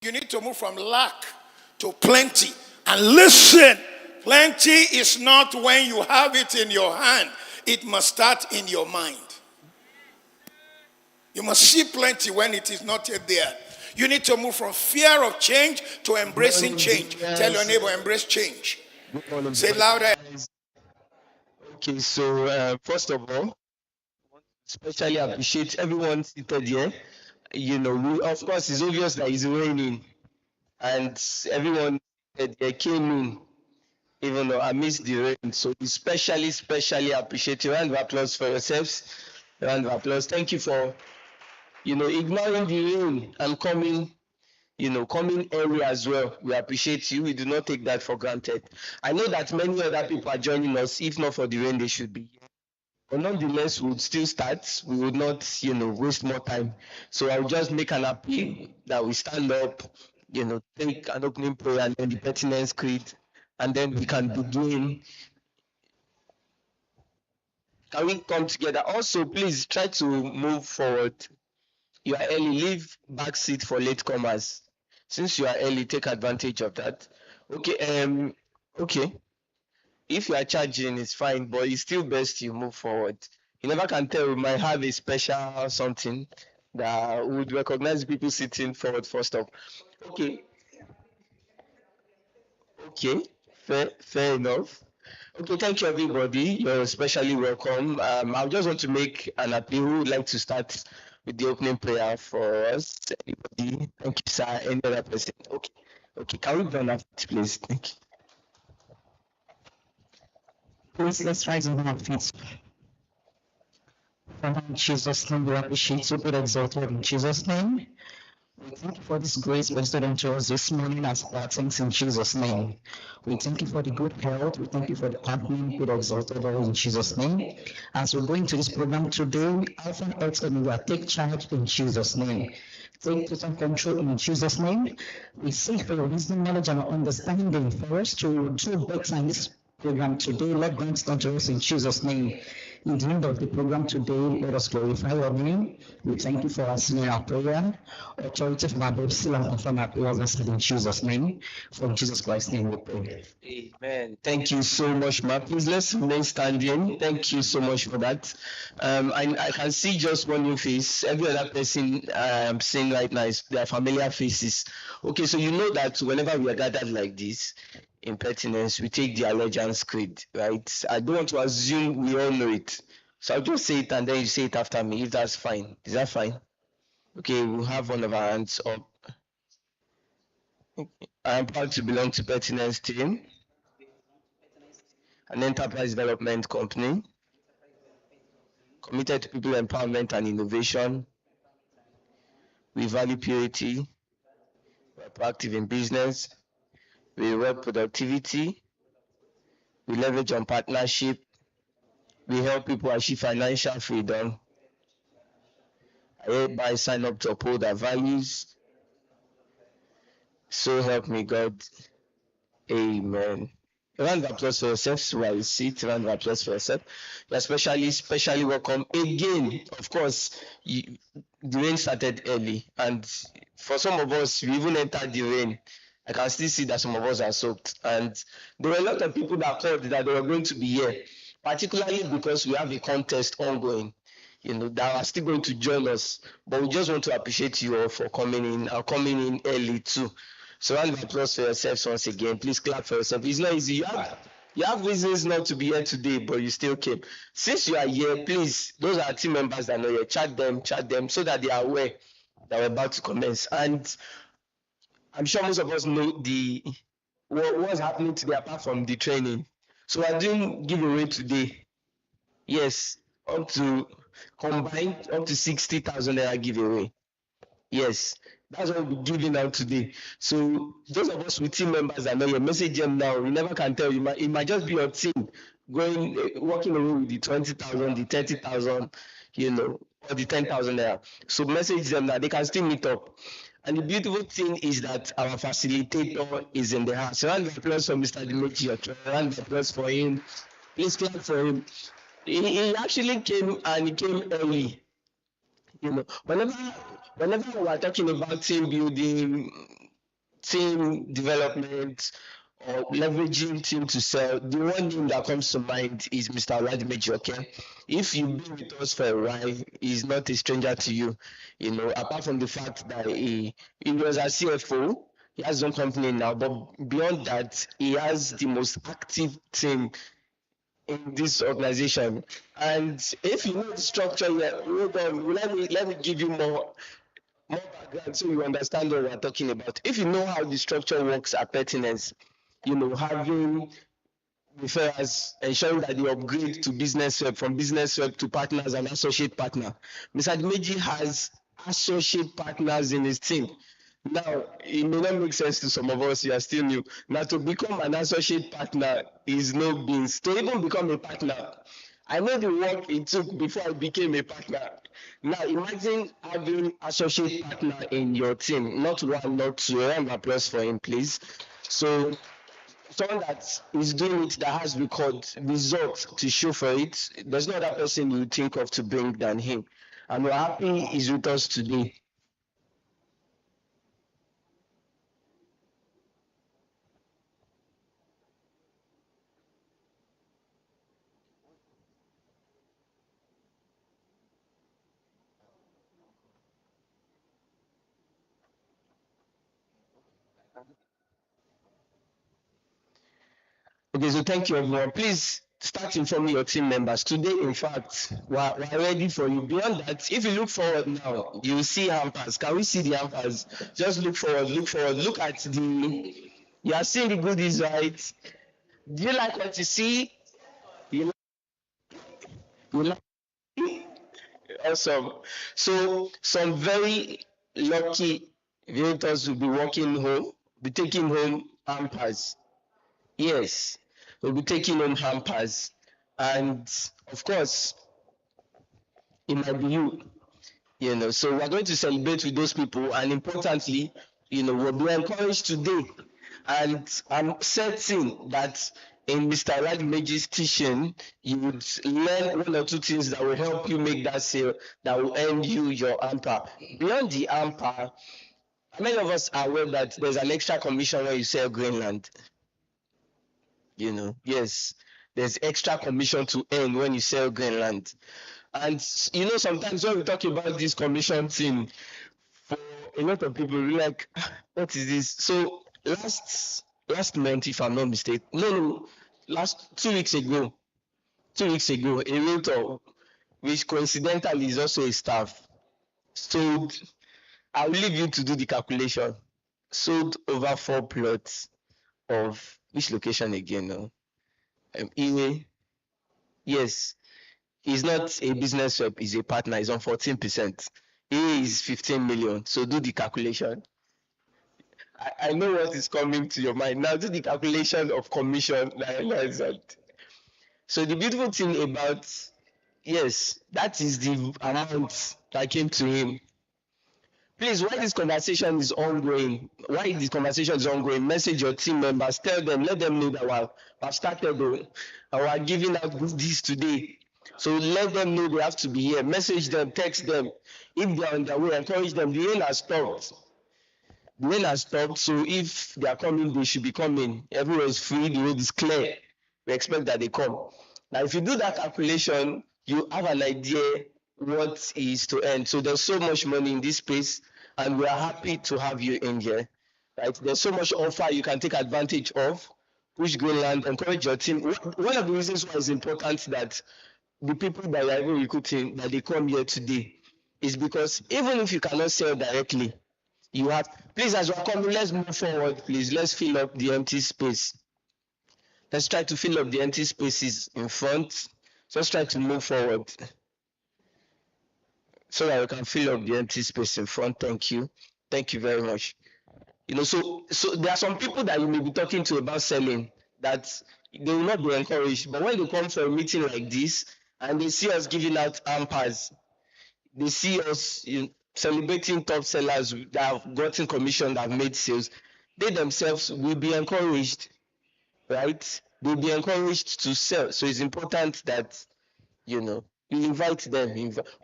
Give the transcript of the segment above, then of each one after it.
You need to move from lack to plenty. And listen, plenty is not when you have it in your hand. It must start in your mind. You must see plenty when it is not yet there. You need to move from fear of change to embracing change. Tell your neighbor, embrace change. Say louder. Okay, so first of all, especially appreciate everyone seated here. Of course, it's obvious that it's raining, and everyone seated here came in, even though I missed the rain. So we especially appreciate you. Round of applause for yourselves. Round of applause. Thank you for, ignoring the rain and coming early as well. We appreciate you. We do not take that for granted. I know that many other people are joining us. If not for the rain, they should be here. But nonetheless, we would still start. We would not, waste more time. So I'll just make an appeal that we stand up, take an opening prayer and then the pertinence creed, and then we can begin. Can we come together? Also, please try to move forward. You are early, leave back seat for latecomers. Since you are early, take advantage of that. Okay. If you are charging, it's fine, but it's still best you move forward. You never can tell. We might have a special something that would recognize people sitting forward first up. Okay. Fair enough. Okay, thank you everybody. You're especially welcome. I just want to make an appeal. Who would like to start with the opening prayer for us? Anybody? Thank you, sir. Any other person? Okay. Can we join that, please? Thank you. Please, let's rise on our feet. Father, in Jesus' name, we appreciate you, be exalted in Jesus' name. We thank you for this grace bestowed unto us this morning as blessings in Jesus' name. We thank you for the good health. We thank you for the admin, be exalted in Jesus' name. As we go into this program today, Alpha and X, we will take charge in Jesus' name. Take total control in Jesus' name. We seek for your wisdom, knowledge, and understanding for us to do better in this program today. Let grant unto us in Jesus' name. In the end of the program today, let us glorify your name. We thank you for answering our prayer. Authority from above, seal and confirm our prayers answered in Jesus' name. For Jesus Christ's name we pray. Amen. Thank you so much, Ma. Please let's remain standing. Thank you so much for that. I can see just one new face. Every other person I'm seeing right now is their familiar faces. Okay, so you know that whenever we are gathered like this, in pertinence, we take the allegiance creed, right? I don't want to assume we all know it. So I'll just say it and then you say it after me, if that's fine. Is that fine? Okay, we'll have one of our hands up. I am proud to belong to Pertinence team, an enterprise development company committed to people empowerment and innovation. We value purity. We're proactive in business. We reward productivity. We leverage on partnership. We help people achieve financial freedom. I hereby sign up to uphold our values. So help me God. Amen. A round of applause for yourself while you sit. Round of applause for yourself. You're especially welcome again. Of course, the rain started early, and for some of us, we even entered the rain. I can still see that some of us are soaked, and there were a lot of people that called that they were going to be here, particularly because we have a contest ongoing. That are still going to join us, but we just want to appreciate you all for coming in early too. So round of applause for yourselves once again. Please clap for yourself. It's not easy. You have reasons not to be here today, but you still came. Since you are here, please, those are team members that know you. Chat them so that they are aware that we're about to commence. And I'm sure most of us know what's happening today apart from the training. So we're doing giveaway today. Yes, combined up to 60,000 naira giveaway. Yes, that's what we're giving out today. So those of us with team members that know your message them now, you never can tell. It might just be your team walking away with the 20,000, the 30,000, or the 10,000 naira. So message them that they can still meet up. And the beautiful thing is that our facilitator is in the house. Round of applause for Mr. Dimitri. Round of applause for him. Please clap for him. He actually came and he came early. Whenever we are talking about team building, team development or leveraging team to sell, the one name that comes to mind is Mr. Oladimeji, okay? If you've been with us for a while, he's not a stranger to you, you know, apart from the fact that he was a CFO, he has his own company now, but beyond that, he has the most active team in this organization. And if you know the structure, hold on, let me give you more background so you understand what we're talking about. If you know how the structure works at Pertinence, you know, having referrals, ensuring that they upgrade to business web, from business web to partners and associate partner. Mr. Dimeji has associate partners in his team. Now, it may not make sense to some of us, you are still new. Now, to become an associate partner is no beans. To even become a partner, I know the work it took before I became a partner. Now, imagine having associate partner in your team, not one, not two. A round of applause for him, please. So, someone that is doing it that has results to show for it, there's no other person you think of to bring than him. And we're happy he's with us today. Okay, so thank you everyone. Please start informing your team members. Today, in fact, we're ready for you. Beyond that, if you look forward now, you will see hampers. Can we see the hampers? Just look forward, look forward. Look at you are seeing the goodies, right? Do you like what you see? You like awesome. So some very lucky visitors will be walking home, be taking home hampers. Yes, we'll be taking home hampers. And of course, it might be you know. So we're going to celebrate with those people, and importantly, you know, we'll be encouraged today. And I'm certain that in Mr. Oladimeji's teaching, you would learn one or two things that will help you make that sale, that will earn you your hamper. Beyond the hamper, many of us are aware that there's an extra commission when you sell Greenland. You know, yes, there's extra commission to earn when you sell Greenland. And you know, sometimes when we talk about this commission thing, for a lot of people, we're like, what is this? So last month, if I'm not mistaken, no, last 2 weeks ago, a realtor, which coincidentally is also a staff, sold. I'll leave you to do the calculation. Sold over 4 plots of which location again now? Yes, he's not a business rep, he's a partner, he's on 14%. He is 15 million. So do the calculation. I know what is coming to your mind. Now do the calculation of commission. So the beautiful thing about, yes, that is the amount that came to him. Please, while this conversation is ongoing, message your team members, tell them, let them know that we've started, we're giving out goodies today. So let them know they have to be here. Message them, text them. If they are on their way, encourage them. The rain has stopped. So if they are coming, they should be coming. Everywhere is free, the road is clear. We expect that they come. Now, if you do that calculation, you have an idea what is to earn. So there's so much money in this space, and we are happy to have you in here. Right? There's so much offer you can take advantage of. Push Greenland, encourage your team. One of the reasons why it's important that the people that are even recruiting, that they come here today, is because even if you cannot sell directly, you have, please, as we're coming, let's move forward, please. Let's fill up the empty space. Let's try to fill up the empty spaces in front. So let's try to move forward so that we can fill up the empty space in front. Thank you. Thank you very much. You know, so there are some people that you may be talking to about selling that they will not be encouraged. But when they come for a meeting like this and they see us giving out hampers, they see us celebrating top sellers that have gotten commission, that have made sales, they themselves will be encouraged, right? They'll be encouraged to sell. So it's important that, you know, you invite them.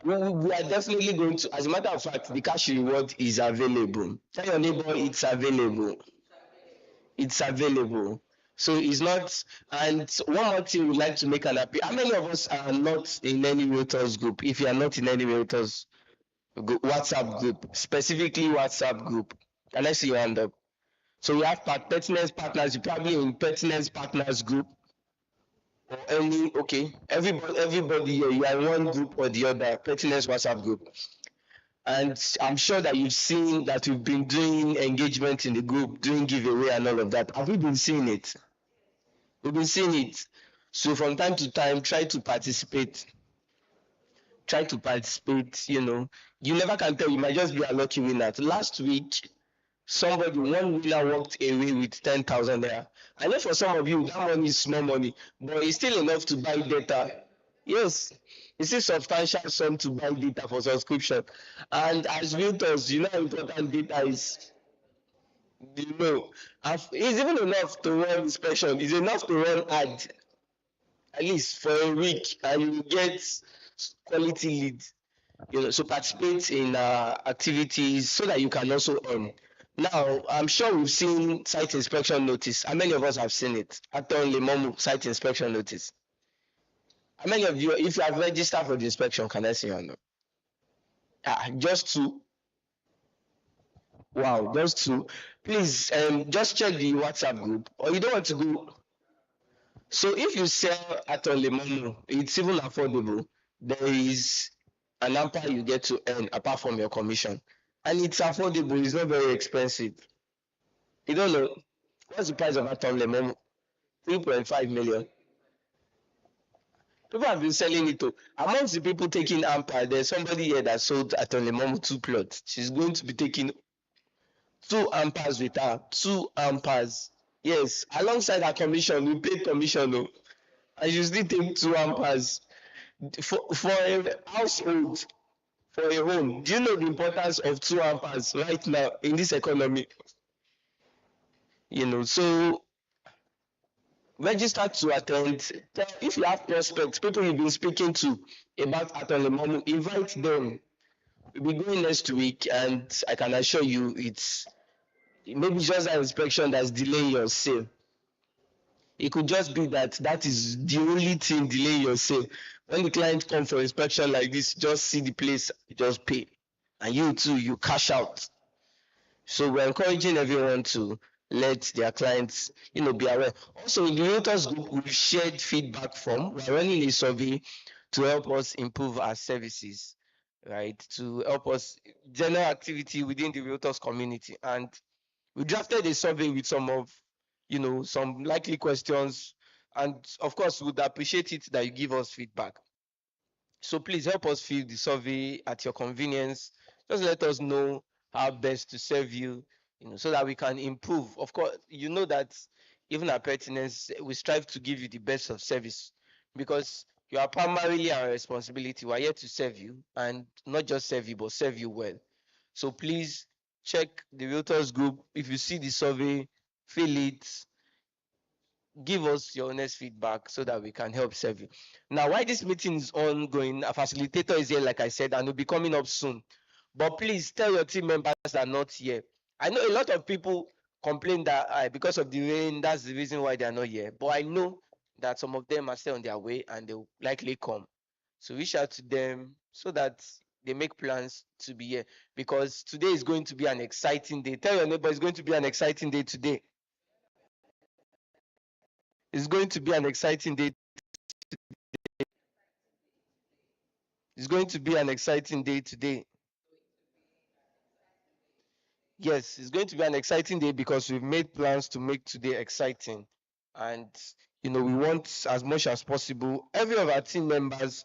We are definitely going to, as a matter of fact, the cash reward is available. Tell your neighbor it's available. it's available. So it's not. And one more thing we'd like to make an appeal. How many of us are not in any realtors group? If you are not in any realtors WhatsApp group, specifically WhatsApp group, can I see your hand up? So we have pertinence partners. You're probably in pertinence partners group or any. Okay, everybody here, you are in one group or the other. Pertinence WhatsApp group. And I'm sure that you've seen that we've been doing engagement in the group, doing giveaway and all of that. Have you been seeing it? We've been seeing it. So from time to time, try to participate. Try to participate. You never can tell. You might just be a lucky winner. Last week, one winner walked away with 10,000 there. I know for some of you, that money is small money, but it's still enough to buy data. Yes, it's a substantial sum to buy data for subscription. And as realtors, you know how important data is. It's even enough to run inspection. It's enough to run ad, at least for a week, and you get quality leads. So participate in activities so that you can also earn. Now, I'm sure we've seen site inspection notice. How many of us have seen it? Aton Lemomu site inspection notice. How many of you, if you have registered for the inspection, can I see or no? Just two. Wow, just two. Please, just check the WhatsApp group, or you don't want to go. So if you sell Aton Lemomu, it's even affordable. There is an amper you get to earn apart from your commission, and it's affordable. It's not very expensive. You don't know what's the price of Aton Lemomu? 3.5 million. People have been selling it too. Amongst the people taking amper, there's somebody here that sold Aton Lemomu 2 plots. She's going to be taking 2 ampers with her. 2 ampers. Yes, alongside her commission, we paid commission though. And you still take 2 ampers for a household. For a home, do you know the importance of 2 ampers right now in this economy? So register to attend. If you have prospects, people you've been speaking to about Aton Lemomu, invite them. We'll be going next week, and I can assure you it's maybe just an inspection that's delaying your sale. It could just be that is the only thing delaying your sale. When the client comes for inspection like this, just see the place, just pay. And you too, you cash out. So we're encouraging everyone to let their clients, be aware. Also, in the realtors group, we've shared feedback form. We're running a survey to help us improve our services, right? To help us general activity within the realtors community. And we drafted a survey with some likely questions. And of course, we'd appreciate it that you give us feedback. So please help us fill the survey at your convenience. Just let us know how best to serve you, so that we can improve. Of course, you know that even at Pertinence, we strive to give you the best of service because you are primarily our responsibility. We're here to serve you, and not just serve you, but serve you well. So please check the Realtors group. If you see the survey, fill it. Give us your honest feedback so that we can help serve you. Now, while this meeting is ongoing, a facilitator is here, like I said, and will be coming up soon. But please tell your team members that are not here. I know a lot of people complain that because of the rain, that's the reason why they are not here. But I know that some of them are still on their way and they'll likely come. So reach out to them so that they make plans to be here. Because today is going to be an exciting day. Tell your neighbor it's going to be an exciting day today. It's going to be an exciting day. It's going to be an exciting day today. Yes, it's going to be an exciting day because we've made plans to make today exciting. And, we want as much as possible every of our team members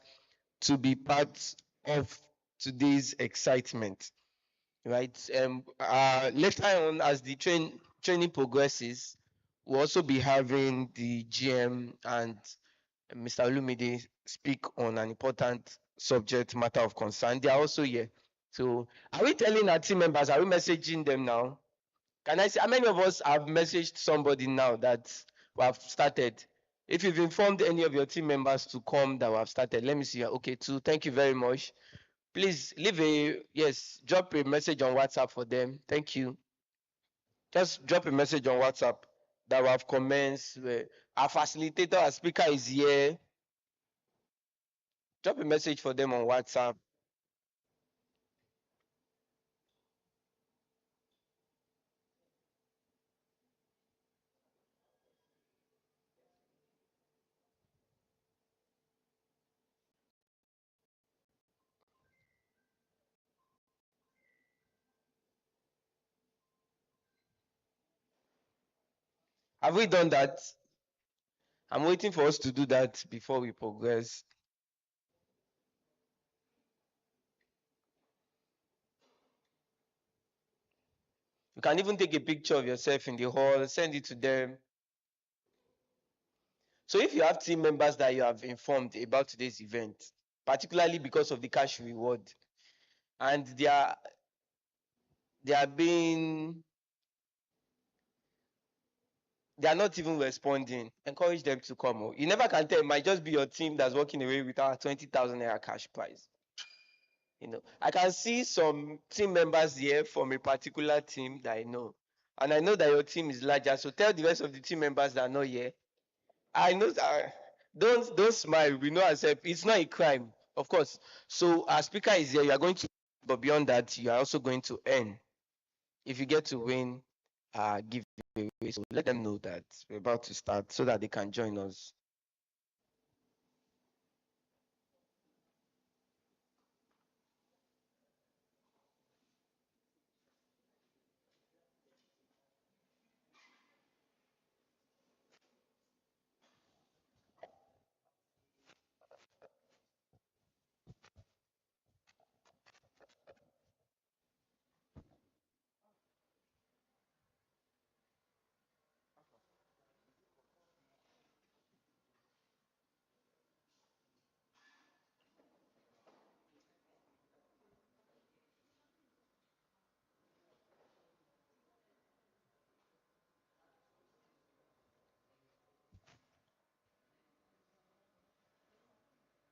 to be part of today's excitement, right? Later on, as the training progresses, we'll also be having the GM and Mr. Olumide speak on an important subject matter of concern. They are also here. So are we telling our team members, are we messaging them now? Can I see how many of us have messaged somebody now that we have started? If you've informed any of your team members to come that we have started, let me see. Okay, too. Thank you very much. Please drop a message on WhatsApp for them. Thank you. Just drop a message on WhatsApp. that we have commenced. Our facilitator, our speaker is here. Drop a message for them on WhatsApp. Have we done that? I'm waiting for us to do that before we progress. You can even take a picture of yourself in the hall, send it to them. So if you have team members that you have informed about today's event, particularly because of the cash reward, and they are not even responding, encourage them to come. You never can tell. It might just be your team that's walking away with our 20,000 naira cash prize. I can see some team members here from a particular team that I know, and I know that your team is larger. So tell the rest of the team members that are not here. I know that. Don't smile. We know ourselves. It's not a crime, of course. So our speaker is here. You are going to, but beyond that, you are also going to earn. If you get to win, give away. So let them know that we're about to start, so that they can join us.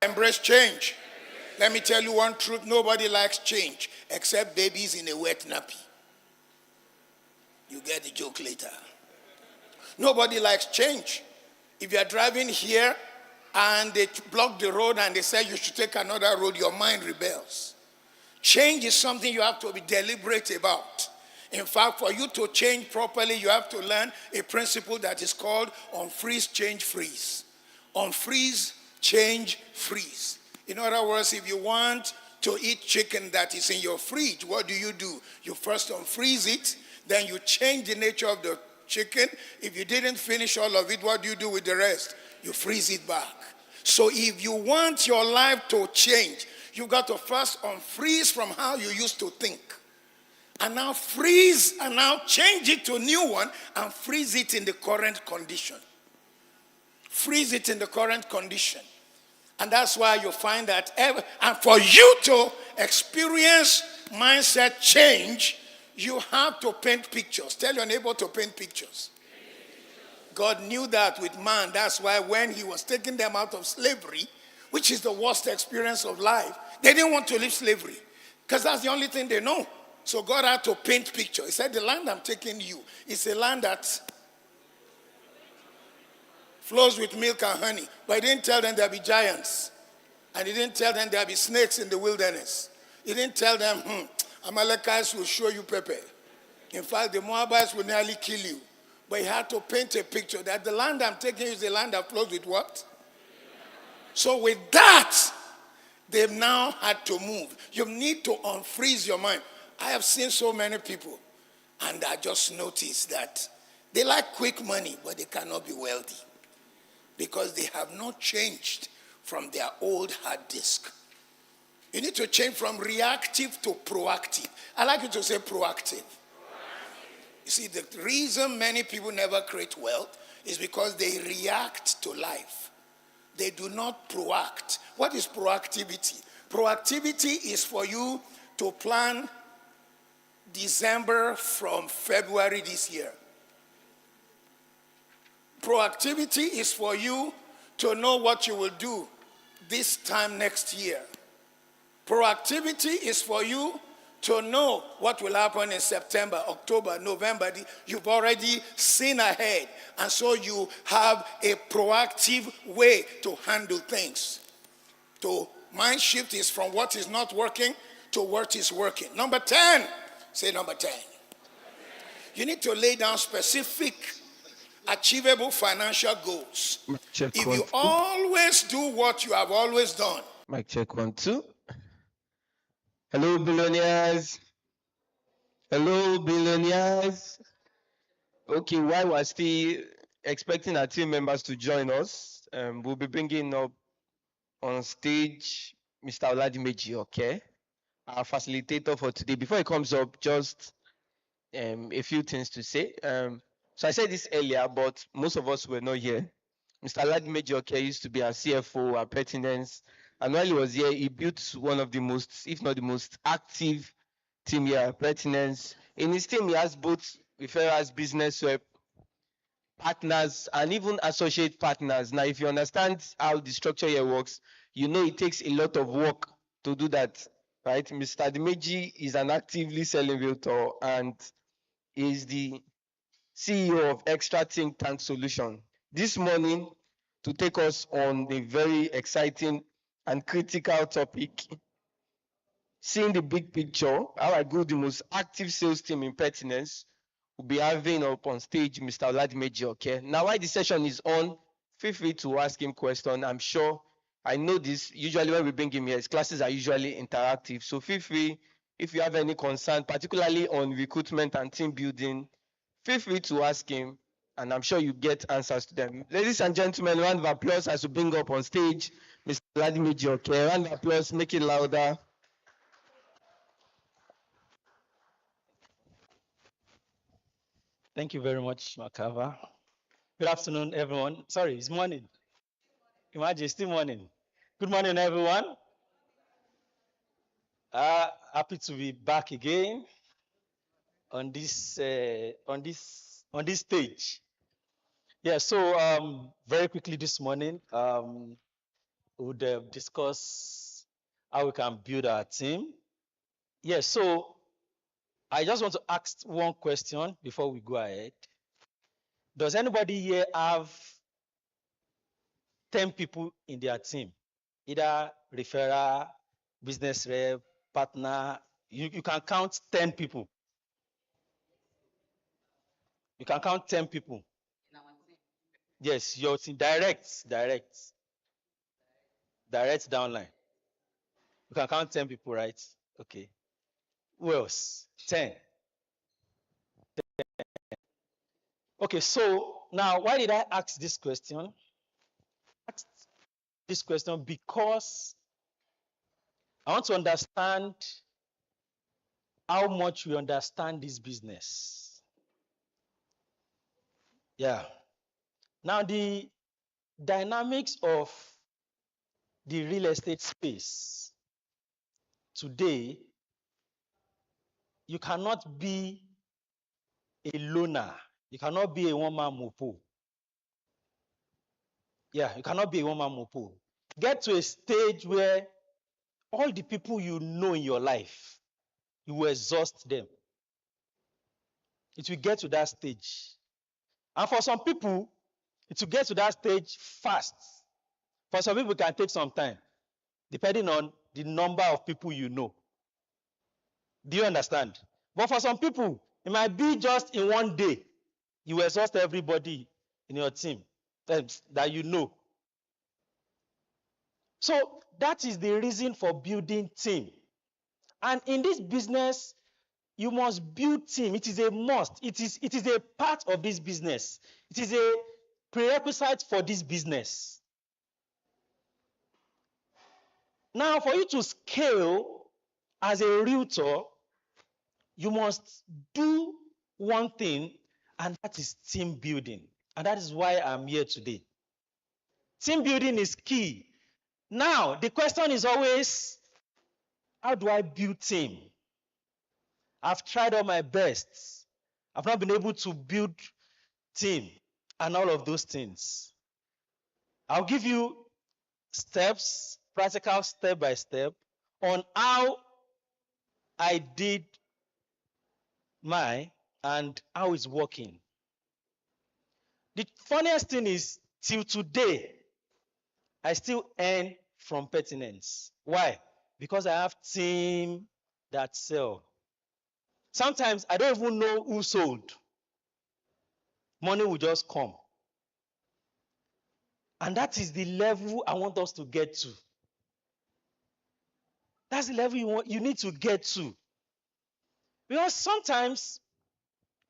Embrace change. Let me tell you one truth. Nobody likes change except babies in a wet nappy. You get the joke later. Nobody likes change. If you are driving here and they block the road and they say you should take another road, your mind rebels. Change is something you have to be deliberate about. In fact, for you to change properly, you have to learn a principle that is called unfreeze, change, freeze. Unfreeze, change, freeze. In other words, if you want to eat chicken that is in your fridge, what do? You first unfreeze it, then you change the nature of the chicken. If you didn't finish all of it, what do you do with the rest? You freeze it back. So if you want your life to change, you've got to first unfreeze from how you used to think. And now freeze and now change it to a new one and freeze it in the current condition. Freeze it in the current condition. And that's why you find that and for you to experience mindset change, you have to paint pictures. Tell your neighbor to paint pictures. God knew that with man. That's why when he was taking them out of slavery, which is the worst experience of life, they didn't want to leave slavery because that's the only thing they know. So God had to paint pictures. He said, the land I'm taking you is a land that flows with milk and honey. But he didn't tell them there'll be giants. And he didn't tell them there'll be snakes in the wilderness. He didn't tell them, Amalekites will show you pepper. In fact, the Moabites will nearly kill you. But he had to paint a picture that the land I'm taking you is the land that flows with what? So with that, they've now had to move. You need to unfreeze your mind. I have seen so many people, and I just noticed that they like quick money, but they cannot be wealthy because they have not changed from their old hard disk. You need to change from reactive to proactive. I like you to say proactive. You see, the reason many people never create wealth is because they react to life. They do not proact. What is proactivity? Proactivity is for you to plan December from February this year. Proactivity is for you to know what you will do this time next year. Proactivity is for you to know what will happen in September, October, November. You've already seen ahead. And so you have a proactive way to handle things. To mind shift is from what is not working to what is working. Number 10. Say number 10. You need to lay down specific, achievable financial goals. Check If one, you two. always do what you have always done. Mic check 1, 2. Hello, billionaires. Hello, billionaires. Okay, while we're still expecting our team members to join us, we'll be bringing up on stage Mr. Oladimeji, okay? Our facilitator for today. Before he comes up, just a few things to say. So I said this earlier, but most of us were not here. Mr. Oladimeji, okay, used to be our CFO at Pertinence, and while he was here, he built one of the most, if not the most active team here at Pertinence. In his team, he has both referrals, business rep, partners, and even associate partners. Now, if you understand how the structure here works, you know it takes a lot of work to do that, right? Mr. Dimeji is an actively selling realtor and is the CEO of Extra Think Tank Solution. This morning, to take us on a very exciting and critical topic, seeing the big picture, how I grew the most active sales team in Pertinence, we'll be having up on stage Mr. Oladimeji, okay? Now, while the session is on, feel free to ask him questions. I'm sure, I know this, usually when we bring him here, his classes are usually interactive. So feel free, if you have any concern, particularly on recruitment and team building, feel free to ask him, and I'm sure you get answers to them. Ladies and gentlemen, round of applause as we bring up on stage Mr. Oladimeji, okay? Round of applause, make it louder. Thank you very much, Makava. Good afternoon, everyone. Sorry, it's morning. Imagine, it's still morning. Good morning, everyone. Happy to be back again on this stage. Yeah. So very quickly this morning, we would discuss how we can build our team. Yeah. So I just want to ask one question before we go ahead. Does anybody here have 10 people in their team? Either referral, business rep, partner. You can count 10 people. You can count 10 people. Yes, your team. Direct downline. You can count 10 people, right? Okay. Who else? 10. Okay, so now why did I ask this question? I asked this question because I want to understand how much we understand this business. Yeah. Now, the dynamics of the real estate space today, you cannot be a loner. You cannot be a one-man mopo. Yeah, you cannot be a one-man mopo. Get to a stage where all the people you know in your life, you will exhaust them. It will get to that stage. And for some people, it will get to that stage fast. For some people, it can take some time, depending on the number of people you know. Do you understand? But for some people, it might be just in one day, you exhaust everybody in your team that you know. So that is the reason for building team. And in this business, you must build team. It is a must. It is a part of this business. It is a prerequisite for this business. Now, for you to scale as a realtor, you must do one thing, and that is team building. And that is why I'm here today. Team building is key. Now, the question is always, how do I build team? I've tried all my best. I've not been able to build team and all of those things. I'll give you steps, practical step by step, on how I did mine and how it's working. The funniest thing is, till today, I still earn from pertinence. Why? Because I have team that sell. Sometimes I don't even know who sold. Money will just come. And that is the level I want us to get to. That's the level you need to get to. Because sometimes,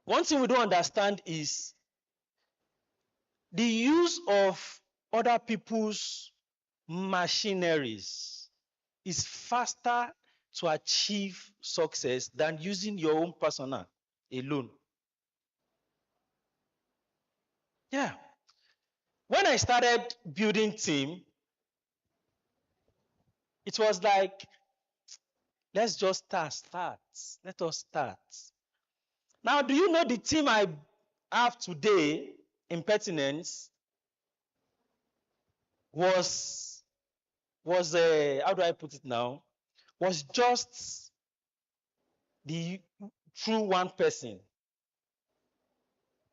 one thing we don't understand is the use of other people's machineries is faster to achieve success than using your own personal alone. Yeah. When I started building team, it was like, let's just start. Let us start. Now, do you know the team I have today in pertinence was how do I put it now? Was just the through one person.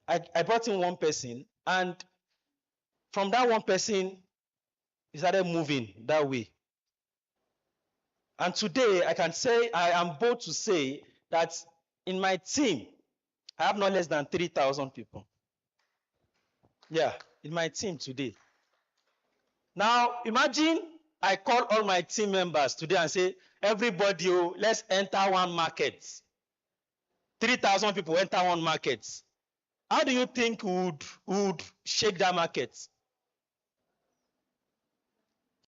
I brought in one person, and from that one person, he started moving that way. And today, I can say, I am bold to say that in my team, I have not less than 3,000 people. Yeah, in my team today. Now, imagine I call all my team members today and say, everybody, let's enter one market. 3,000 people enter one market. How do you think would shake that market?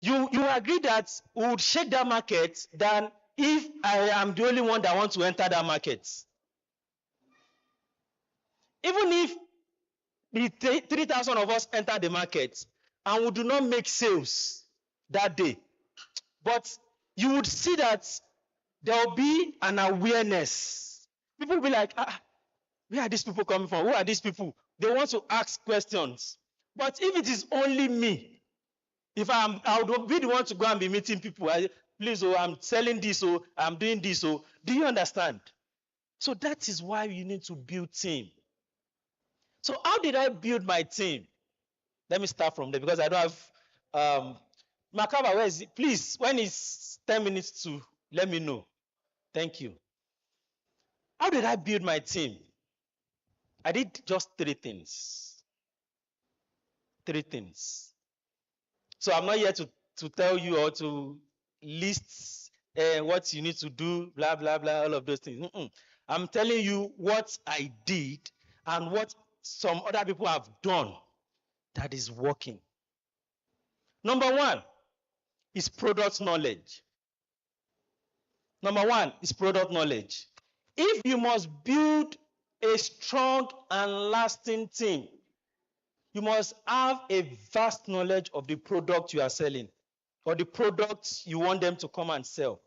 You agree that we would shake that market than if I am the only one that wants to enter that market. Even if the 3,000 of us enter the market and we do not make sales that day, but you would see that there will be an awareness. People will be like, where are these people coming from? Who are these people? They want to ask questions. But if it is only me, if I would be the one to go and be meeting people, please, I'm selling this, I'm doing this, do you understand? So that is why you need to build team. So how did I build my team? Let me start from there because I don't have Makaba, where is it? Please, when it's 10 minutes to let me know. Thank you. How did I build my team? I did just 3 things. 3 things. So I'm not here to tell you or to list what you need to do, blah, blah, blah, all of those things. I'm telling you what I did and what some other people have done that is working. Number 1 is product knowledge. Number 1 is product knowledge. If you must build a strong and lasting team, you must have a vast knowledge of the product you are selling or the products you want them to come and sell.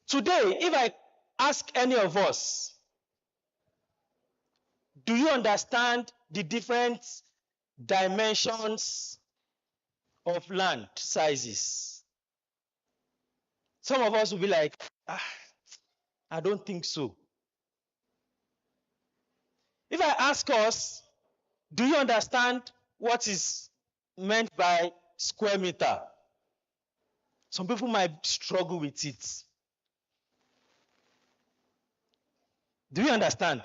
Today, if I ask any of us, do you understand the different dimensions of land sizes? Some of us will be like, I don't think so. If I ask us, do you understand what is meant by square meter? Some people might struggle with it. Do you understand?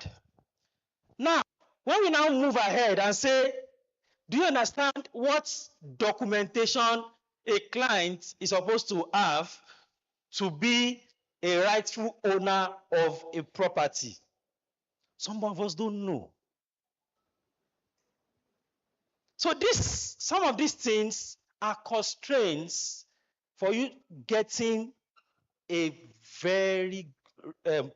Now, when we now move ahead and say, do you understand what documentation a client is supposed to have to be a rightful owner of a property? Some of us don't know. So some of these things are constraints for you getting a very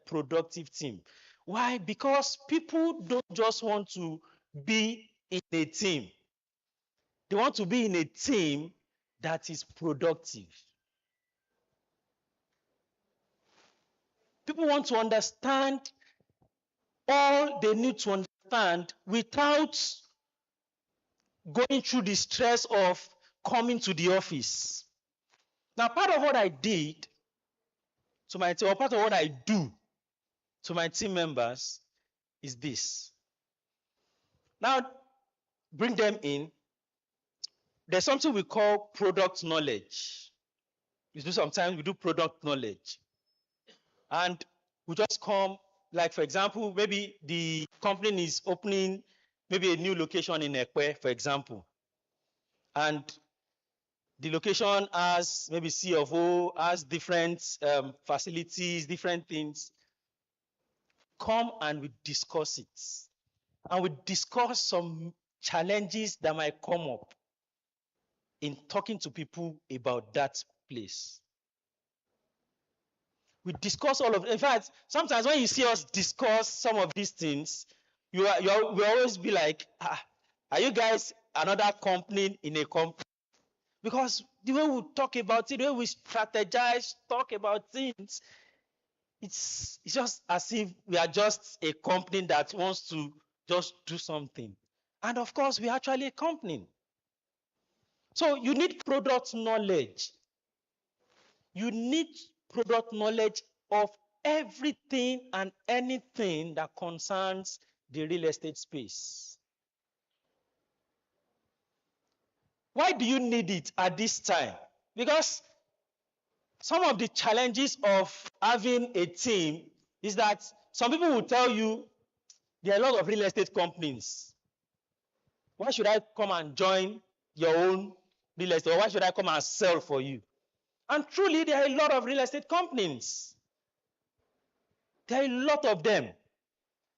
productive team. Why? Because people don't just want to be in a team. They want to be in a team that is productive. People want to understand all they need to understand without going through the stress of coming to the office. Now, part of what I did to my team, or part of what I do to my team members is this. Now, bring them in. There's something we call product knowledge. Sometimes we do product knowledge. And we just come, like for example, maybe the company is opening maybe a new location in Ekwe, for example. And the location has maybe C of O, has different facilities, different things. Come and we discuss it. And we discuss some challenges that might come up in talking to people about that place. We discuss all of it. In fact, sometimes when you see us discuss some of these things, we always be like, are you guys another company in a company? Because the way we talk about it, the way we strategize, talk about things, it's just as if we are just a company that wants to just do something. And of course, we're actually a company. So you need product knowledge. You need product knowledge of everything and anything that concerns the real estate space. Why do you need it at this time? Because some of the challenges of having a team is that some people will tell you there are a lot of real estate companies. Why should I come and join your own real estate? Or why should I come and sell for you? And truly, there are a lot of real estate companies. There are a lot of them.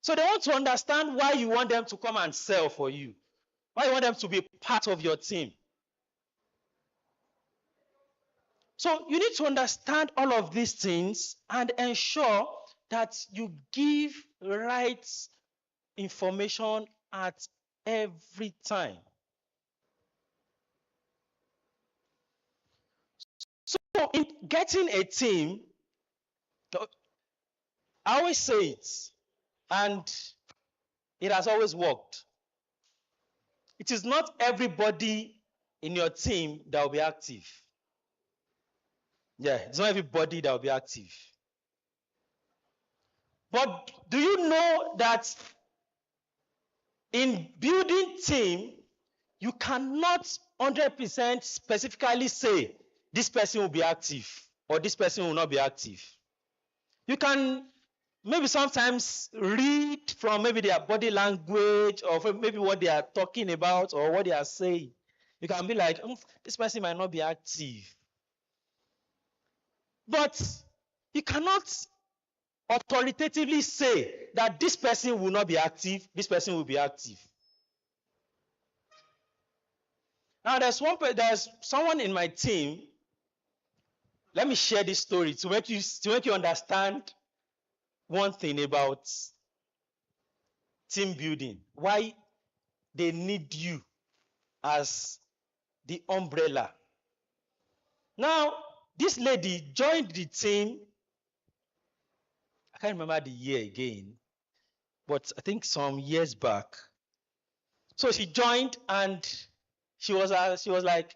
So they want to understand why you want them to come and sell for you. Why you want them to be part of your team. So you need to understand all of these things and ensure that you give right information at every time. So in getting a team, I always say it, and it has always worked. It is not everybody in your team that will be active. Yeah, it's not everybody that will be active. But do you know that in building team, you cannot 100% specifically say this person will be active or this person will not be active. You can maybe sometimes read from maybe their body language or from maybe what they are talking about or what they are saying. You can be like, this person might not be active. But you cannot authoritatively say that this person will not be active, this person will be active. Now there's someone in my team. Let me share this story to make you understand one thing about team building. Why they need you as the umbrella. Now, this lady joined the team. I can't remember the year again, but I think some years back. So she joined and she was like,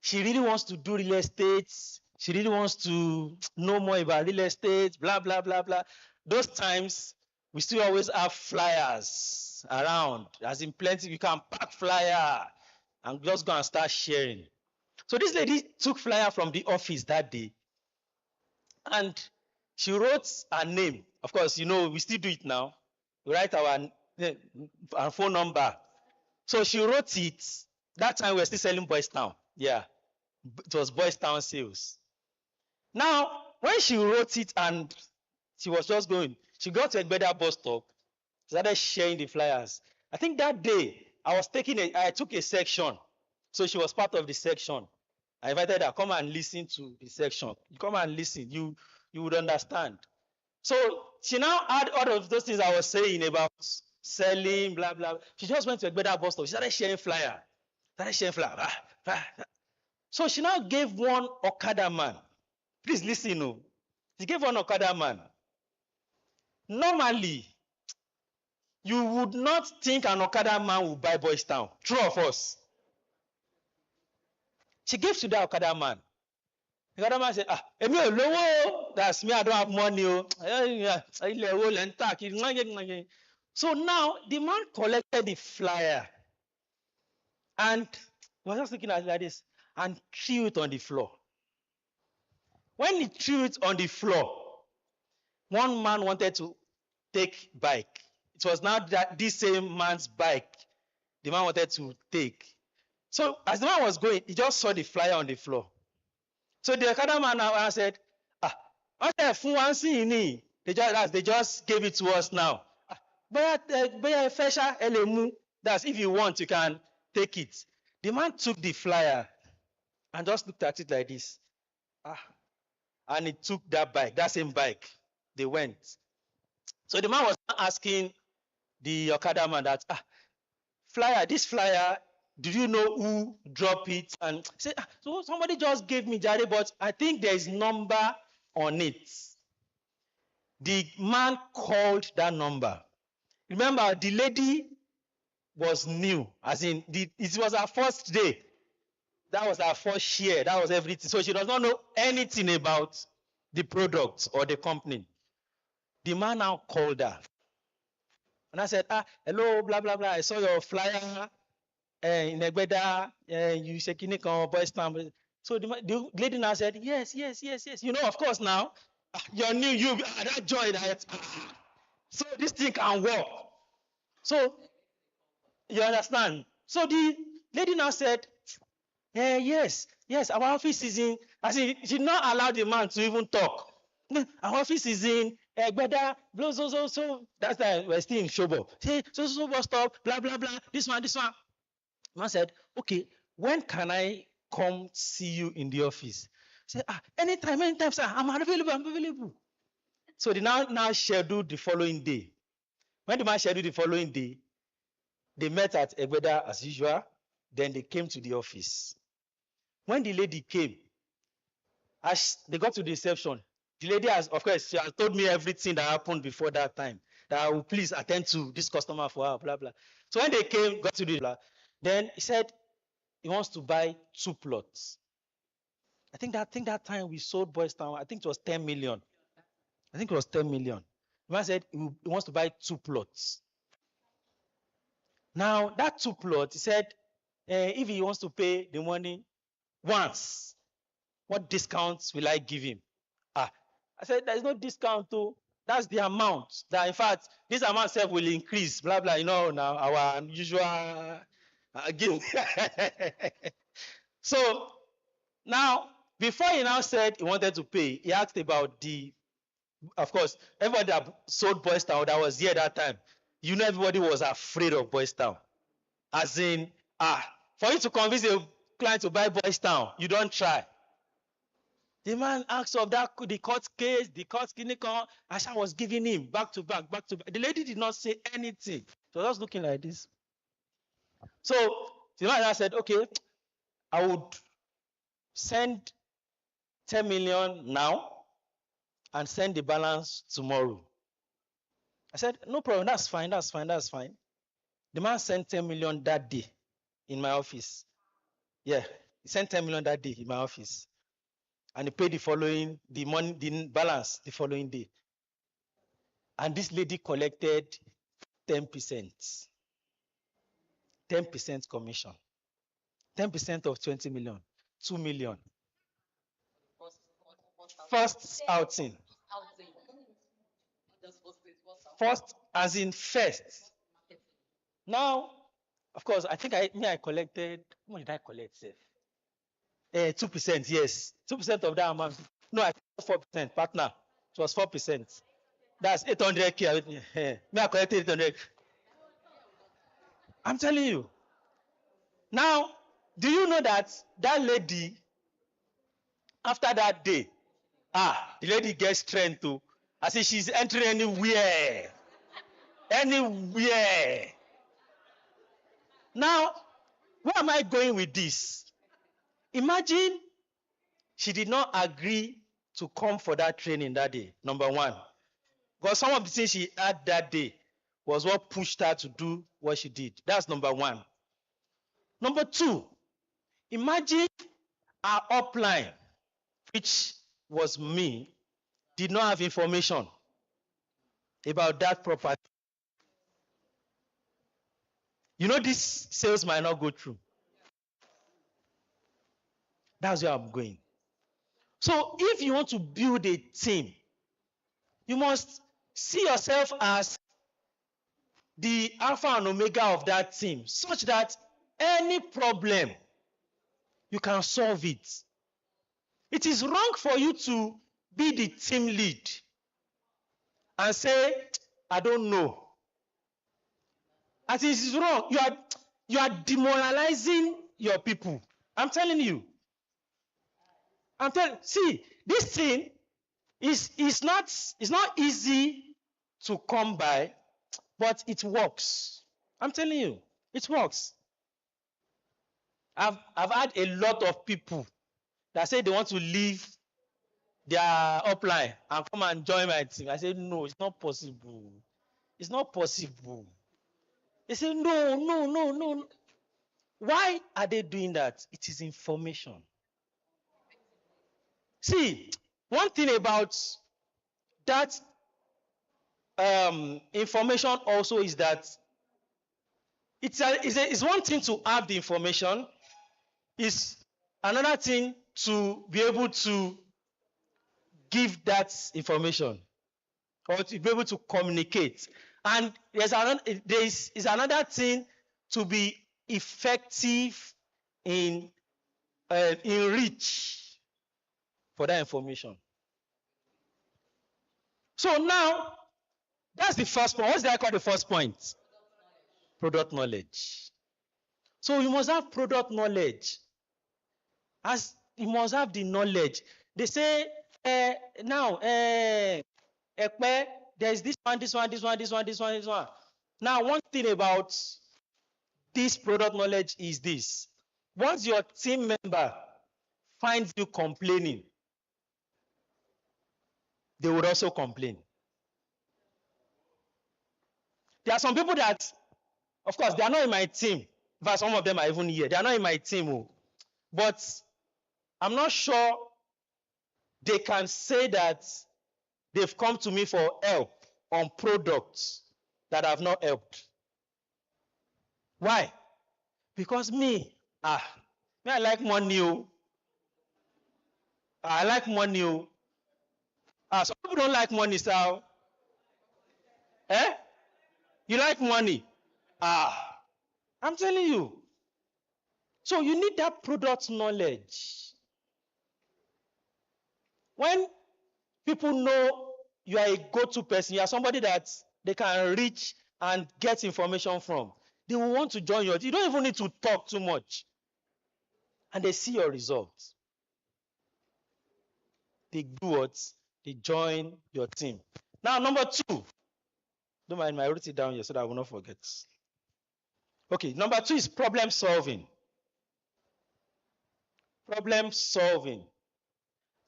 she really wants to do real estate. She really wants to know more about real estate, blah, blah, blah, blah. Those times, we still always have flyers around. As in plenty, you can pack flyer and just go and start sharing. So this lady took flyer from the office that day and she wrote her name. Of course, we still do it now. We write our phone number. So she wrote it. That time we were still selling Boys Town. Yeah, it was Boys Town sales. Now, when she wrote it and she was just going, she got to Egbeda bus stop, started sharing the flyers. I think that day I took a section. So she was part of the section. I invited her, come and listen to the section. You come and listen, you would understand. So she now had all of those things I was saying about selling, blah, blah. She just went to Egbeda bus stop. She started sharing flyer. So she now gave one Okada man. Please listen. She gave one Okada man. Normally, you would not think an Okada man would buy Boys Town. True of us. She gave to the Okada man. The other man said, Emi ò lówó. That's me, I don't have money. So now the man collected the flyer and he was just looking at it like this and threw it on the floor. When he threw it on the floor, one man wanted to take bike. It was now that this same man's bike the man wanted to take. So as the man was going, he just saw the flyer on the floor. So the other man now said, they just gave it to us now. That's if you want, you can take it. The man took the flyer and just looked at it like this. And he took that bike, that same bike. They went. So the man was asking the Okada man that, this flyer, do you know who dropped it? And he said, so somebody just gave me Jare, but I think there is number on it. The man called that number. Remember, the lady was new, as in, it was her first day. That was her first share. That was everything. So she does not know anything about the product or the company. The man now called her. And I said, hello, blah, blah, blah. I saw your flyer in Egbeda. You say Kinikon, Boys Town. So the lady now said, yes. You know, of course, now, you're new. That joy. So this thing can work. So, you understand? So the lady now said, yes, our office is in, as in, she did not allow the man to even talk. Our office is in Egbeda, so that's that we're still in Shobo. Say, so bus stop, blah, blah, blah, this one. The man said, okay, when can I come see you in the office? He said, anytime, sir, I'm available. So they now scheduled the following day. When the man scheduled the following day, they met at Egbeda as usual. Then they came to the office. When the lady came, as they got to the reception, the lady has, of course, she has told me everything that happened before that time. That I will please attend to this customer for her, blah, blah. So when they came, got to the blah, then he said he wants to buy 2 plots. I think that time we sold Boys Town, I think it was 10 million. The man said he wants to buy 2 plots. Now, that 2 plots, he said, if he wants to pay the money once, what discounts will I give him? I said, there's no discount too. That's the amount. That in fact, this amount itself will increase, blah, blah, now our usual game. So, now, before he now said he wanted to pay, he asked about of course, everybody that sold Boys Town that was here that time, everybody was afraid of Boys Town. As in, for you to convince a client to buy Boys Town, you don't try. The man asked of the court case, the court clinic, Asha was giving him back to back. The lady did not say anything. She was just looking like this. So the man said, okay, I would send 10 million now and send the balance tomorrow. I said, no problem, that's fine. The man sent 10 million that day in my office. Yeah, he sent 10 million that day in my office. And he paid the balance the following day. And this lady collected 10%. 10% commission. 10% of 20 million. 2 million. First outing. First, as in first. Now, of course, I think I collected, how much did I collect, sir? 2%, yes. 2% of that amount. No, I think 4%, partner. It was 4%. That's 800K. Me, I collected 800. I'm telling you. Now, do you know that lady, after that day, the lady gets strength too. I say she's entering anywhere. Anywhere. Now, where am I going with this? Imagine she did not agree to come for that training that day, number one. Because some of the things she had that day was what pushed her to do what she did. That's number one. Number two, imagine our upline which was me, did not have information about that property, you know this sales might not go through. That's where I'm going. So if you want to build a team, you must see yourself as the alpha and omega of that team, such that any problem, you can solve it. It is wrong for you to be the team lead and say, I don't know. As it is wrong, you are demoralizing your people. I'm telling you. See, this thing is not easy to come by, but it works. I'm telling you, it works. I've had a lot of people that say they want to leave their upline and come and join my team. I said, no, it's not possible. It's not possible. They say, no, no, no, no. Why are they doing that? It is information. See, one thing about that information also is that it's one thing to have the information, it's another thing to be able to give that information or to be able to communicate. And there's another thing to be effective in reach for that information. So now, that's the first point. What's that called the first point? Product knowledge. So you must have product knowledge. As you must have the knowledge. They say now there's this one, this one, this one, this one, this one, this one. Now, one thing about this product knowledge is this. Once your team member finds you complaining, they would also complain. There are some people that, of course, they are not in my team. In fact, some of them are even here. They are not in my team. But I'm not sure they can say that they've come to me for help on products that have not helped. Why? Because me, I like money. I like money. Some people don't like money, so. You like money? I'm telling you. So you need that product knowledge. When people know you are a go-to person, you are somebody that they can reach and get information from, they will want to join you. You don't even need to talk too much. And they see your results. They do what? They join your team. Now, number 2. Don't mind, I wrote it down here so that I will not forget. Okay, number 2 is problem solving. Problem solving.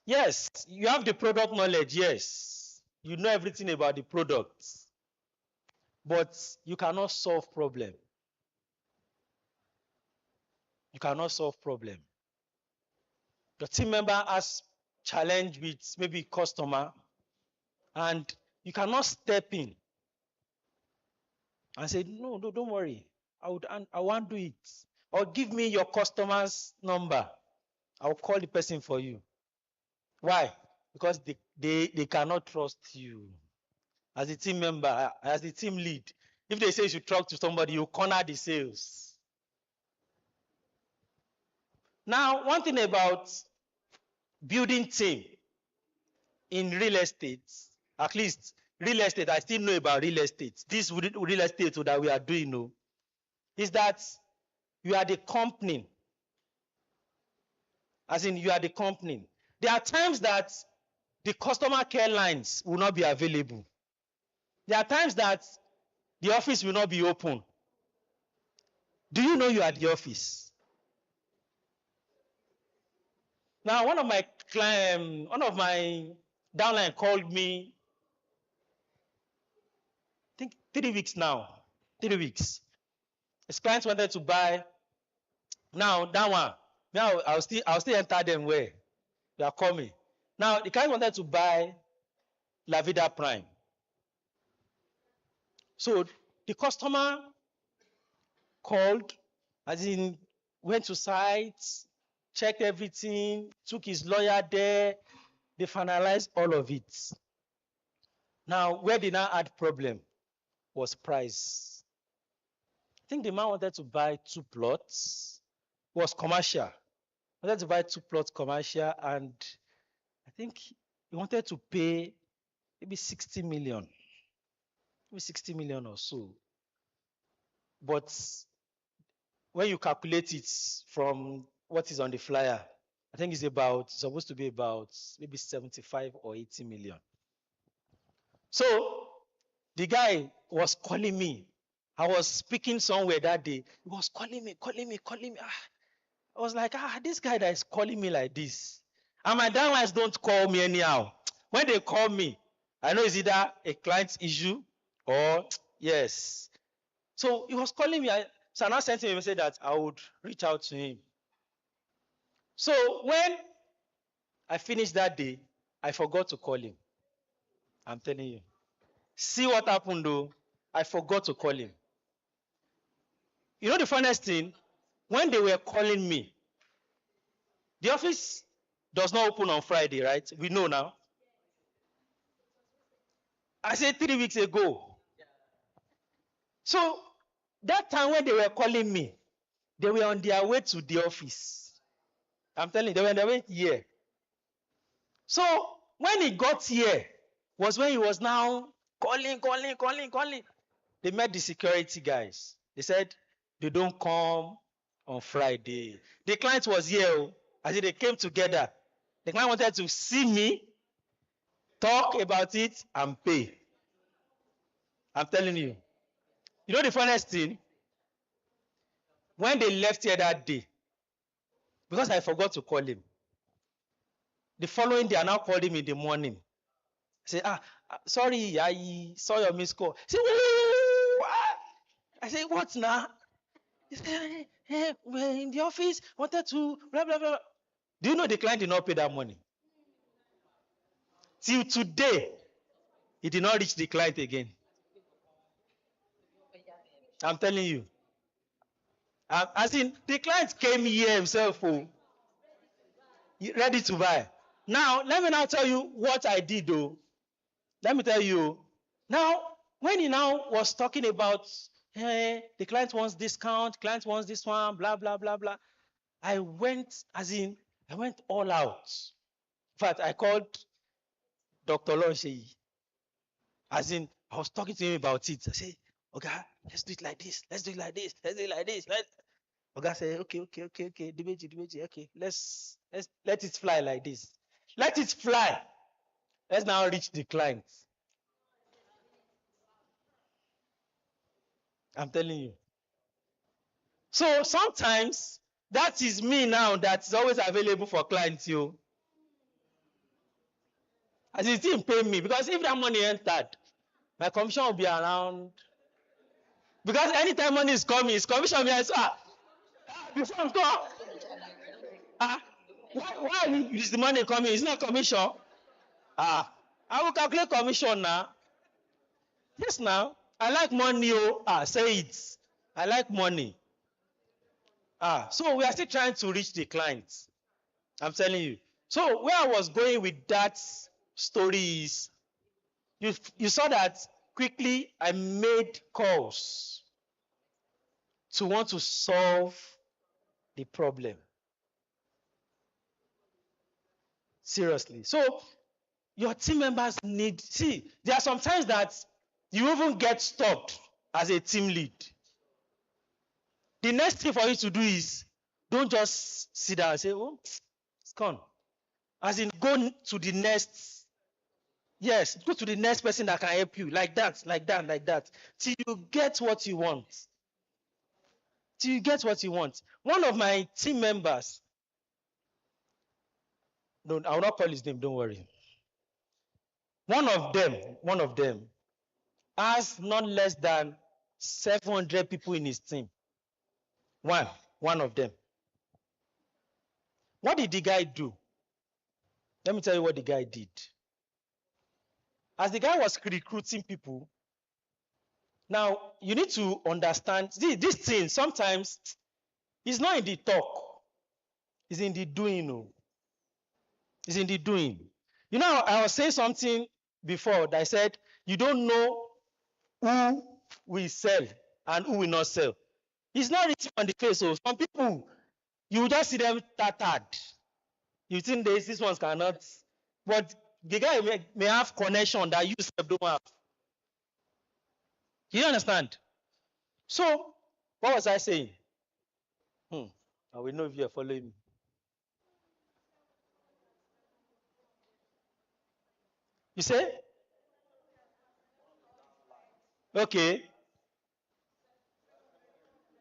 Yes, you have the product knowledge, yes. You know everything about the product. But you cannot solve problem. You cannot solve problem. Your team member has challenge with maybe customer, and you cannot step in and say, no, don't worry. I won't do it. Or give me your customer's number. I'll call the person for you. Why? Because they cannot trust you. As a team member, as the team lead, if they say you should talk to somebody, you corner the sales. Now, one thing about building team in real estate, at least real estate, I still know about real estate. This real estate that we are doing, is that you are the company. As in, you are the company. There are times that the customer care lines will not be available. There are times that the office will not be open. Do you know you are at the office? Now, one of my downline called me, I think 3 weeks now. 3 weeks. His clients wanted to buy. Now, that one, now I'll still enter them where? You are coming. Now, the client wanted to buy La Vida Prime. So the customer called, as in went to site, checked everything, took his lawyer there, they finalized all of it. Now, where they now had problem was price. I think the man wanted to buy 2 plots, was commercial. Wanted to buy 2 plots commercial, and I think he wanted to pay maybe 60 million, maybe 60 million or so. But when you calculate it from what is on the flyer, I think it's supposed to be about maybe 75 or 80 million. So the guy was calling me. I was speaking somewhere that day. He was calling me. I was like, this guy that is calling me like this. And my downlines don't call me anyhow. When they call me, I know it's either a client's issue or yes. So he was calling me. So I now sent him a message that I would reach out to him. So when I finished that day, I forgot to call him. I'm telling you. See what happened though. I forgot to call him. You know the funniest thing? When they were calling me, the office does not open on Friday, right? We know now. I said 3 weeks ago. So that time when they were calling me, they were on their way to the office. I'm telling you, they were on their way here. So when he got here, was when he was now calling. They met the security guys. They said they don't come on Friday. The client was here. As they came together. The client wanted to see me, talk about it, and pay. I'm telling you. You know the funniest thing? When they left here that day, because I forgot to call him, the following day I now called him in the morning. I said, sorry, I saw your missed call. He said, what? I said, what now? He said, hey, we're in the office, wanted to, blah, blah, blah. Do you know the client did not pay that money? Till today, he did not reach the client again. I'm telling you. As in, the client came here himself, ready to buy. Now, let me now tell you what I did, though. Let me tell you. Now, when he now was talking about, hey, the client wants discount, client wants this one, blah, blah, blah, blah. I went all out. In fact, I called Dr. Lonsheyi. As in, I was talking to him about it. I said, okay, let's do it like this. Let's do it like this. Let's do it like this. Okay, said, okay. Dibeji, okay. Let's let it fly like this. Let it fly. Let's now reach the client. I'm telling you. So sometimes that is me now that is always available for clients, you. As you didn't pay me, because if that money entered, my commission will be around. Because anytime money is coming, it's commission. Before I'm gone. Why is the money coming? It's not commission. I will calculate commission now. Yes, now. I like money. Say it. I like money. So we are still trying to reach the clients. I'm telling you. So where I was going with that story is, you saw that quickly I made calls to want to solve the problem. Seriously. So your team members there are some times that you even get stopped as a team lead. The next thing for you to do is, don't just sit down and say, it's gone. As in, go to the next, go to the next person that can help you, like that, till you get what you want. One of my team members, no, I will not call his name, don't worry. One of them has not less than 700 people in his team. One of them. What did the guy do? Let me tell you what the guy did. As the guy was recruiting people, now you need to understand this thing sometimes it's not in the talk, it's in the doing. No. It's in the doing. You know, I was saying something before that I said you don't know who will sell and who will not sell. It's not written on the face. So some people, you just see them tattered. You think these ones cannot, but the guy may have connection that you don't have. You understand? So, what was I saying? I will know if you are following me. You say? Okay.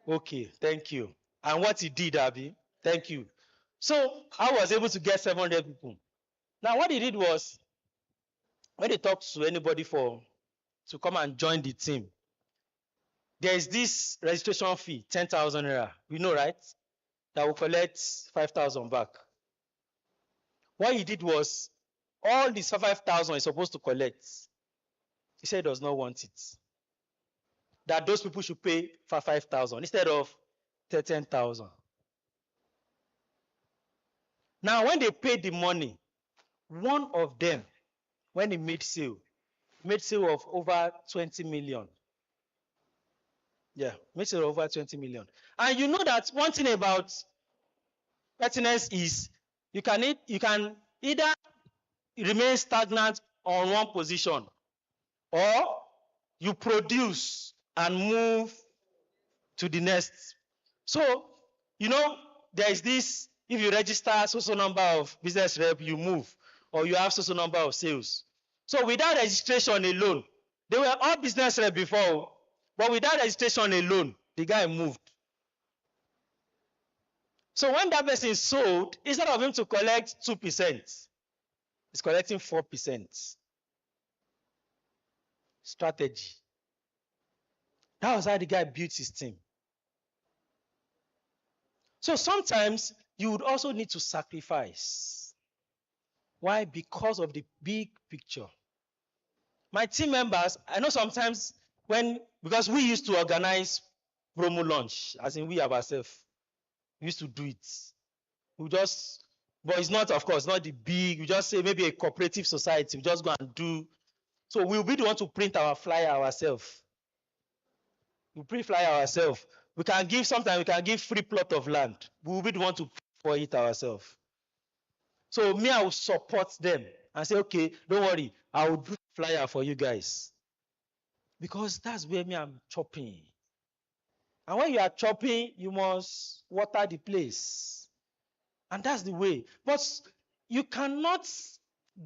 Okay, thank you. And what he did, Abby, thank you. So I was able to get 700 people. Now what he did was, when they talked to anybody to come and join the team, there is this registration fee, 10,000 naira. We know, right? That will collect 5,000 back. What he did was, all this 5,000 is supposed to collect. He said he does not want it. That those people should pay for 5,000 instead of 10,000. Now, when they paid the money, one of them, when he made sale of over 20 million. Yeah, made sale of over 20 million. And you know that one thing about pertinence is you can either remain stagnant on one position, or you produce and move to the next. So, you know, there is this, if you register so number of business rep, you move, or you have so number of sales. So without registration alone, they were all business rep before, but without registration alone, the guy moved. So when that person sold, instead of him to collect 2%, he's collecting 4%. Strategy. That was how the guy built his team. So sometimes you would also need to sacrifice. Why? Because of the big picture. My team members, I know sometimes because we used to organize promo lunch, as in we ourselves, we used to do it. But it's not, of course, not the big, we just say maybe a cooperative society, we just go and do. So we'll be the one to print our flyer ourselves. We print flyer ourselves. Sometimes we can give free plot of land. We'll be the one to pay for it ourselves. So me, I will support them and say, okay, don't worry, I will do flyer for you guys. Because that's where I'm chopping. And when you are chopping, you must water the place. And that's the way. But you cannot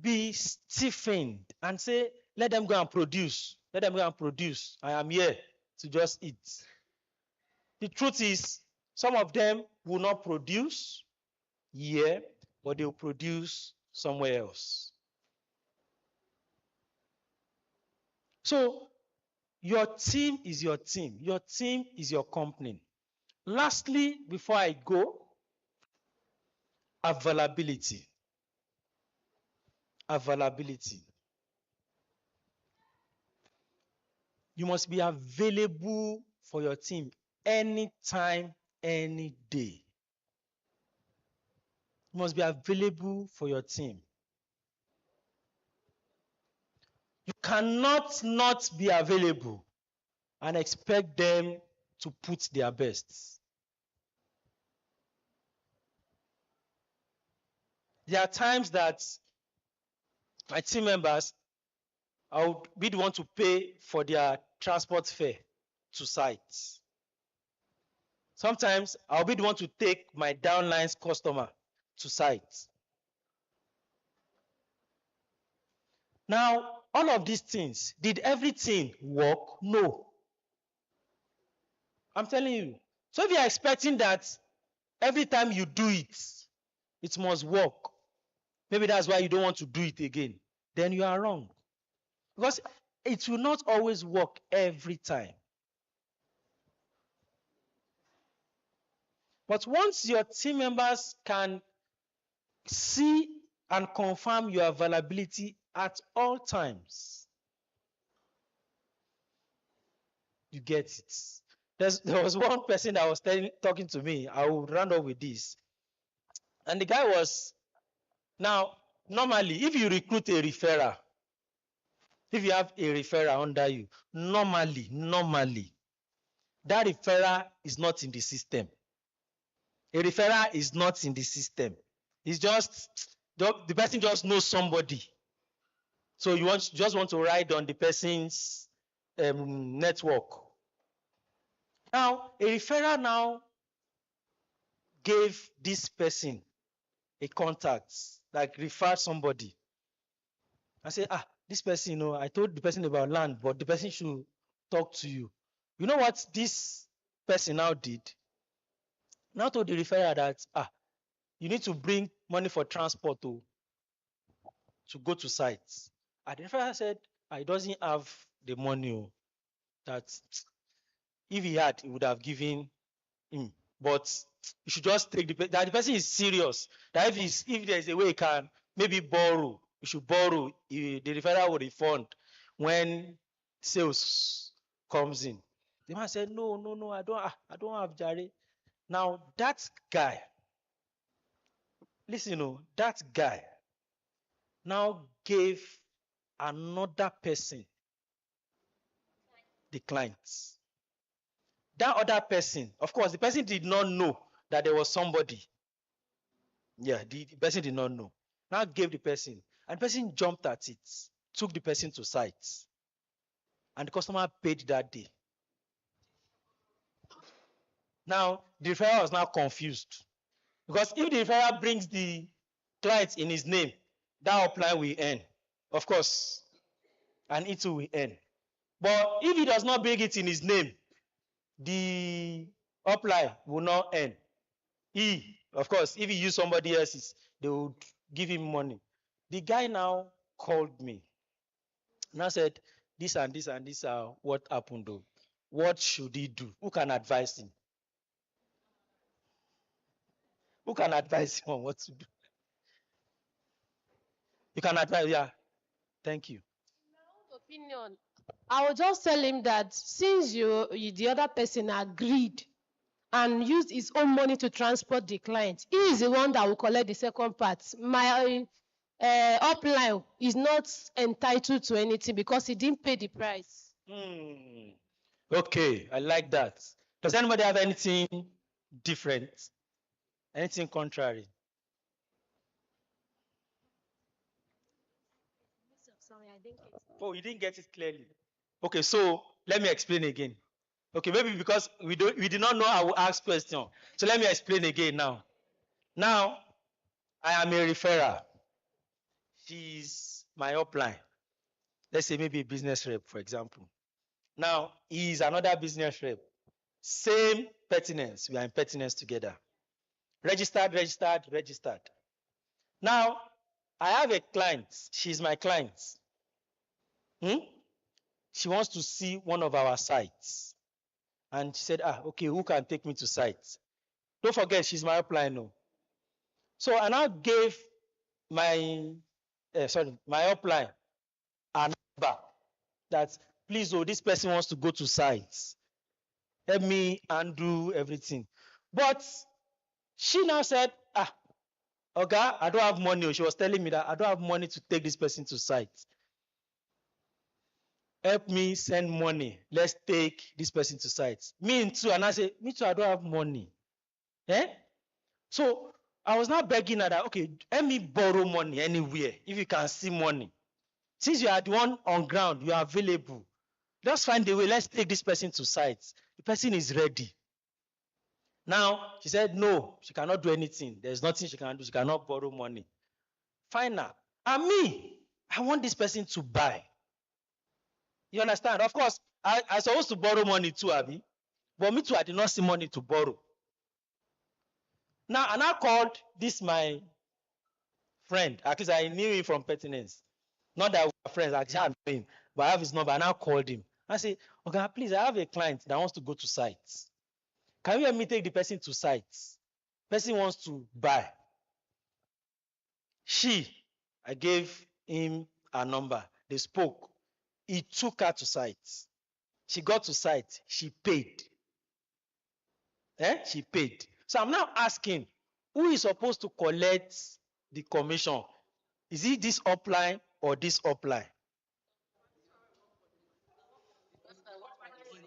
be stiffened and say, let them go and produce. Let them go and produce. I am here to just eat. The truth is, some of them will not produce here, but they will produce somewhere else. So, your team is your team. Your team is your company. Lastly, before I go, availability. Availability. You must be available for your team anytime, any day. You must be available for your team. You cannot not be available and expect them to put their best. There are times that my team members, I would be the one to pay for their transport fare to sites. Sometimes I'll be the one to take my downlines customer to sites. Now, all of these things, did everything work? No. I'm telling you. So if you're expecting that every time you do it, it must work, maybe that's why you don't want to do it again, then you are wrong. Because it will not always work every time. But once your team members can see and confirm your availability at all times. You get it. There was one person that was talking to me. I will round up with this. And the guy was, now, normally, if you recruit a referrer, if you have a referrer under you, normally, that referrer is not in the system. A referrer is not in the system. It's just, the person just knows somebody. So you just want to ride on the person's network. Now, a referrer now gave this person a contact, like refer somebody. I say, this person, I told the person about land, but the person should talk to you. You know what this person now did? Now told the referrer that, you need to bring money for transport to go to sites. And the referrer said, he doesn't have the money. That if he had, he would have given him. But you should just take that the person is serious. That if there's a way he can maybe borrow, you should borrow. The referrer will refund when sales comes in. The man said, no, I don't have Jare. Now that guy, listen, that guy now gave another person the clients. That other person, of course, the person did not know that there was somebody. Yeah, the person did not know. Now gave the person, and the person jumped at it, took the person to site, and the customer paid that day. Now, the referrer was now confused, because if the referrer brings the client in his name, that upline will earn, of course, and it will earn. But if he does not bring it in his name, the upline will not earn. Of course, if he use somebody else's, they would give him money. The guy now called me. Now said, this and this and this are what happened though. What should he do? Who can advise him? Who can advise him on what to do? You can advise, yeah. Thank you. In my own opinion, I will just tell him that since the other person agreed and used his own money to transport the client, he is the one that will collect the second part. My upline is not entitled to anything because he didn't pay the price. Okay, I like that. Does anybody have anything different? Anything contrary? Sorry, I didn't get it. Oh, you didn't get it clearly. Okay, so let me explain again. Okay, maybe because we did not know I will ask question. So let me explain again now. Now, I am a referrer. She's my upline. Let's say maybe a business rep, for example. Now, he is another business rep. Same pertinence. We are in pertinence together. Registered. Now, I have a client. She's my client. She wants to see one of our sites. And she said, okay, who can take me to sites? Don't forget, she's my upline. No. So I now gave my upline a number that, please, this person wants to go to sites. Help me undo everything. But she now said, okay, I don't have money. She was telling me that I don't have money to take this person to sites. Help me send money. Let's take this person to sites. Me too. And I say, me too, I don't have money. So I was now begging her that, okay, help me borrow money anywhere if you can see money. Since you are the one on ground, you are available. Just find a way. Let's take this person to sites. The person is ready. Now, she said, no, she cannot do anything. There's nothing she can do. She cannot borrow money. Fine now. And me, I want this person to buy. You understand? Of course, I supposed to borrow money too, Abby. But me too, I did not see money to borrow. Now, and I called this my friend. At least I knew him from pertinence. Not that we are friends, actually I know him. But I have his number, and I called him. I said, okay, please, I have a client that wants to go to sites. Can you help me take the person to sites? Person wants to buy. I gave him a number. They spoke. He took her to site. She got to site. She paid. She paid. So I'm now asking, who is supposed to collect the commission? Is it this upline or this upline?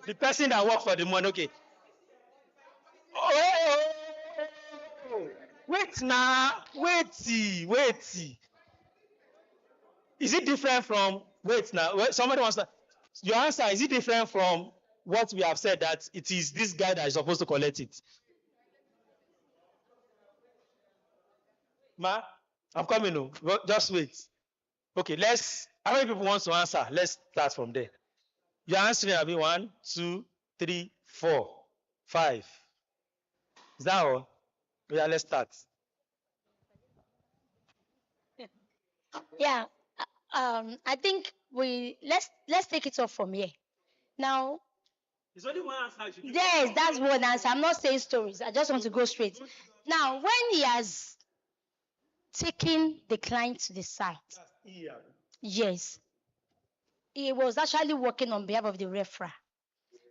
The person that works for the money, okay. Oh, wait now, wait. Is it different from, wait now, somebody wants to, your answer, is it different from what we have said that it is this guy that is supposed to collect it? Ma, I'm coming. No, just wait. Okay, how many people want to answer? Let's start from there. You're answering, Abi. 1, 2, 3, 4, 5. Is that all? Yeah, let's start. Yeah, I think let's take it off from here. Now, It's only one answer. yes, that's one answer. I'm not saying stories. I just want to go straight. Now, when he has taken the client to the site, yes, he was actually working on behalf of the referral.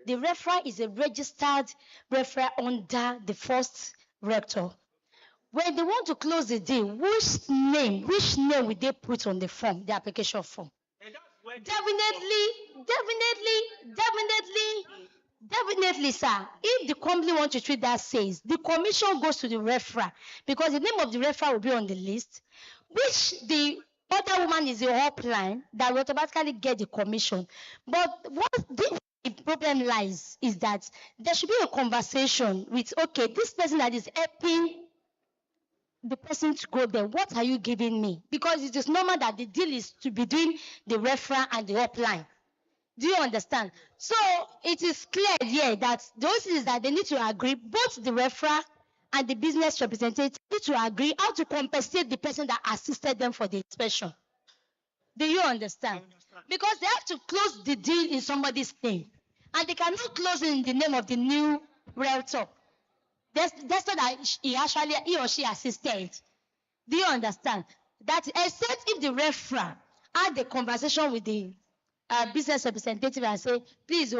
The referral is a registered referral under the first rector. When they want to close the deal, which name will they put on the form, the application form? Definitely, sir. If the company wants to treat that says, the commission goes to the referral because the name of the referral will be on the list, which the other woman is the upline that will automatically get the commission. But what the problem lies is that there should be a conversation with, okay, this person that is helping the person to go there, what are you giving me? Because it is normal that the deal is to be between the referral and the upline. Do you understand? So it is clear here that those things that they need to agree, both the referral and the business representative need to agree how to compensate the person that assisted them for the inspection. Do you understand? Because they have to close the deal in somebody's name, and they cannot close in the name of the new realtor. That's not that he or she assisted. Do you understand? That except if the referral had the conversation with the business representative and say, please,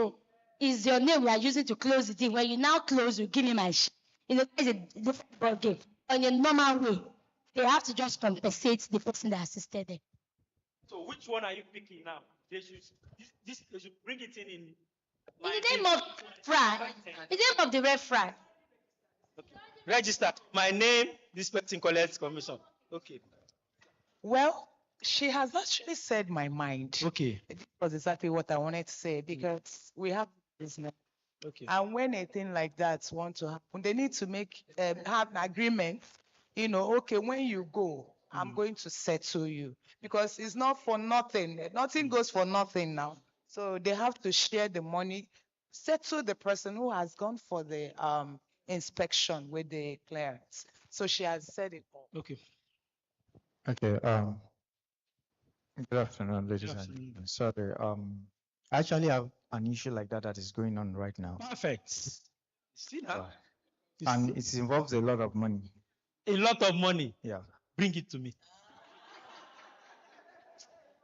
is your name we are using to close the deal. When you now close, you give me my it's a different ball game. In a normal way, they have to just compensate the person that assisted them. So which one are you picking now? They should bring it in the name of referral. The name of the referral. Okay. Register. My name, this person collects commission. Okay. Well, she has actually said my mind. Okay. This was exactly what I wanted to say because we have business. Okay. And when a thing like that wants to happen, they need to have an agreement. Okay, when you go, I'm going to settle you because it's not for nothing. Nothing goes for nothing now. So they have to share the money, settle the person who has gone for the inspection with the clearance. So she has said it all. Okay. Okay. Good afternoon, ladies and gentlemen. Sorry. I actually have an issue like that is going on right now. Perfect. See that? And it involves a lot of money. A lot of money. Yeah. Bring it to me.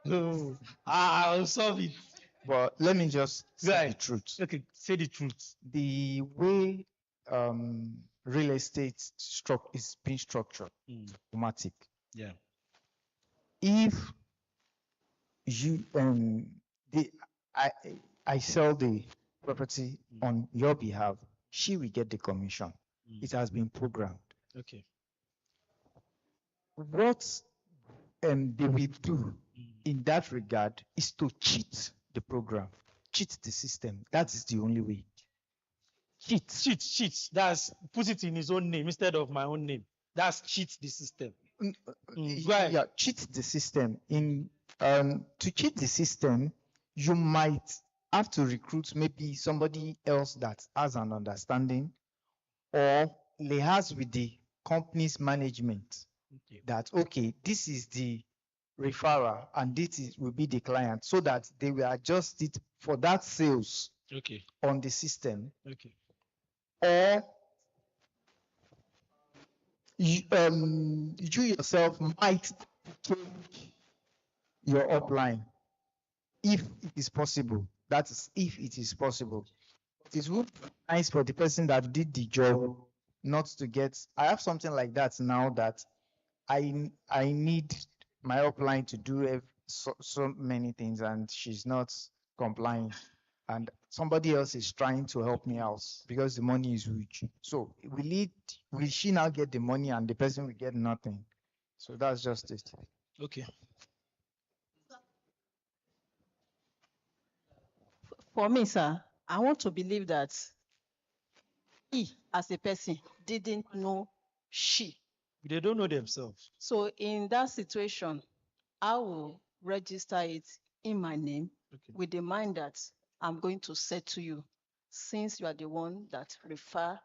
No. I'll solve it. But let me just say the truth. Okay, say the truth. The way real estate is being structured, automatic. Yeah. If you I sell the property on your behalf, she will get the commission. It has been programmed. Okay. What they will do in that regard is to cheat the program, cheat the system. That is the only way. Cheat. That's put it in his own name instead of my own name. That's cheat the system. Yeah, cheat the system. To cheat the system, you might have to recruit maybe somebody else that has an understanding or liaise with the company's management. Okay. That this is the referrer and will be the client, so that they will adjust it for that sales on the system. Okay. Or you yourself might change your upline if it is possible. That is, if it is possible. It would be nice for the person that did the job not to get. I have something like that now that I need my upline to do so many things, and she's not complying. And somebody else is trying to help me out because the money is huge. So will she now get the money and the person will get nothing? So that's just it. Okay. For me, sir, I want to believe that he, as a person, didn't know she. They don't know themselves. So in that situation, I will register it in my name with the mind that I'm going to say to you, since you are the one that refer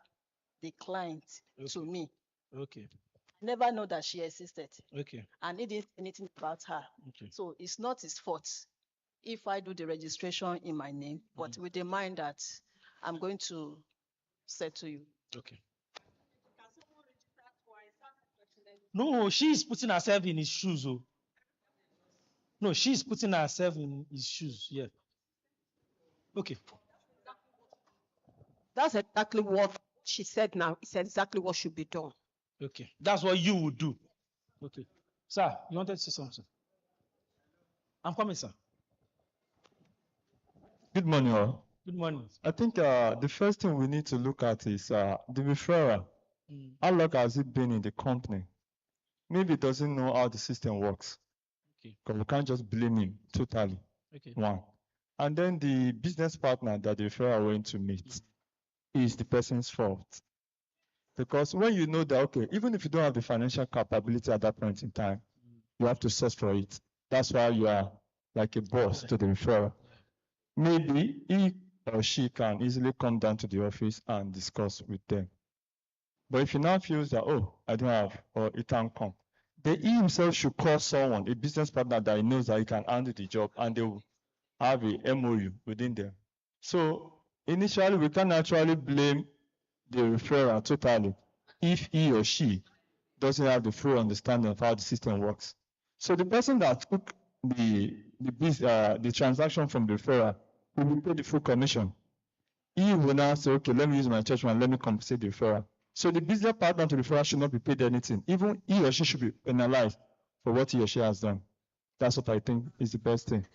the client to me. Okay. Never know that she existed. Okay. And didn't anything about her. Okay. So it's not his fault if I do the registration in my name, but with the mind that I'm going to say to you. Okay. No, she's putting herself in his shoes. Oh. No, she's putting herself in his shoes. Yeah. Okay. That's exactly what she said now. It's exactly what should be done. Okay. That's what you would do. Okay. Sir, you wanted to say something? I'm coming, sir. Good morning, all. Good morning. I think the first thing we need to look at is the referrer. How long has it been in the company? Maybe it doesn't know how the system works. Okay. Because we can't just blame him totally. Okay. One. And then the business partner that the referrer went to meet is the person's fault. Because when you know that, okay, even if you don't have the financial capability at that point in time, you have to source for it. That's why you are like a boss to the referrer. Maybe he or she can easily come down to the office and discuss with them. But if he now feels that, oh, I don't have, or he can't come, then he himself should call someone, a business partner that he knows that he can handle the job, and they will have a MOU within them. So initially, we can actually blame the referrer totally if he or she doesn't have the full understanding of how the system works. So the person that took the transaction from the referrer will be paid the full commission. He will now say, okay, let me use my church and let me compensate the referrer. So the business partner to the referrer should not be paid anything. Even he or she should be penalized for what he or she has done. That's what I think is the best thing.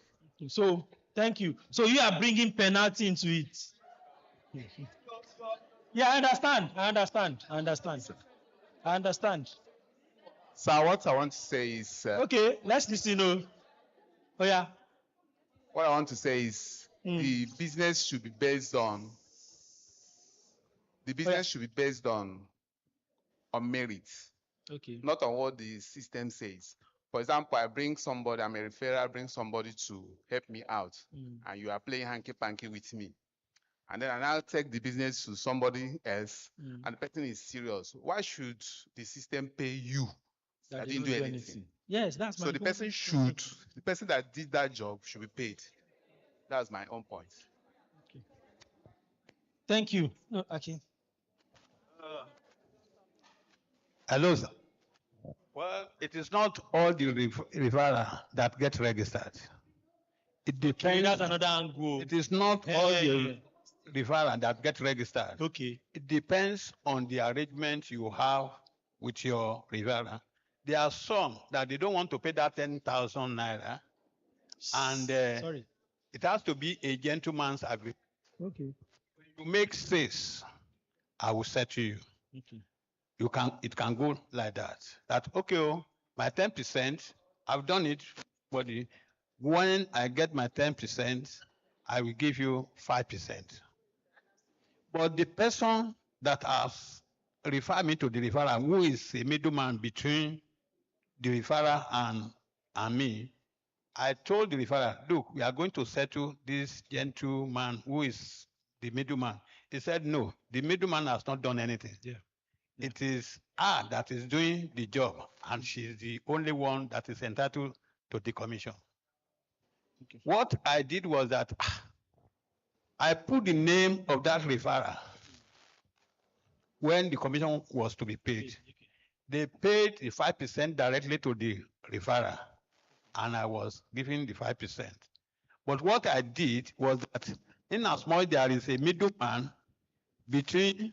So, thank you. So you are bringing penalty into it. Yeah, I understand. So what I want to say is... okay, let's listen. Oh, yeah. What I want to say is the business should be based on... The business should be based on merit. Okay. Not on what the system says. For example, I bring somebody, I'm a referrer, bring somebody to help me out, and you are playing hanky-panky with me. And then I now take the business to somebody else, and the person is serious. Why should the system pay you that didn't do anything? Yes, that's my point. So the person that did that job should be paid. That's my own point. Okay. Thank you. No, okay. Hello, sir. Well, it is not all the referrer that get registered. It depends. Okay, that's another angle. It is not all the referrer that get registered. Okay. It depends on the arrangement you have with your referrer. There are some that they don't want to pay that 10,000 naira, and it has to be a gentleman's agreement. Okay. When you make 6, I will say to you. Okay. It can go like that. That okay, my 10%, I've done it, but when I get my 10%, I will give you 5%. But the person that has referred me to the referrer, who is a middleman between the referrer and me, I told the referrer, look, we are going to settle this gentleman who is the middleman. He said, no, the middleman has not done anything. Yeah. It is her that is doing the job, and she's the only one that is entitled to the commission. Okay. What I did was that I put the name of that referrer when the commission was to be paid. they paid the 5% directly to the referrer, and I was giving the 5%. But what I did was that in as much there is a middleman between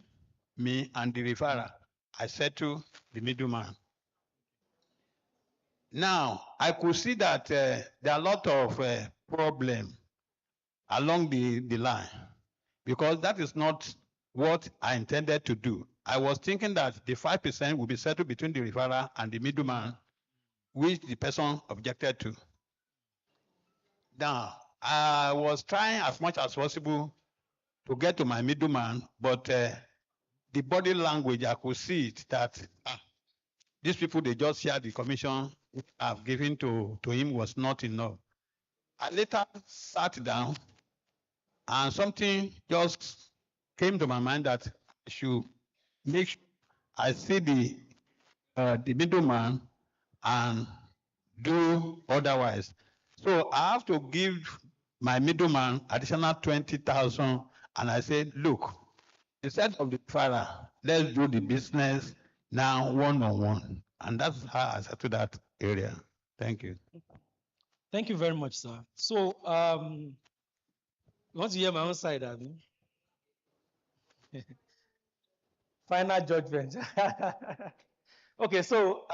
me and the referrer, I settle the middleman. Now, I could see that there are a lot of problems along the line, because that is not what I intended to do. I was thinking that the 5% will be settled between the referrer and the middleman, which the person objected to. Now, I was trying as much as possible to get to my middleman, but the body language, I could see it that these people, they just share the commission I've given to him was not enough. I later sat down and something just came to my mind that I should make sure I see the middleman and do otherwise. So I have to give my middleman additional 20,000, and I said, look, instead of the father, let's do the business now one-on-one. And that's how I settled that area. Thank you. Thank you very much, sir. So, you want to hear my own side, Abby? Final judgment. Okay, so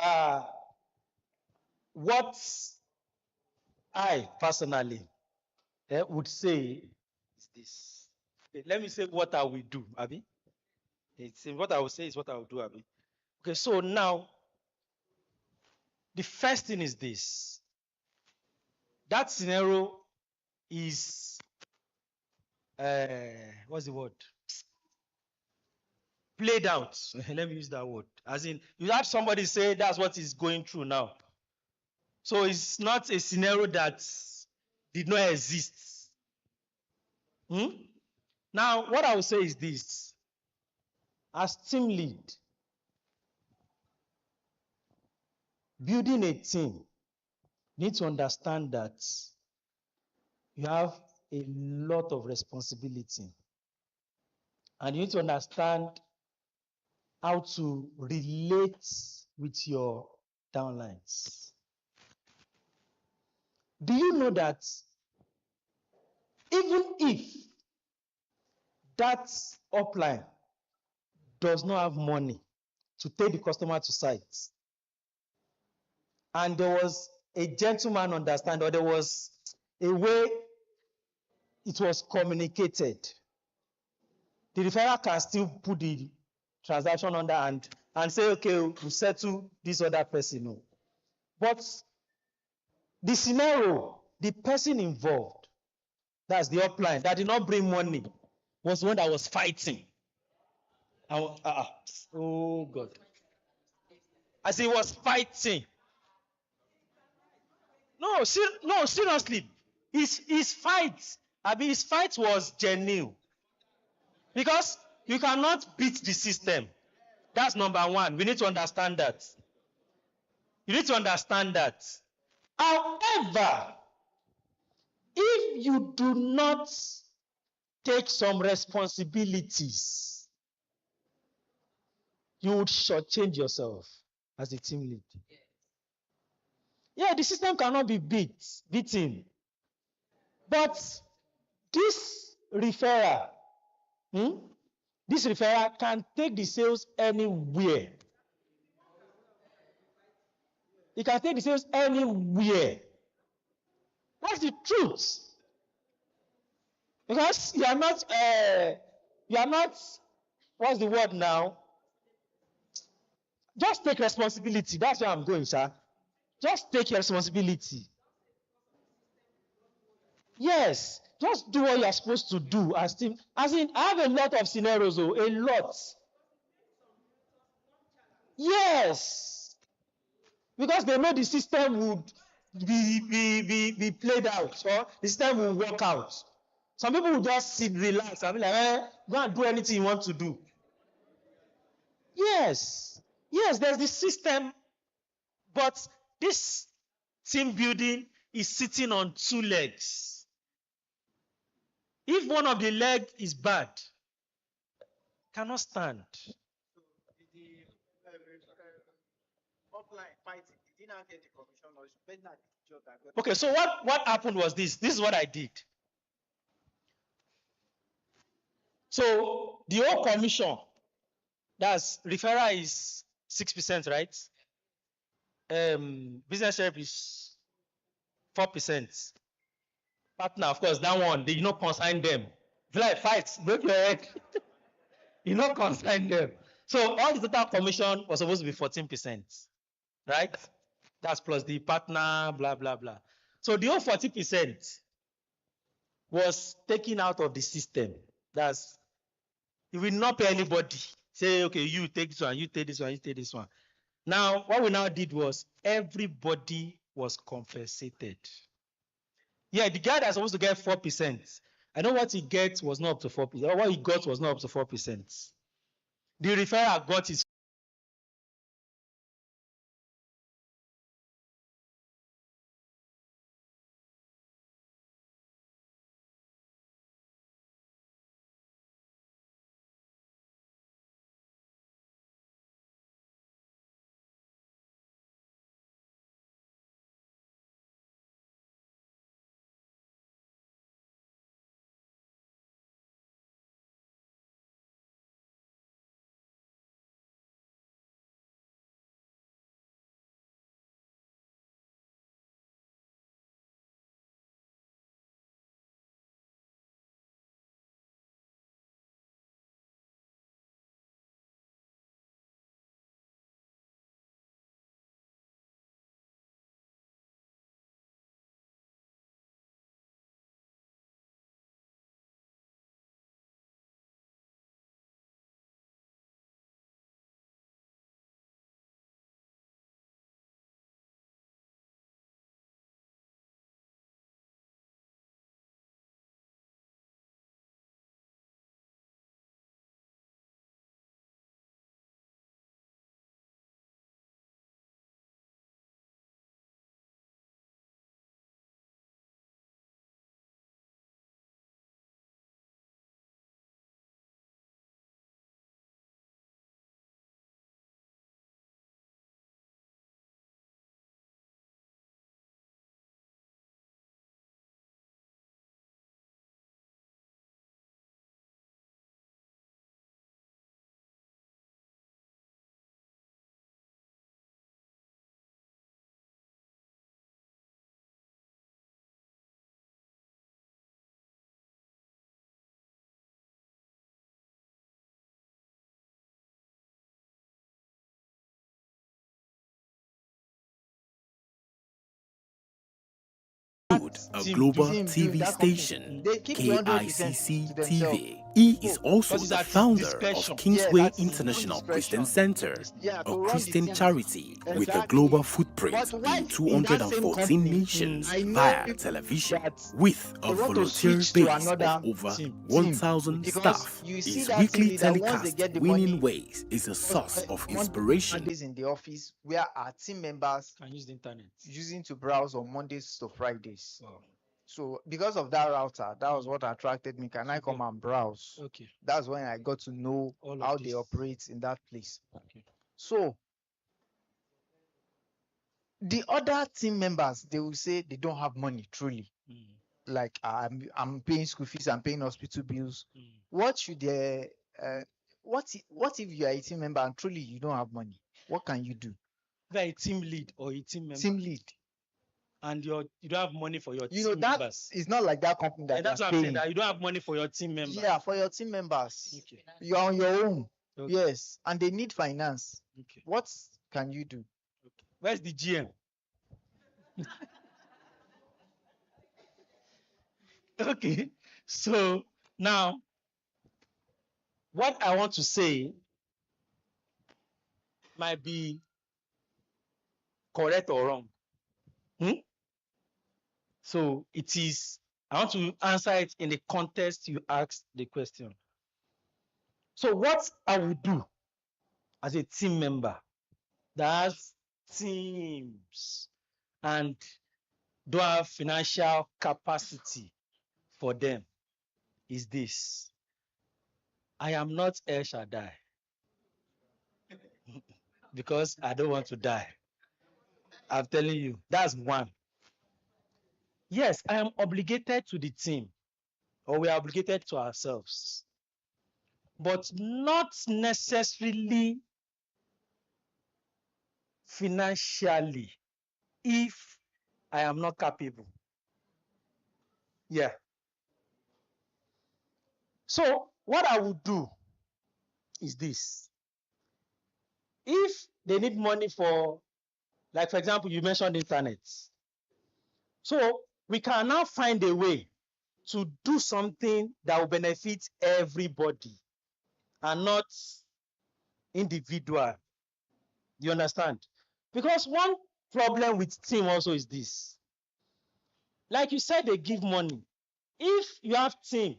what I personally would say is this. Okay, let me say what I will do, Abby. What I will say is what I will do, Abby. Okay, so now, the first thing is this. That scenario is, what's the word? Played out. Let me use that word. As in, you have somebody say that's what he's going through now. So it's not a scenario that did not exist. Now, what I will say is this. As team lead, building a team, you need to understand that you have a lot of responsibility. And you need to understand how to relate with your downlines. Do you know that even if that upline does not have money to take the customer to site, and there was a gentleman understand, or there was a way it was communicated, the referrer can still put the transaction under and say, okay, we'll settle this other person. No. But the scenario, the person involved, that's the upline, that did not bring money, was the one that was fighting. Oh, God. As he was fighting. No, seriously. His fight, his fight was genuine. Because you cannot beat the system. That's number one. We need to understand that. You need to understand that. However, if you do not take some responsibilities, you would shortchange yourself as a team lead. Yeah, the system cannot be beaten. But this referrer can take the sales anywhere. He can take the sales anywhere. That's the truth. Because you are not, what's the word now? Just take responsibility. That's where I'm going, sir. Just take your responsibility. Yes, just do what you are supposed to do as team. As in, I have a lot of scenarios, a lot. Yes, because they know the system would be played out, or the system will work out. Some people will just sit, relax, and be like, go and do anything you want to do. Yes, there's the system, but this team building is sitting on two legs. If one of the legs is bad, cannot stand. Okay, so what happened was this. This is what I did. So the whole commission, that's referral is 6%, right? Business rep is 4%. Partner, of course, that one, they not consign them. If you like fight, break your head. You not consign them. So all the total commission was supposed to be 14%, right? That's plus the partner, blah, blah, blah. So the whole 40% was taken out of the system. That's, you will not pay anybody. Say, okay, you take this one, you take this one, you take this one. Now, what we now did was everybody was compensated. Yeah, the guy that's supposed to get 4%, I know what he gets was not up to 4%. Or what he got was not up to 4%. The referrer got his. A global TV station, KICC TV. He is also the founder of Kingsway International Christian Center, a Christian charity with a global footprint in 214 nations via television. With a volunteer base of over 1,000 staff, his weekly telecast Winning Ways is a source of inspiration. Mondays in the office where our team members Can use the internet. using to browse on Mondays to Fridays. So because of that router, that was what attracted me. Can I come and browse? Okay. That's when I got to know how they operate in that place. Okay. So the other team members, they will say they don't have money, truly. Like I'm paying school fees, I'm paying hospital bills. What should they what if you are a team member and truly you don't have money? What can you do? If a team lead or a team member. Team lead. And you don't have money for your You team know, that members. is not like that company that And that's you're what I'm saying, paying. that you don't have money for your team members. Yeah, for your team members. Okay. You're on your own. Okay. Yes, and they need finance. Okay. What can you do? Okay. Where's the GM? Okay. So now, what I want to say might be correct or wrong. So it is, I want to answer it in the context you asked the question. So what I will do as a team member that has teams and don't have financial capacity for them is this. I am not El Shaddai because I don't want to die. I'm telling you, that's one. Yes, I am obligated to the team, or we are obligated to ourselves, but not necessarily financially if I am not capable. Yeah. So what I would do is this. If they need money for, like for example, you mentioned internet. So we can now find a way to do something that will benefit everybody and not individual. You understand? Because one problem with team also is this. Like you said, they give money. If you have team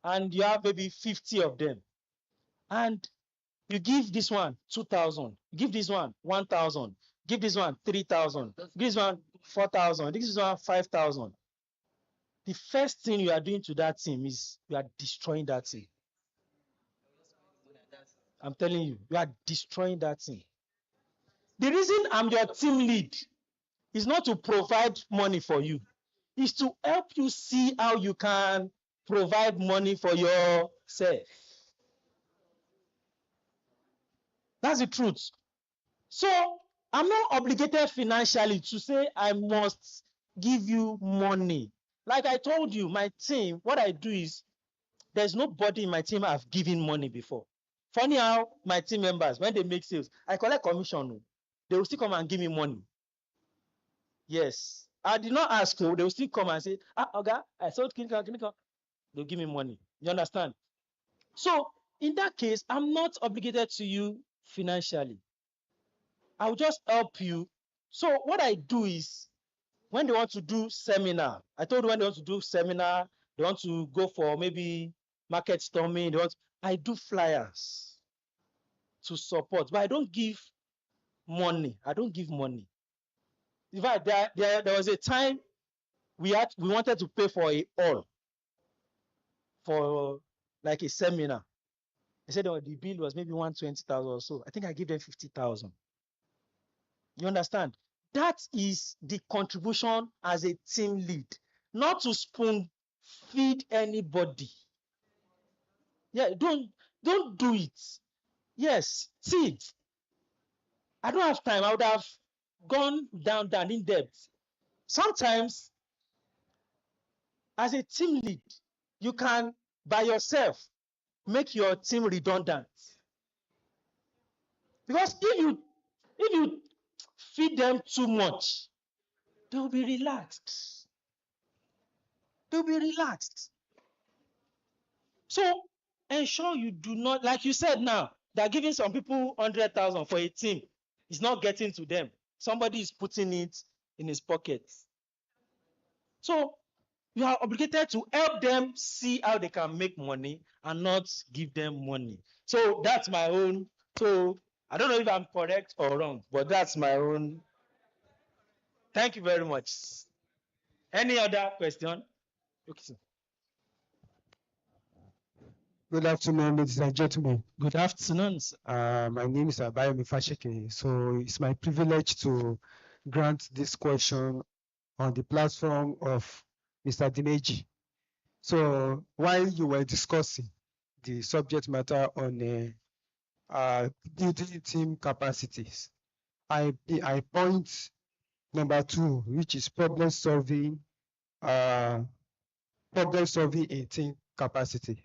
and you have maybe 50 of them, and you give this one 2,000, give this one 1,000, give this one 3,000, give this one 4,000, give this one 5,000. The first thing you are doing to that team is you are destroying that team. I'm telling you, you are destroying that team. The reason I'm your team lead is not to provide money for you. Is to help you see how you can provide money for yourself. That's the truth. So I'm not obligated financially to say I must give you money. Like I told you, my team, what I do is there's nobody in my team I've given money before. Funny how my team members, when they make sales, I collect commission. They will still come and give me money. Yes. I did not ask, so they will still come and say, okay, I sold clinical. They'll give me money. You understand? So in that case, I'm not obligated to you financially. I'll just help you. So what I do is, when they want to do seminar, I told you when they want to do seminar, they want to go for maybe market storming, I do flyers to support, but I don't give money. I don't give money. In fact, there was a time we wanted to pay for a hall for like a seminar. I said the bill was maybe 120,000 or so. I think I gave them 50,000. You understand? That is the contribution as a team lead, not to spoon feed anybody. Yeah, don't do it. Yes, see, I don't have time. I would have gone down in depth. Sometimes, as a team lead, you can, by yourself, make your team redundant. Because if you feed them too much, they'll be relaxed. They'll be relaxed. So ensure you do not, like you said now, they're giving some people 100,000 for a team. It's not getting to them. Somebody is putting it in his pocket. So you are obligated to help them see how they can make money and not give them money. So that's my own. So I don't know if I'm correct or wrong, but that's my own. Thank you very much. Any other question? Okay. Good afternoon, ladies and gentlemen. Good afternoon. My name is Abayomi Fasheke. So it's my privilege to grant this question on the platform of Mr. Dimeji. So while you were discussing the subject matter on building team capacities, I point number 2, which is problem solving in team capacity.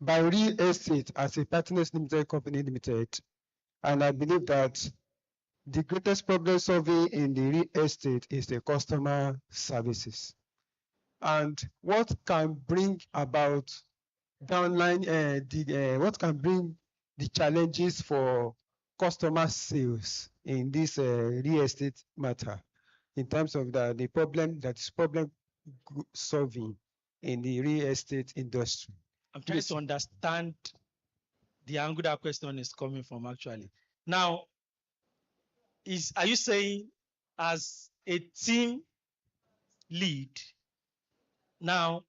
By real estate as a Pertinence Limited Company Limited, and I believe that the greatest problem solving in the real estate is the customer services. And what can bring about downline, what can bring the challenges for customer sales in this real estate matter in terms of the problem that is problem solving in the real estate industry? I'm trying to understand the angle that question is coming from actually. Now, are you saying as a team lead now,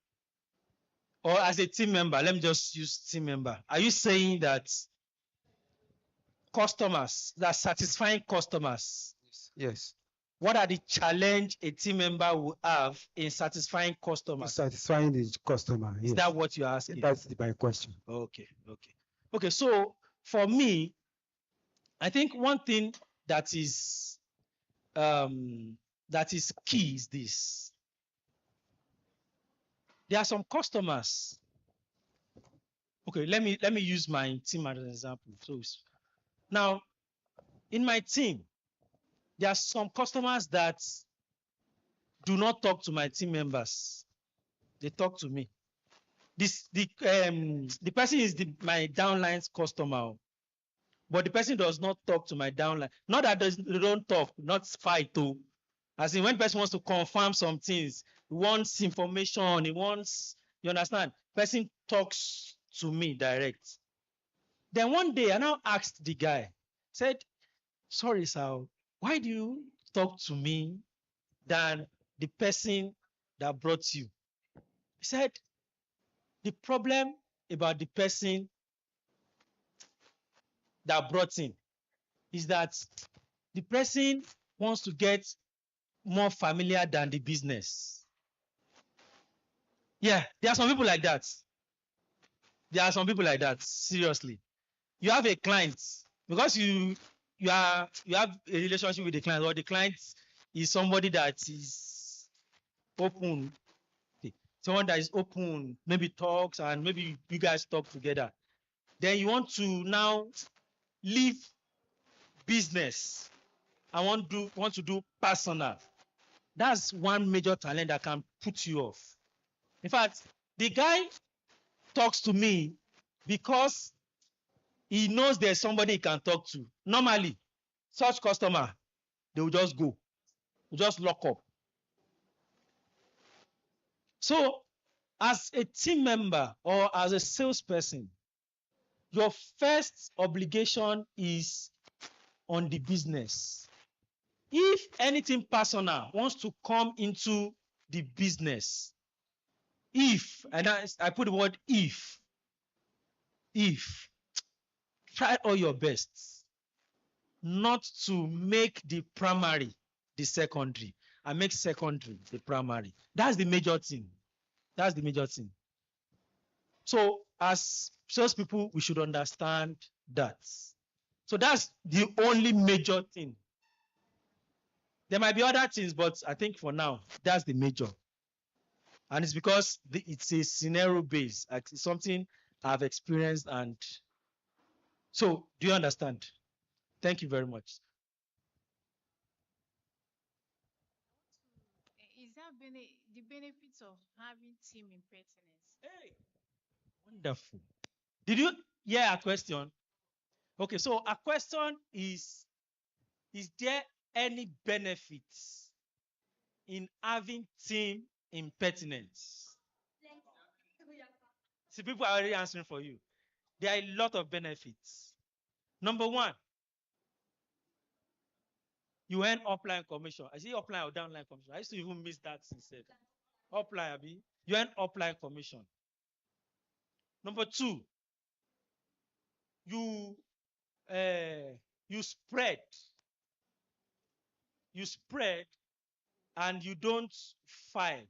or as a team member, let me just use team member. Are you saying that customers, that satisfying customers? Yes. What are the challenge a team member will have in satisfying customers? Satisfying the customer. Is Yes. that what you're asking? That's my question. Okay. Okay, so for me, I think one thing that is key is this. There are some customers. Okay, let me use my team as an example. So now in my team, there are some customers that do not talk to my team members. They talk to me. The person is my downline customer, but the person does not talk to my downline. Not that they don't talk, not fight too. As in when person wants to confirm some things, he wants information, he wants, you understand? Person talks to me direct. Then one day I now asked the guy, said, sorry, sir, why do you talk to me than the person that brought you? He said, the problem about the person that brought him is that the person wants to get more familiar than the business. Yeah, there are some people like that. There are some people like that, seriously. You have a client, because you have a relationship with the client, or the client is somebody that is open, someone that is open, maybe talks, and maybe you guys talk together. Then you want to now leave business and want to do personal. That's one major talent that can put you off. In fact, the guy talks to me because he knows there's somebody he can talk to. Normally, such customer, they will just go, will just lock up. So, as a team member or as a salesperson, your first obligation is on the business. If anything personal wants to come into the business, and I put the word if, try all your best not to make the primary the secondary and make secondary the primary. That's the major thing. That's the major thing. So as salespeople, we should understand that. So that's the only major thing. There might be other things, but I think for now, that's the major. And it's because it's a scenario based, like it's something I've experienced. And so, do you understand? Thank you very much. Is that the benefits of having team in pertinence? Hey, wonderful. Did you hear a question? Okay, so a question is there any benefits in having team in pertinence? See, people are already answering for you. There are a lot of benefits. Number one, you earn upline commission. I see upline or downline commission. I used to even miss that instead. Upline, Abi, you earn upline commission. Number two, you spread. You spread and you don't file.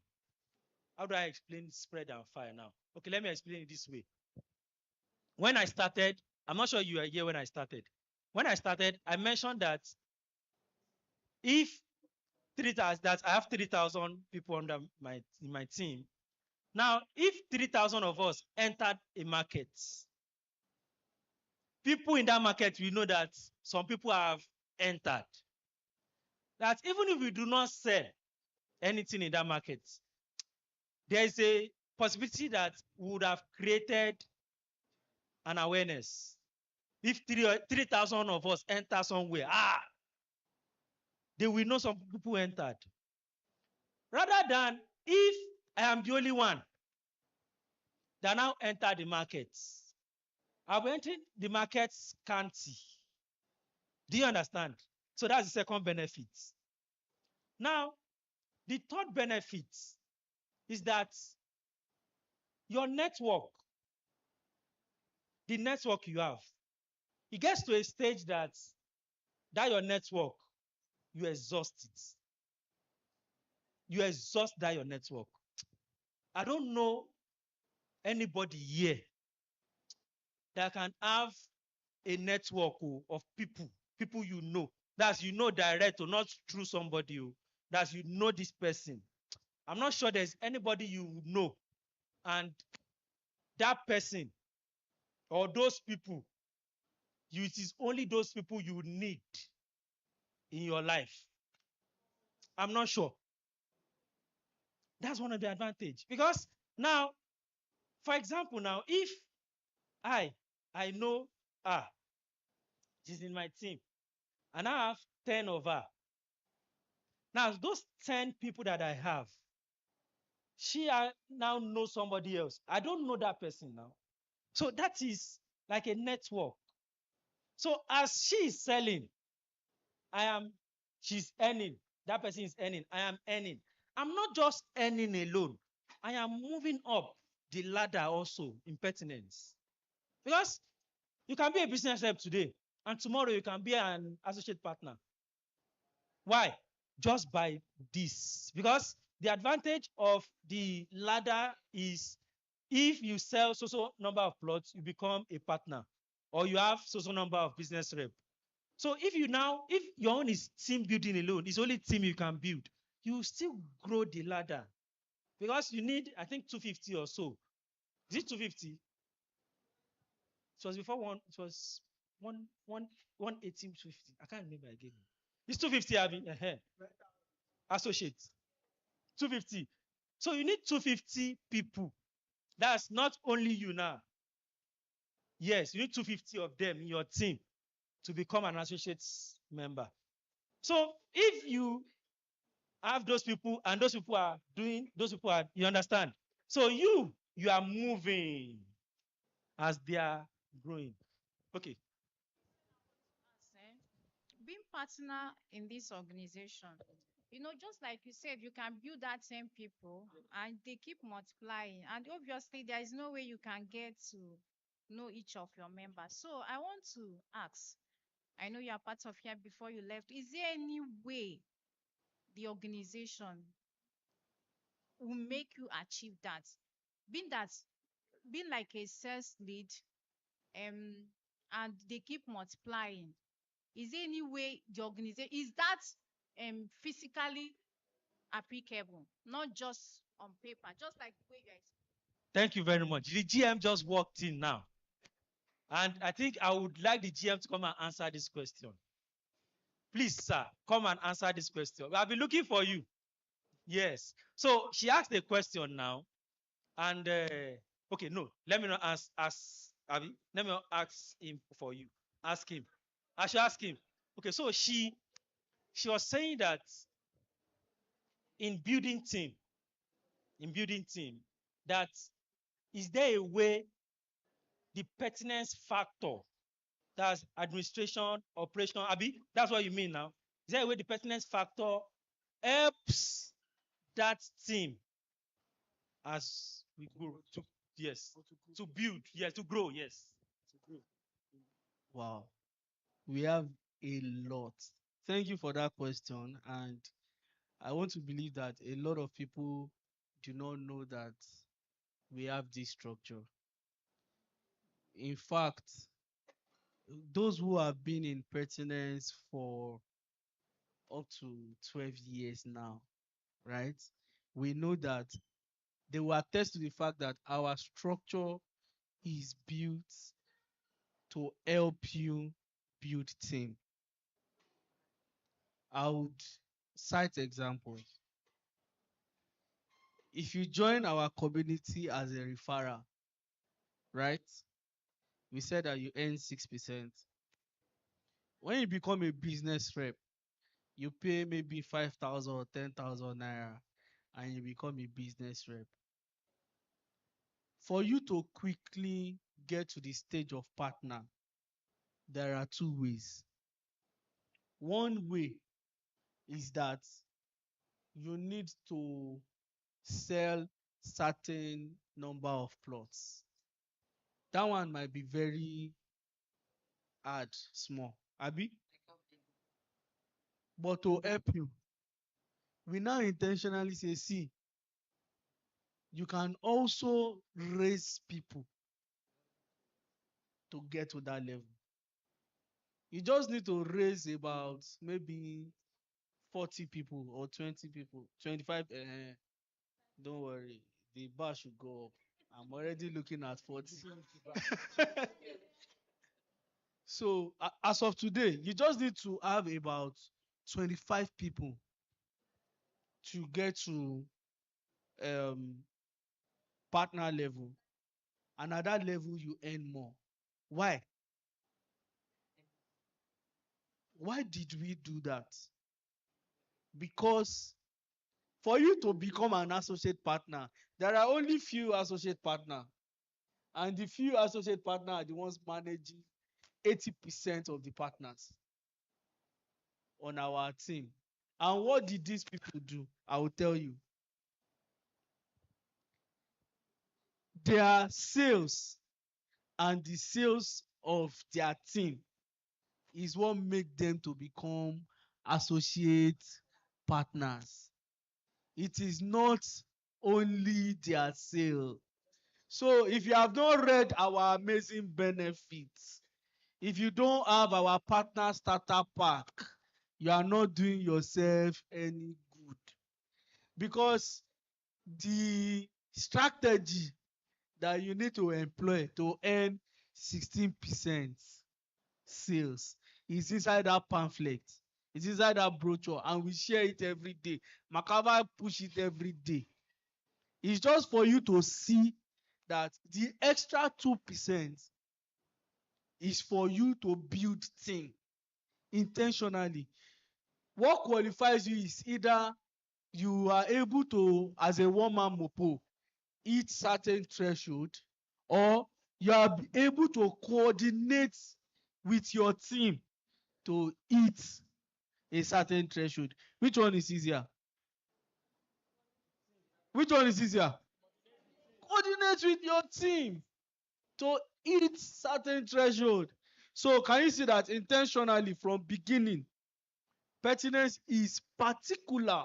How do I explain spread and file now? Okay, let me explain it this way. When I started, I'm not sure you were here when I started. When I started, I mentioned that if 3,000, that I have 3,000 people under my team. Now, if 3,000 of us entered a market, people in that market will know that some people have entered. That even if we do not sell anything in that market, there is a possibility that we would have created an awareness. If 3,000 of us enter somewhere, they will know some people entered. Rather than if I am the only one that now enter the market, I've entered the market scanty. Do you understand? So that's the second benefit. Now, the third benefit is that your network, the network you have, it gets to a stage that your network you exhaust it. You exhaust that your network. I don't know anybody here that can have a network of people you know. That's direct or not through somebody. That's this person. I'm not sure there's anybody you know, and that person or those people, it is only those people you need in your life. I'm not sure. That's one of the advantage. Because now, for example, now, if I know she's in my team, and I have 10 of her. Now, those 10 people that I have, she now knows somebody else. I don't know that person now. So that is like a network. So as she is selling, she's earning. That person is earning. I am earning. I'm not just earning alone. I am moving up the ladder also in pertinence. Because you can be a business rep today, and tomorrow you can be an associate partner. Why? Just by this. Because the advantage of the ladder is if you sell so number of plots, you become a partner, or you have so number of business rep. So if your own is team building alone, it's only team you can build, you still grow the ladder. Because you need, I think, 250 or so. Is it 250? It was before one, it was 180, 250. I can't remember again. It's 250, Abby. Associate. 250. So you need 250 people. That's not only you now. Yes, you need 250 of them in your team to become an associate member. So if you have those people and those people are, you understand? So you are moving as they are growing. Okay. Being partner in this organization, just like you said, you can build that 10 people and they keep multiplying. And obviously, there is no way you can get to know each of your members. So I want to ask, I know you are part of here before you left. Is there any way the organization will make you achieve that? Being like a sales lead, and they keep multiplying. Is there any way the organization is that physically applicable, not just on paper, just like the way you explained? Thank you very much. The GM just walked in now. And I think I would like the GM to come and answer this question. Please, sir, come and answer this question. I've been looking for you. Yes. So she asked a question now. And okay, no, let me not ask Abby. Let me not ask him for you. Ask him. I should ask him. Okay, so she was saying that in building team, that is there a way the pertinence factor, that's administration, operation, Abby, that's what you mean now. Is there a way the pertinence factor helps that team as we grow to build, to grow, yes. Wow, we have a lot. Thank you for that question. And I want to believe that a lot of people do not know that we have this structure. In fact, those who have been in pertinence for up to 12 years now, right? We know that they will attest to the fact that our structure is built to help you build team. I would cite examples. If you join our community as a referral, right? We said that you earn 6%. When you become a business rep, you pay maybe 5,000 or 10,000 naira and you become a business rep. For you to quickly get to the stage of partner, there are two ways. One way is that you need to sell certain number of plots. That one might be very hard, small. Abi? But to help you, we now intentionally say, see, you can also raise people to get to that level. You just need to raise about maybe 40 people or 20 people, 25. Don't worry, the bar should go up. I'm already looking at 40. So as of today, you just need to have about 25 people to get to um, partner level. And at that level, you earn more. Why? Why did we do that? Because for you to become an associate partner, there are only few associate partners. And the few associate partners are the ones managing 80% of the partners on our team. And what did these people do? I will tell you. Their sales and the sales of their team is what make them to become associate partners. It is not only their sale. So if you have not read our amazing benefits, if you don't have our partner starter pack, you are not doing yourself any good. Because the strategy that you need to employ to earn 16% sales is inside that pamphlet. It's inside that brochure, and we share it every day. Makava push it every day. It's just for you to see that the extra 2% is for you to build team intentionally. What qualifies you is either you are able to, as a one-man mopo, hit certain threshold, or you are able to coordinate with your team to hit a certain threshold. Which one is easier? Which one is easier? Coordinate with your team to hit certain threshold. So can you see that intentionally from beginning, Pertinence is particular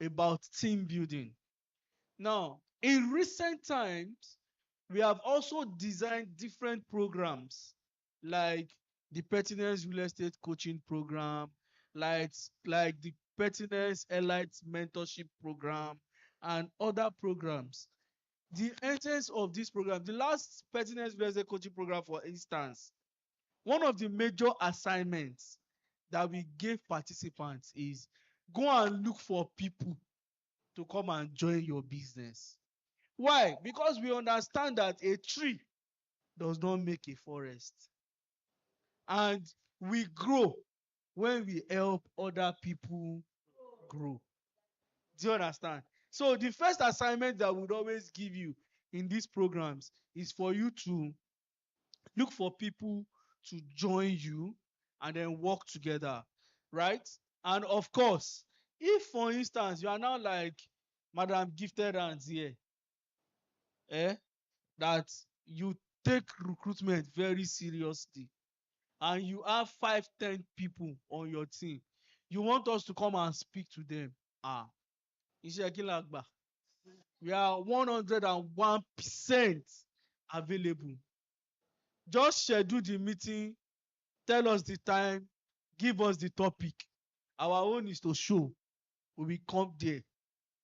about team building. Now, in recent times, we have also designed different programs like the Pertinence Real Estate Coaching Program, like the Pertinence Elite Mentorship Program, and other programs. The essence of this program, the last Pertinence Real Estate Coaching Program, for instance, one of the major assignments that we gave participants is go and look for people to come and join your business. Why? Because we understand that a tree does not make a forest. And we grow when we help other people grow. Do you understand? So the first assignment that we would always give you in these programs is for you to look for people to join you and then work together, right? And of course, if for instance you are now like Madam Gifted Hands here, that you take recruitment very seriously and you have 5-10 people on your team, you want us to come and speak to them. Iṣẹ́ kí la gbà? We are 101% available. Just schedule the meeting, tell us the time, give us the topic. Our own is to show. We will come there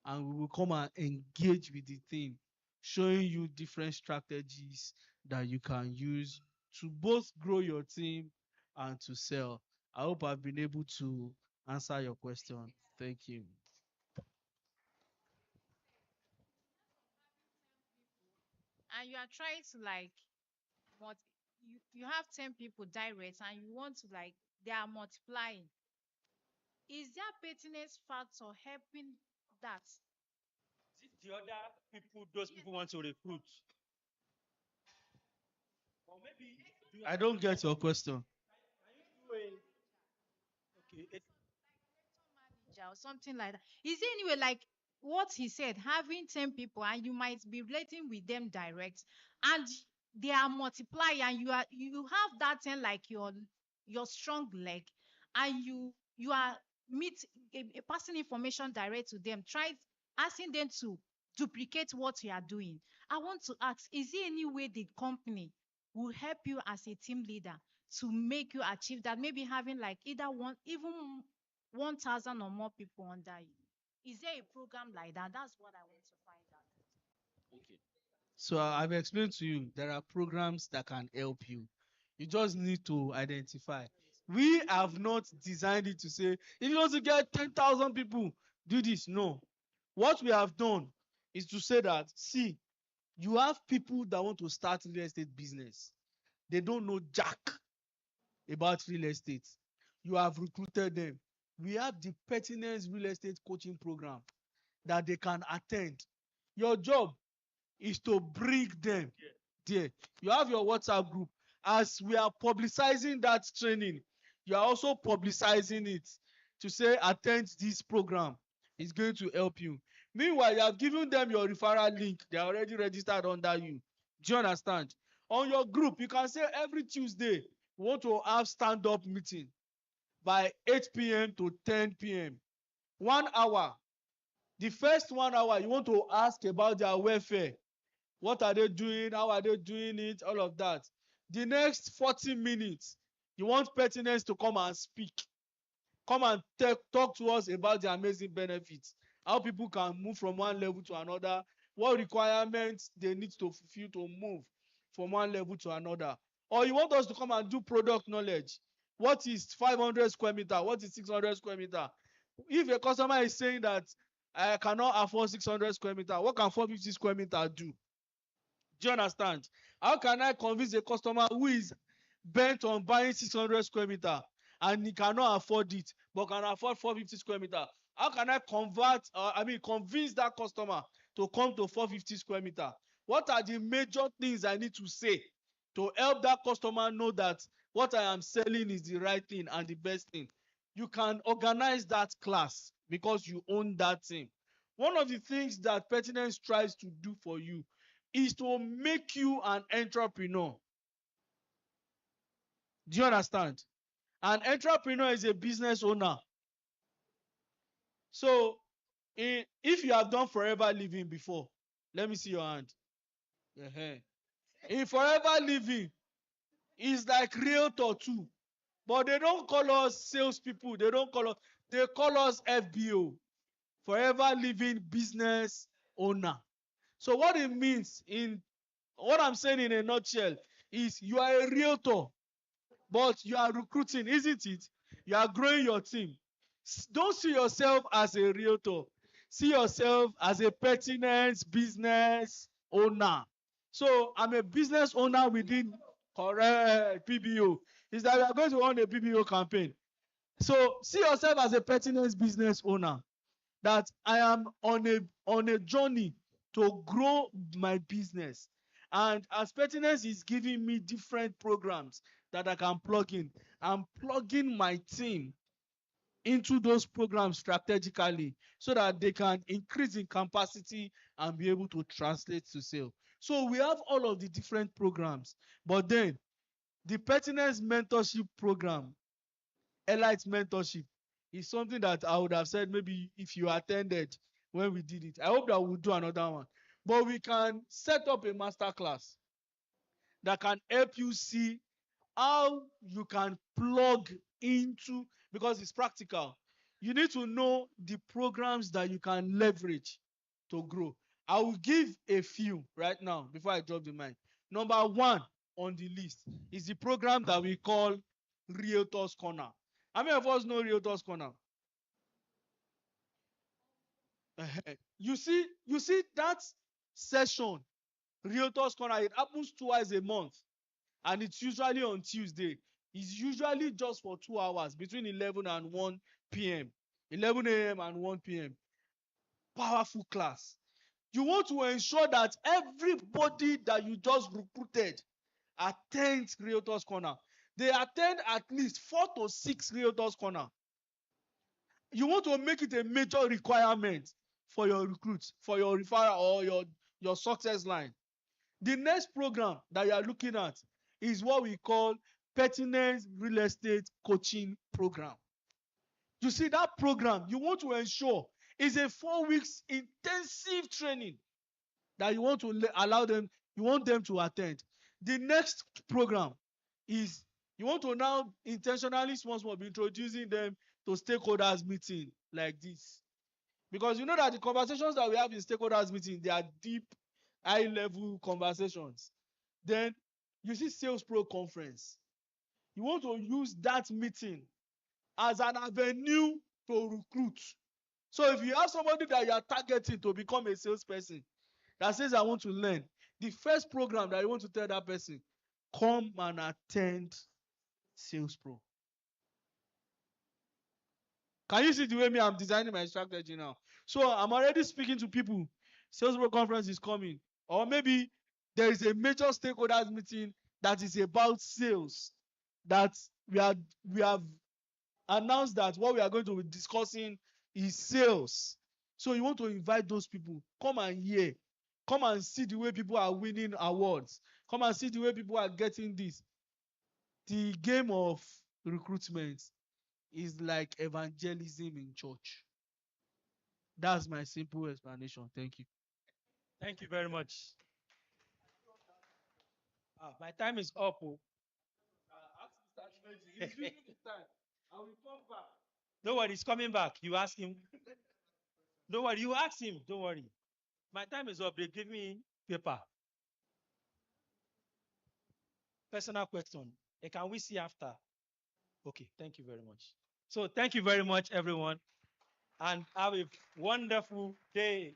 and we will come and engage with the team, showing you different strategies that you can use to both grow your team and to sell. I hope I've been able to answer your question. Thank you. And you are trying to like but you have 10 people direct and you want to like they are multiplying. Is there pertinence factor helping that? The other people, those people want to recruit. Or maybe I don't get your question. Okay. Or something like that. Is there anyway like what he said, having 10 people and you might be relating with them direct and they are multiplying and you have that 10 like your strong leg and you are meet a passing information direct to them, try asking them to duplicate what you are doing. I want to ask, is there any way the company will help you as a team leader to make you achieve that? Maybe having like either one, even 1,000 or more people under you. Is there a program like that? That's what I want to find out. Okay. So I've explained to you there are programs that can help you. You just need to identify. We have not designed it to say, if you want to get 10,000 people, do this. No. What we have done is to say that, see, you have people that want to start real estate business. They don't know jack about real estate. You have recruited them. We have the Pertinence real estate coaching program that they can attend. Your job is to bring them there. You have your WhatsApp group. As we are publicizing that training, you are also publicizing it to say attend this program. It's going to help you. Meanwhile, you have given them your referral link. They are already registered under you. Do you understand? On your group, you can say every Tuesday, we want to have stand-up meeting by 8 p.m. to 10 p.m. 1 hour. The first 1 hour, you want to ask about their welfare. What are they doing? How are they doing it? All of that. The next 40 minutes, you want Pertinence to come and speak. Come and talk to us about the amazing benefits. How people can move from one level to another. What requirements they need to fulfill to move from one level to another. Or you want us to come and do product knowledge. What is 500 square meter? What is 600 square meter? If a customer is saying that I cannot afford 600 square meter, what can 450 square meter do? Do you understand? How can I convince a customer who is bent on buying 600 square meter and he cannot afford it, but can afford 450 square meter? How can I convince that customer to come to 450 square meter? What are the major things I need to say to help that customer know that what I am selling is the right thing and the best thing? You can organize that class because you own that thing. One of the things that Pertinence tries to do for you is to make you an entrepreneur. Do you understand? An entrepreneur is a business owner. So, if you have done forever living before, let me see your hand. In forever living, it's like realtor too. But they don't call us salespeople. They call us FBO. Forever living business owner. So what it means what I'm saying in a nutshell is you are a realtor, but you are recruiting, isn't it? You are growing your team. Don't see yourself as a realtor. See yourself as a Pertinence business owner. So I'm a business owner within correct PBO. Is that we are going to run a PBO campaign. So see yourself as a Pertinence business owner. That I am on a journey to grow my business. And as Pertinence is giving me different programs that I can plug in, I'm plugging my team into those programs strategically so that they can increase in capacity and be able to translate to sale. So we have all of the different programs, but then the Pertinence mentorship program, Elite mentorship, is something that I would have said maybe if you attended when we did it. I hope that we'll do another one. But we can set up a master class that can help you see how you can plug into, because it's practical. You need to know the programs that you can leverage to grow. I will give a few right now before I drop the mic. Number one on the list is the program that we call Realtors Corner. How many of us know Realtors Corner? You see that session, Realtors Corner, it happens twice a month. And it's usually on Tuesday. It's usually just for 2 hours between 11 and 1 p.m. 11 a.m. and 1 p.m. Powerful class. You want to ensure that everybody that you just recruited attends Realtors Corner. They attend at least 4 to 6 Realtors Corner. You want to make it a major requirement for your recruits, for your referral or your success line. The next program that you are looking at is what we call Pertinence Real Estate Coaching Program. You see, that program, you want to ensure is a 4 weeks intensive training that you want to allow them, you want them to attend. The next program is you want to now intentionally small be introducing them to stakeholders meeting like this. Because you know that the conversations that we have in stakeholders meeting, they are deep, high-level conversations. Then you see Sales Pro conference. You want to use that meeting as an avenue to recruit. So if you have somebody that you are targeting to become a salesperson that says, I want to learn, the first program that you want to tell that person, come and attend Sales Pro. Can you see the way me I'm designing my strategy now? So I'm already speaking to people. Sales Pro conference is coming. Or maybe there is a major stakeholders meeting that is about sales. That we have announced that what we are going to be discussing is sales. So you want to invite those people. Come and hear. Come and see the way people are winning awards. Come and see the way people are getting this. The game of recruitment is like evangelism in church. That's my simple explanation. Thank you. Thank you very much. My time is up. Don't worry, he's coming back. You ask him. Don't worry, you ask him. Don't worry. My time is up. They give me paper. Personal question. Can we see after? Okay, thank you very much. So thank you very much, everyone. And have a wonderful day.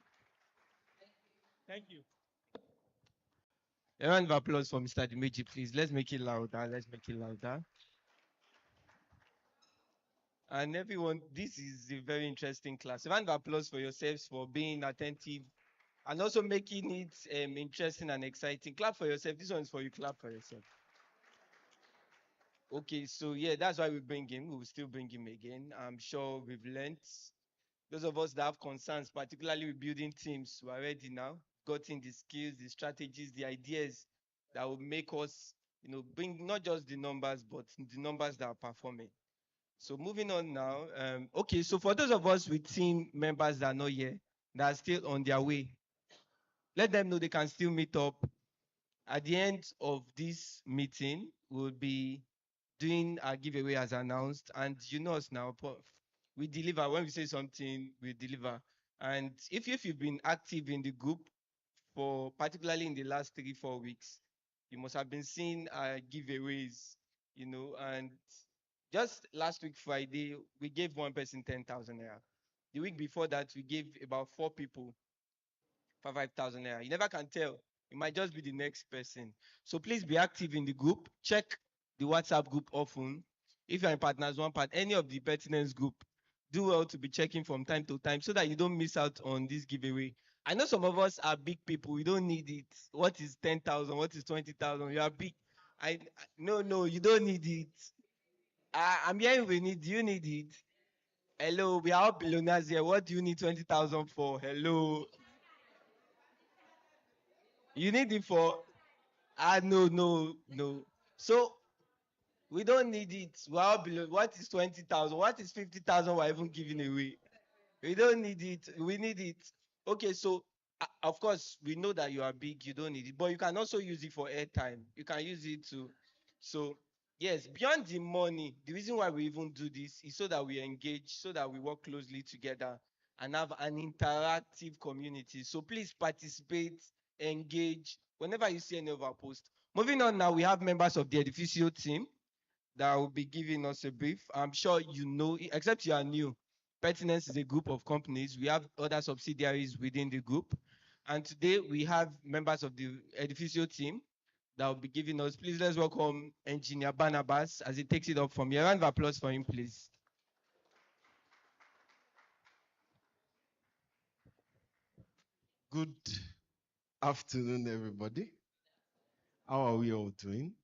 Thank you. A round of applause for Mr. Dimeji, please. Let's make it louder. Let's make it louder. And everyone, this is a very interesting class. A round of applause for yourselves for being attentive and also making it interesting and exciting. Clap for yourself. This one is for you. Clap for yourself. Okay, so yeah, that's why we bring him. We will still bring him again. I'm sure we've learned. Those of us that have concerns, particularly with building teams, we are ready now. Gotten the skills, the strategies, the ideas that will make us, bring not just the numbers, but the numbers that are performing. So moving on now. Okay, so for those of us with team members that are not here, that are still on their way, let them know they can still meet up. At the end of this meeting, we'll be doing our giveaway as announced. And you know us now, we deliver. When we say something, we deliver. And if you've been active in the group, for particularly in the last 3-4 weeks, you must have been seeing giveaways, and just last week, Friday, we gave one person 10,000 naira. The week before that, we gave about 4 people for 5,000 naira. You never can tell. It might just be the next person. So please be active in the group. Check the WhatsApp group often. If you're in Partners One Part, any of the Pertinence group, do well to be checking from time to time so that you don't miss out on this giveaway. I know some of us are big people. We don't need it. What is 10,000? What is 20,000? You are big. No, you don't need it. I'm hearing we need. Do you need it? Hello, we are all billionaires here. What do you need 20,000 for? Hello. You need it for? No. So we don't need it. We are all below. What is 20,000? What is 50,000? We're even giving away. We don't need it. We need it. Okay, so of course we know that you are big. You don't need it, but you can also use it for airtime. You can use it to. So yes, beyond the money, the reason why we even do this is so that we engage, so that we work closely together and have an interactive community. So please participate, engage whenever you see any of our posts. Moving on now, we have members of the Edificio team that will be giving us a brief. I'm sure you know, except you are new, Pertinence is a group of companies. We have other subsidiaries within the group. And today we have members of the Edificio team that will be giving us. Please let's welcome Engineer Barnabas as he takes it up from here. A round of applause for him, please. Good afternoon, everybody. How are we all doing?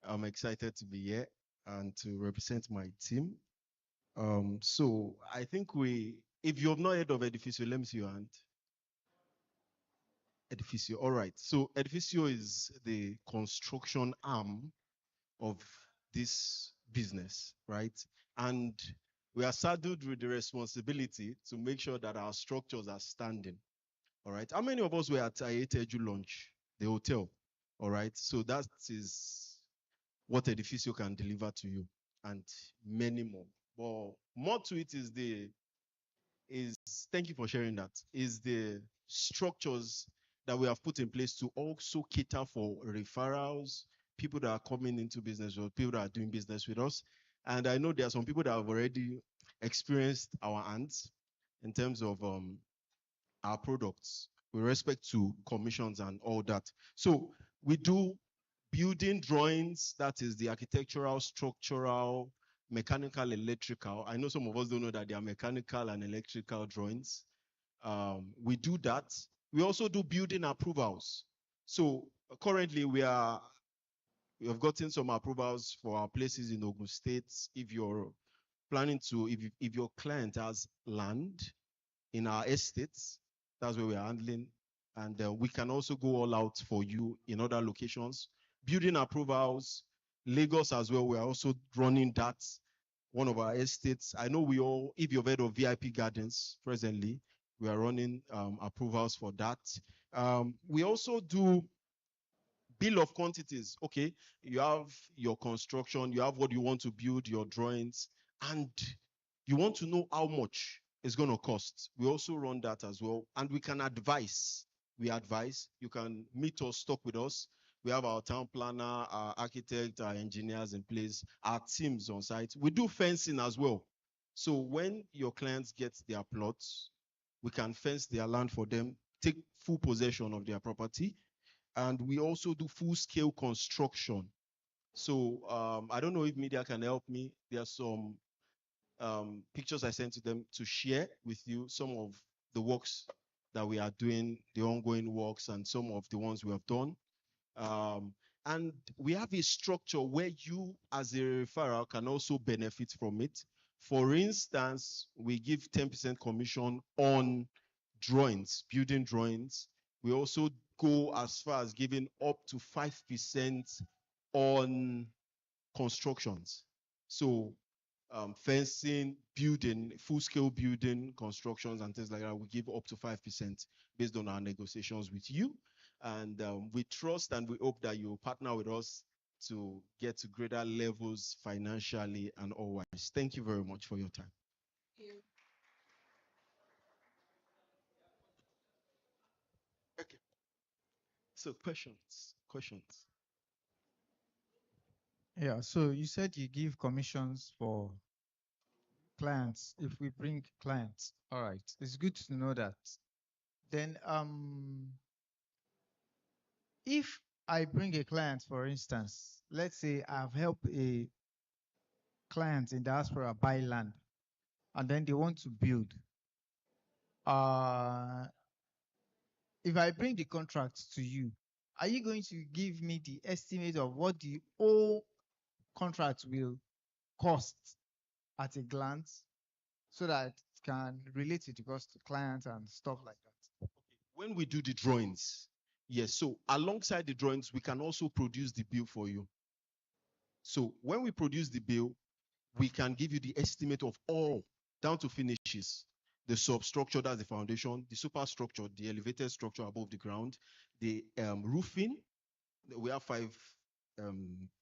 I'm excited to be here and to represent my team. So I think if you have not heard of Edificio, let me see your hand. Edificio, all right. So Edificio is the construction arm of this business, right? And we are saddled with the responsibility to make sure that our structures are standing. All right. How many of us were at Ayeteju launch, the hotel? All right. So that is what Edificio can deliver to you, and many more. But more to it is thank you for sharing that, is the structures that we have put in place to also cater for referrals, people that are coming into business or people that are doing business with us. And I know there are some people that have already experienced our hands in terms of our products with respect to commissions and all that. So we do building drawings, that is the architectural, structural, mechanical, electrical. I know some of us don't know that there are mechanical and electrical drawings. We do that. We also do building approvals. So currently we have gotten some approvals for our places in Ogun State. If you're planning to, if your client has land in our estates, that's where we're handling. And we can also go all out for you in other locations. Building approvals, Lagos as well, we're also running that, one of our estates. I know if you've heard of VIP Gardens presently, we are running approvals for that. We also do bill of quantities. Okay, you have your construction, you have what you want to build, your drawings, and you want to know how much it's going to cost. We also run that as well, and we can advise. We advise. You can meet us, talk with us. We have our town planner, our architect, our engineers in place, our teams on site. We do fencing as well. So when your clients get their plots, we can fence their land for them, take full possession of their property. And we also do full-scale construction. So I don't know if media can help me. There are some pictures I sent to them to share with you, some of the works that we are doing, the ongoing works, and some of the ones we have done. And we have a structure where you, as a referral, can also benefit from it. For instance, we give 10% commission on drawings, building drawings. We also go as far as giving up to 5% on constructions. So fencing, building, full-scale building, constructions, and things like that, we give up to 5% based on our negotiations with you. And we trust and we hope that you will partner with us to get to greater levels financially and otherwise. Thank you very much for your time. Okay. So questions. Yeah, so you said you give commissions for clients if we bring clients. All right, it's good to know that. Then if I bring a client, for instance, let's say I've helped a client in diaspora buy land and then they want to build. If I bring the contract to you, are you going to give me the estimate of what the whole contract will cost at a glance so that it can relate to the cost to clients and stuff like that? When we do the drawings, yes, so alongside the drawings, we can also produce the bill for you. So when we produce the bill, we can give you the estimate of all down to finishes. The substructure, that's the foundation, the superstructure, the elevated structure above the ground, the roofing. We have 5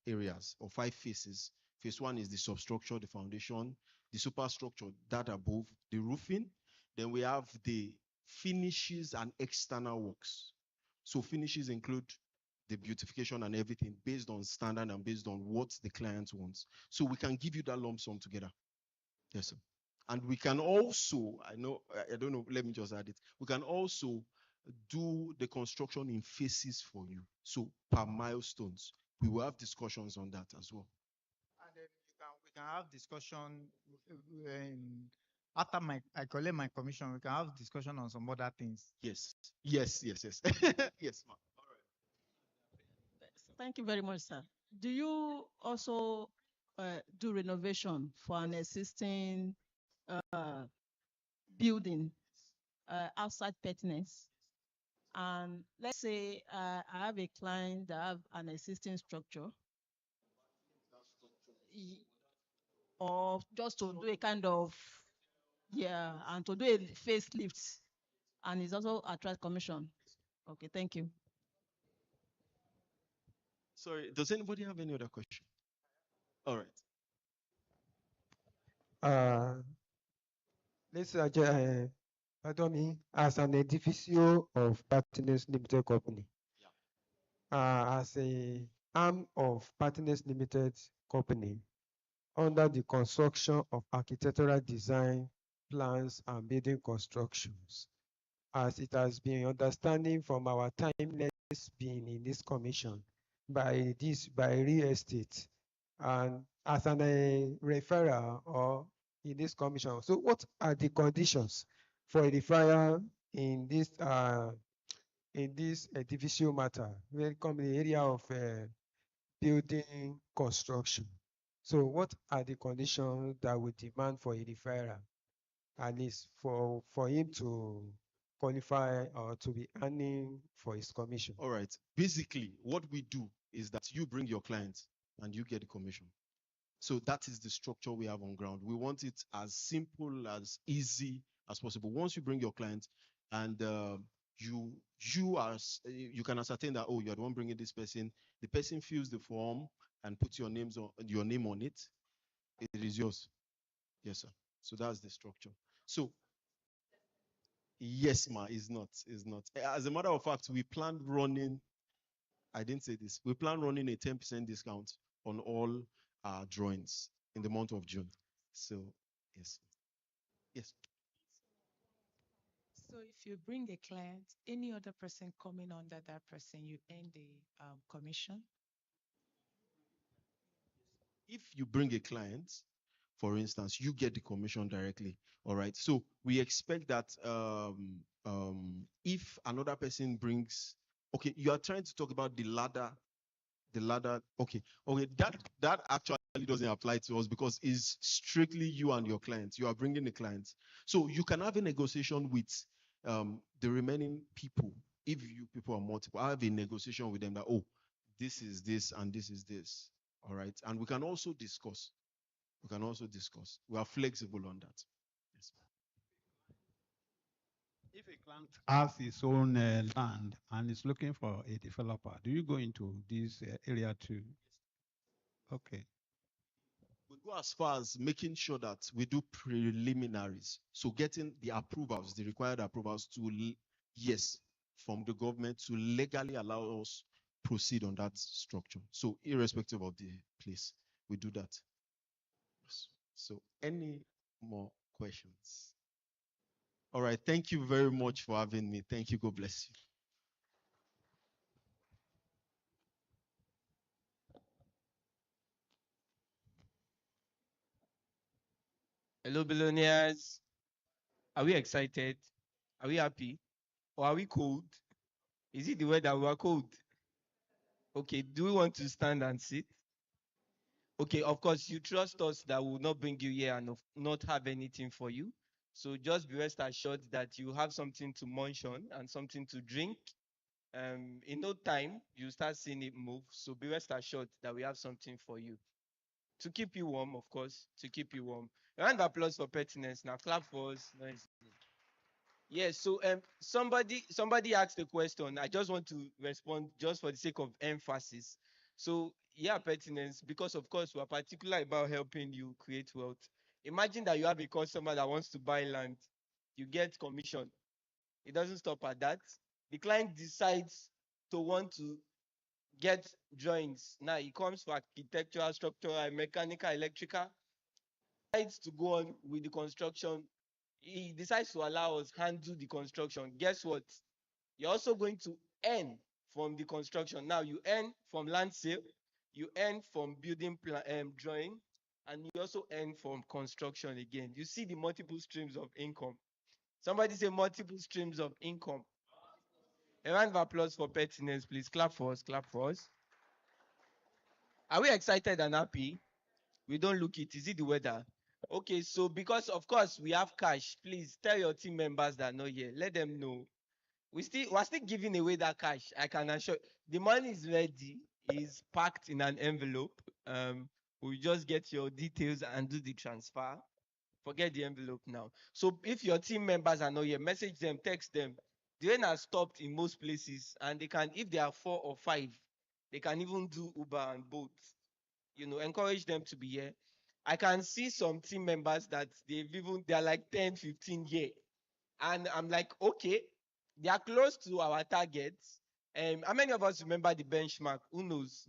areas or 5 phases. Phase 1 is the substructure, the foundation, the superstructure, that above, the roofing. Then we have the finishes and external works. So finishes include the beautification and everything based on standard and based on what the client wants. So we can give you that lump sum together. Yes, sir. And we can also, I don't know, let me just add it. We can also do the construction in phases for you. So per milestones, we will have discussions on that as well. And then we can have discussion after I collect my commission. We can have discussion on some other things. Yes. Yes, ma'am. Thank you very much, sir. Do you also do renovation for an existing building outside Pertinence? And let's say I have a client that have an existing structure. or just to do a kind of, yeah, and to do a facelift, and it's also attract commission. Okay, thank you. Sorry, does anybody have any other question? All right. Let's say, pardon me, as an edificio of Pertinence Limited Company, as a arm of Pertinence Limited Company, under the construction of architectural design, plans, and building constructions, as it has been understanding from our timeless being in this commission by real estate, and as an referral or in this commission. So what are the conditions for a referral in this division matter when it comes in the area of building construction? So what are the conditions that we demand for a referral, at least for him to qualify or to be earning for his commission? All right. Basically, what we do is that you bring your clients and you get the commission. So that is the structure we have on ground. We want it as simple, as easy as possible. Once you bring your client and you can ascertain that, oh, you're the one bringing this person. The person fills the form and puts your name on it. It is yours. Yes, sir. So that's the structure. So yes, ma, is not. As a matter of fact, we plan running. I didn't say this. We plan running a 10% discount on all our drawings in the month of June. So yes. Yes. So if you bring a client, any other person coming under that person, you earn the commission? If you bring a client, for instance, you get the commission directly. All right. So we expect that if another person brings, okay, you are trying to talk about the ladder. Okay. That actually doesn't apply to us because it's strictly you and your client. You are bringing the client. So you can have a negotiation with the remaining people. If you people are multiple, I have a negotiation with them that, oh, this is this and this is this. All right. And we can also discuss. We are flexible on that. Yes. If a client has his own land and is looking for a developer, do you go into this area too? Okay. We go as far as making sure that we do preliminaries. So getting the approvals, the required approvals from the government to legally allow us proceed on that structure. So irrespective of the place, we do that. So any more questions? All right. Thank you very much for having me. Thank you. God bless you. Hello, billionaires. Are we excited? Are we happy? Or are we cold? Is it the weather we are cold? Okay, do we want to stand and sit? Okay, of course, you trust us that we will not bring you here and not have anything for you. So just be rest assured that you have something to munch on and something to drink. In no time, you start seeing it move. So be rest assured that we have something for you. To keep you warm, of course, to keep you warm. Round of applause for Pertinence. Now clap for us. Nice. Yes, so somebody asked a question. I just want to respond just for the sake of emphasis. So yeah, Pertinence, because of course we're particular about helping you create wealth. Imagine that you have a customer that wants to buy land. You get commission. It doesn't stop at that. The client decides to want to get drawings. Now it comes for architectural, structural, mechanical, electrical. Decides to go on with the construction. He decides to allow us handle the construction. Guess what? You're also going to earn from the construction. Now you earn from land sale, you earn from building drawing, and you also earn from construction again. You see the multiple streams of income. Somebody say multiple streams of income. A round of applause for Pertinence, please. Clap for us, clap for us. Are we excited and happy? We don't look it. Is it the weather? Okay, so because of course we have cash, please tell your team members that are not here. Let them know. We're still giving away that cash. I can assure the money is ready, is packed in an envelope. We just get your details and do the transfer. Forget the envelope now. So if your team members are not here, message them, text them. The rain has stopped in most places, and they can, if they are 4 or 5, they can even do Uber and Bolt. Encourage them to be here. I can see some team members that they're like 10, 15 here. And I'm like, okay, they are close to our targets. How many of us remember the benchmark? Who knows?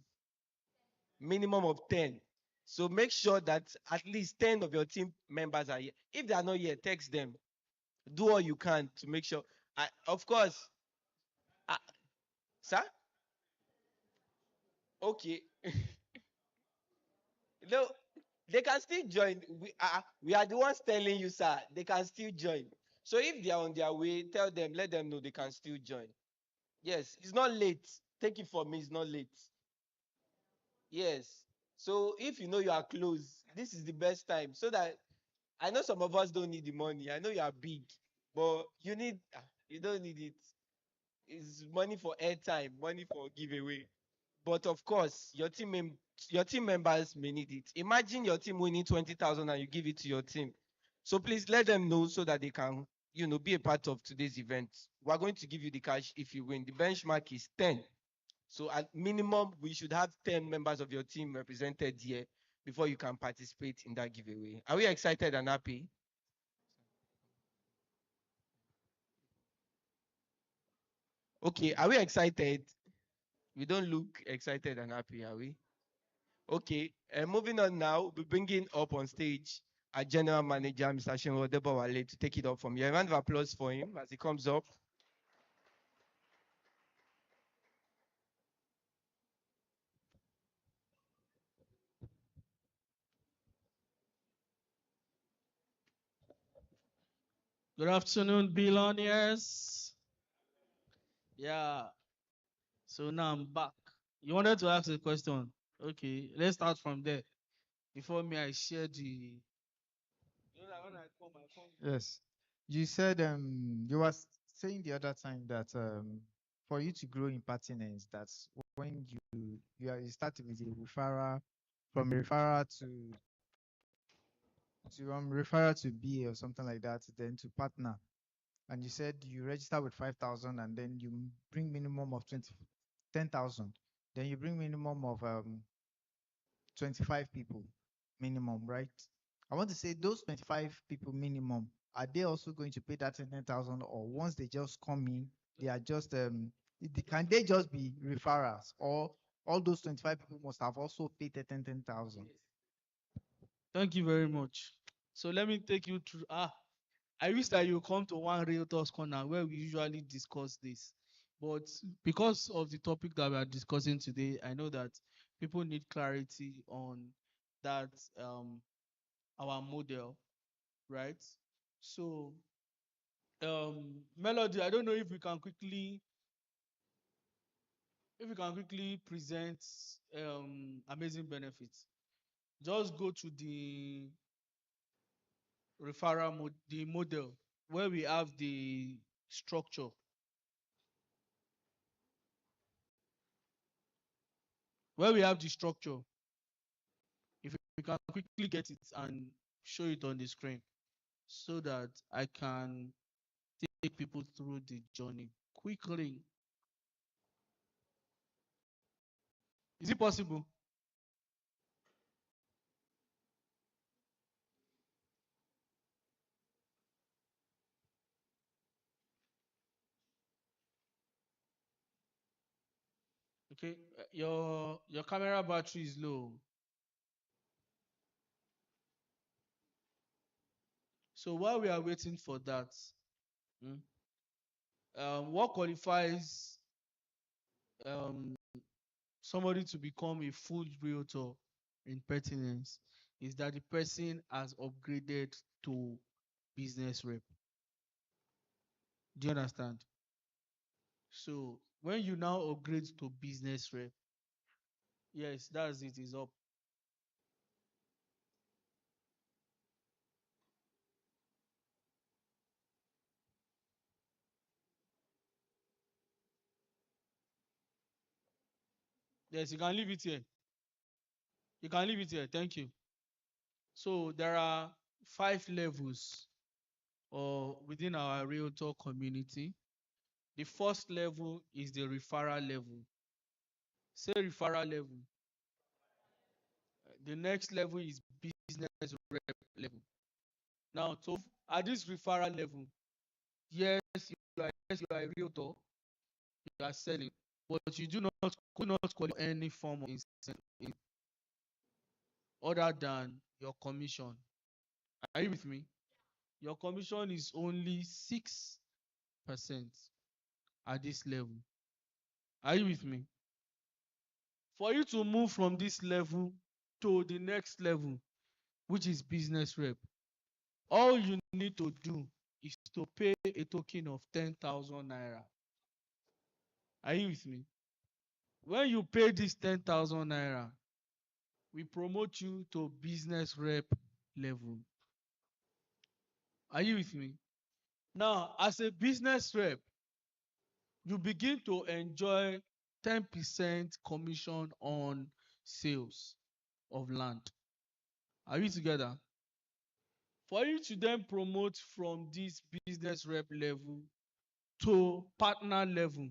Minimum of 10. So make sure that at least 10 of your team members are here. If they are not here, text them. Do all you can to make sure. Of course, sir? Okay. No, they can still join. We are the ones telling you, sir. They can still join. So if they are on their way, tell them, let them know they can still join. Yes, it's not late. Take it from me, it's not late. Yes. So if you know you are close, this is the best time. So that I know some of us don't need the money. I know you are big, but you don't need it. It's money for airtime, money for giveaway. But of course, your team members may need it. Imagine your team winning 20,000 and you give it to your team. So please let them know so that they can, be a part of today's event. We're going to give you the cash if you win. The benchmark is 10. So at minimum, we should have 10 members of your team represented here before you can participate in that giveaway. Are we excited and happy? Okay, are we excited? We don't look excited and happy, are we? Okay, moving on now, we'll be bringing up on stage our general manager, Mr. Shinro Debowale, to take it up from here. A round of applause for him as he comes up. Good afternoon, billionaires. Yeah. So now I'm back. You wanted to ask a question. Okay, let's start from there. Before me, I share the. Yes. You said you were saying the other time that for you to grow in pertinence, that's when you start with a referral, from referral to referral to BA or something like that, then to partner. And you said you register with 5,000 and then you bring minimum of 10,000. Then you bring minimum of 25 people minimum, right? I want to say those 25 people minimum, are they also going to pay that 10,000, or once they just come in, they are just can they just be referrals, or all those 25 people must have also paid 10,000? Thank you very much. So let me take you through. I wish that you come to one Realtors Corner where we usually discuss this. But because of the topic that we are discussing today, I know that people need clarity on that our model, right? So Melody, I don't know if we can quickly present amazing benefits. Just go to the referral the model where we have the structure. Where we have the structure, if we can quickly get it and show it on the screen so that I can take people through the journey quickly. Is it possible? Okay, your camera battery is low. So while we are waiting for that, what qualifies somebody to become a full realtor in Pertinence is that the person has upgraded to business rep. Do you understand? So when you now upgrade to business rep, yes, that's it, is up. Yes, you can leave it here. You can leave it here. Thank you. So there are 5 levels within our realtor community. The first level is the referral level. Say referral level. The next level is business rep level. Now, so at this referral level, yes, you are a realtor, you are selling, but you could not qualify any form of incentive other than your commission. Are you with me? Your commission is only 6% at this level. Are you with me? For you to move from this level to the next level, which is business rep, all you need to do is to pay a token of 10,000 naira. Are you with me? When you pay this 10,000 naira, we promote you to business rep level. Are you with me? Now, as a business rep, you begin to enjoy 10% commission on sales of land. Are we together? For you to then promote from this business rep level to partner level,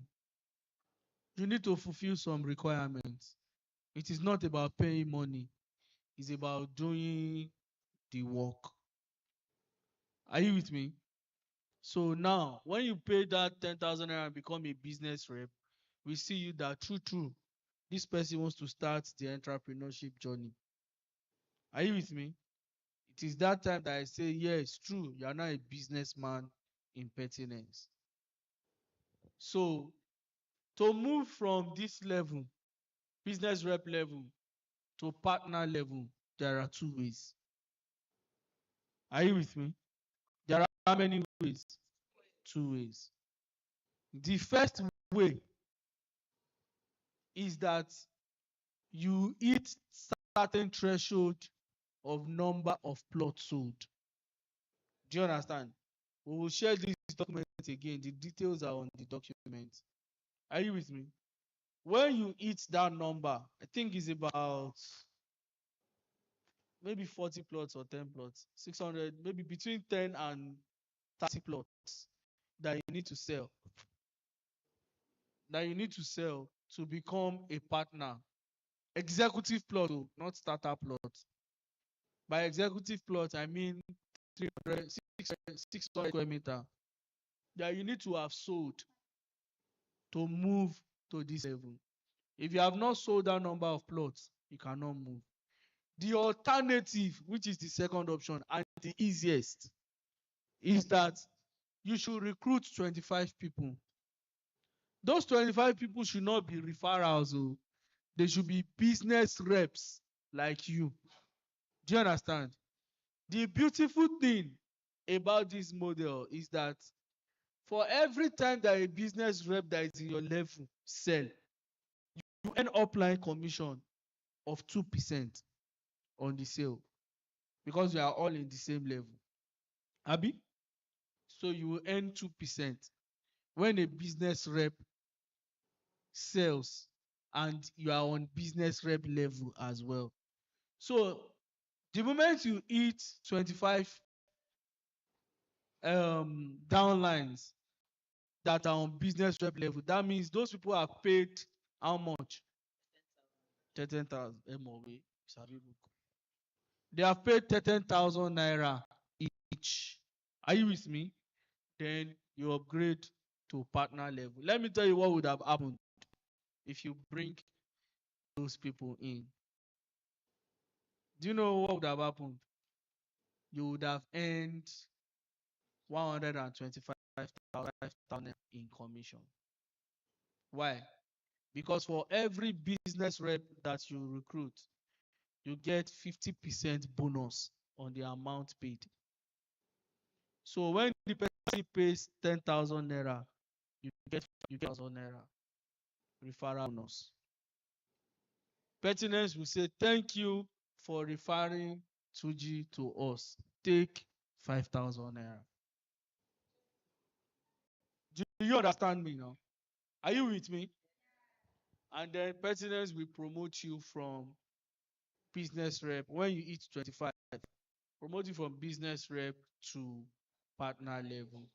you need to fulfill some requirements. It is not about paying money. It's about doing the work. Are you with me? So now, when you pay that 10,000 naira and become a business rep, we see you that true, this person wants to start the entrepreneurship journey. Are you with me? It is that time that I say, yes, true, you are now a businessman in Pertinence. So, to move from this level, business rep level, to partner level, there are 2 ways. Are you with me? There are how many ways? 2 ways. The first way is that you hit certain threshold of number of plots sold. Do you understand? We will share this document again. The details are on the document. Are you with me? When you hit that number, I think it's about maybe 40 plots or 10 plots, 600, maybe between 10 and 30 plots that you need to sell. That you need to sell to become a partner. Executive plot, not starter plot. By executive plot, I mean 300, 600 square meter that you need to have sold to move to this level. If you have not sold that number of plots, you cannot move. The alternative, which is the second option and the easiest, is that you should recruit 25 people. Those 25 people should not be referrals. They should be business reps like you. Do you understand? The beautiful thing about this model is that for every time that a business rep that is in your level sell, you earn upline commission of 2% on the sale because you are all in the same level. Abi? So you will earn 2% when a business rep sells and you are on business rep level as well. So the moment you hit 25 downlines that are on business rep level, that means those people are paid how much? 13,000 MOW. They have paid 13,000 naira each. Are you with me? Then you upgrade to partner level. Let me tell you what would have happened if you bring those people in. Do you know what would have happened? You would have earned 125,000 in commission. Why? Because for every business rep that you recruit, you get 50% bonus on the amount paid. So when the person pays 10,000 naira, you get 5,000 naira referral bonus. Pertinence will say, thank you for referring 2G to us. Take 5,000 naira. Do you understand me now? Are you with me? And then Pertinence will promote you from business rep. When you hit 25, promote you from business rep to partner level.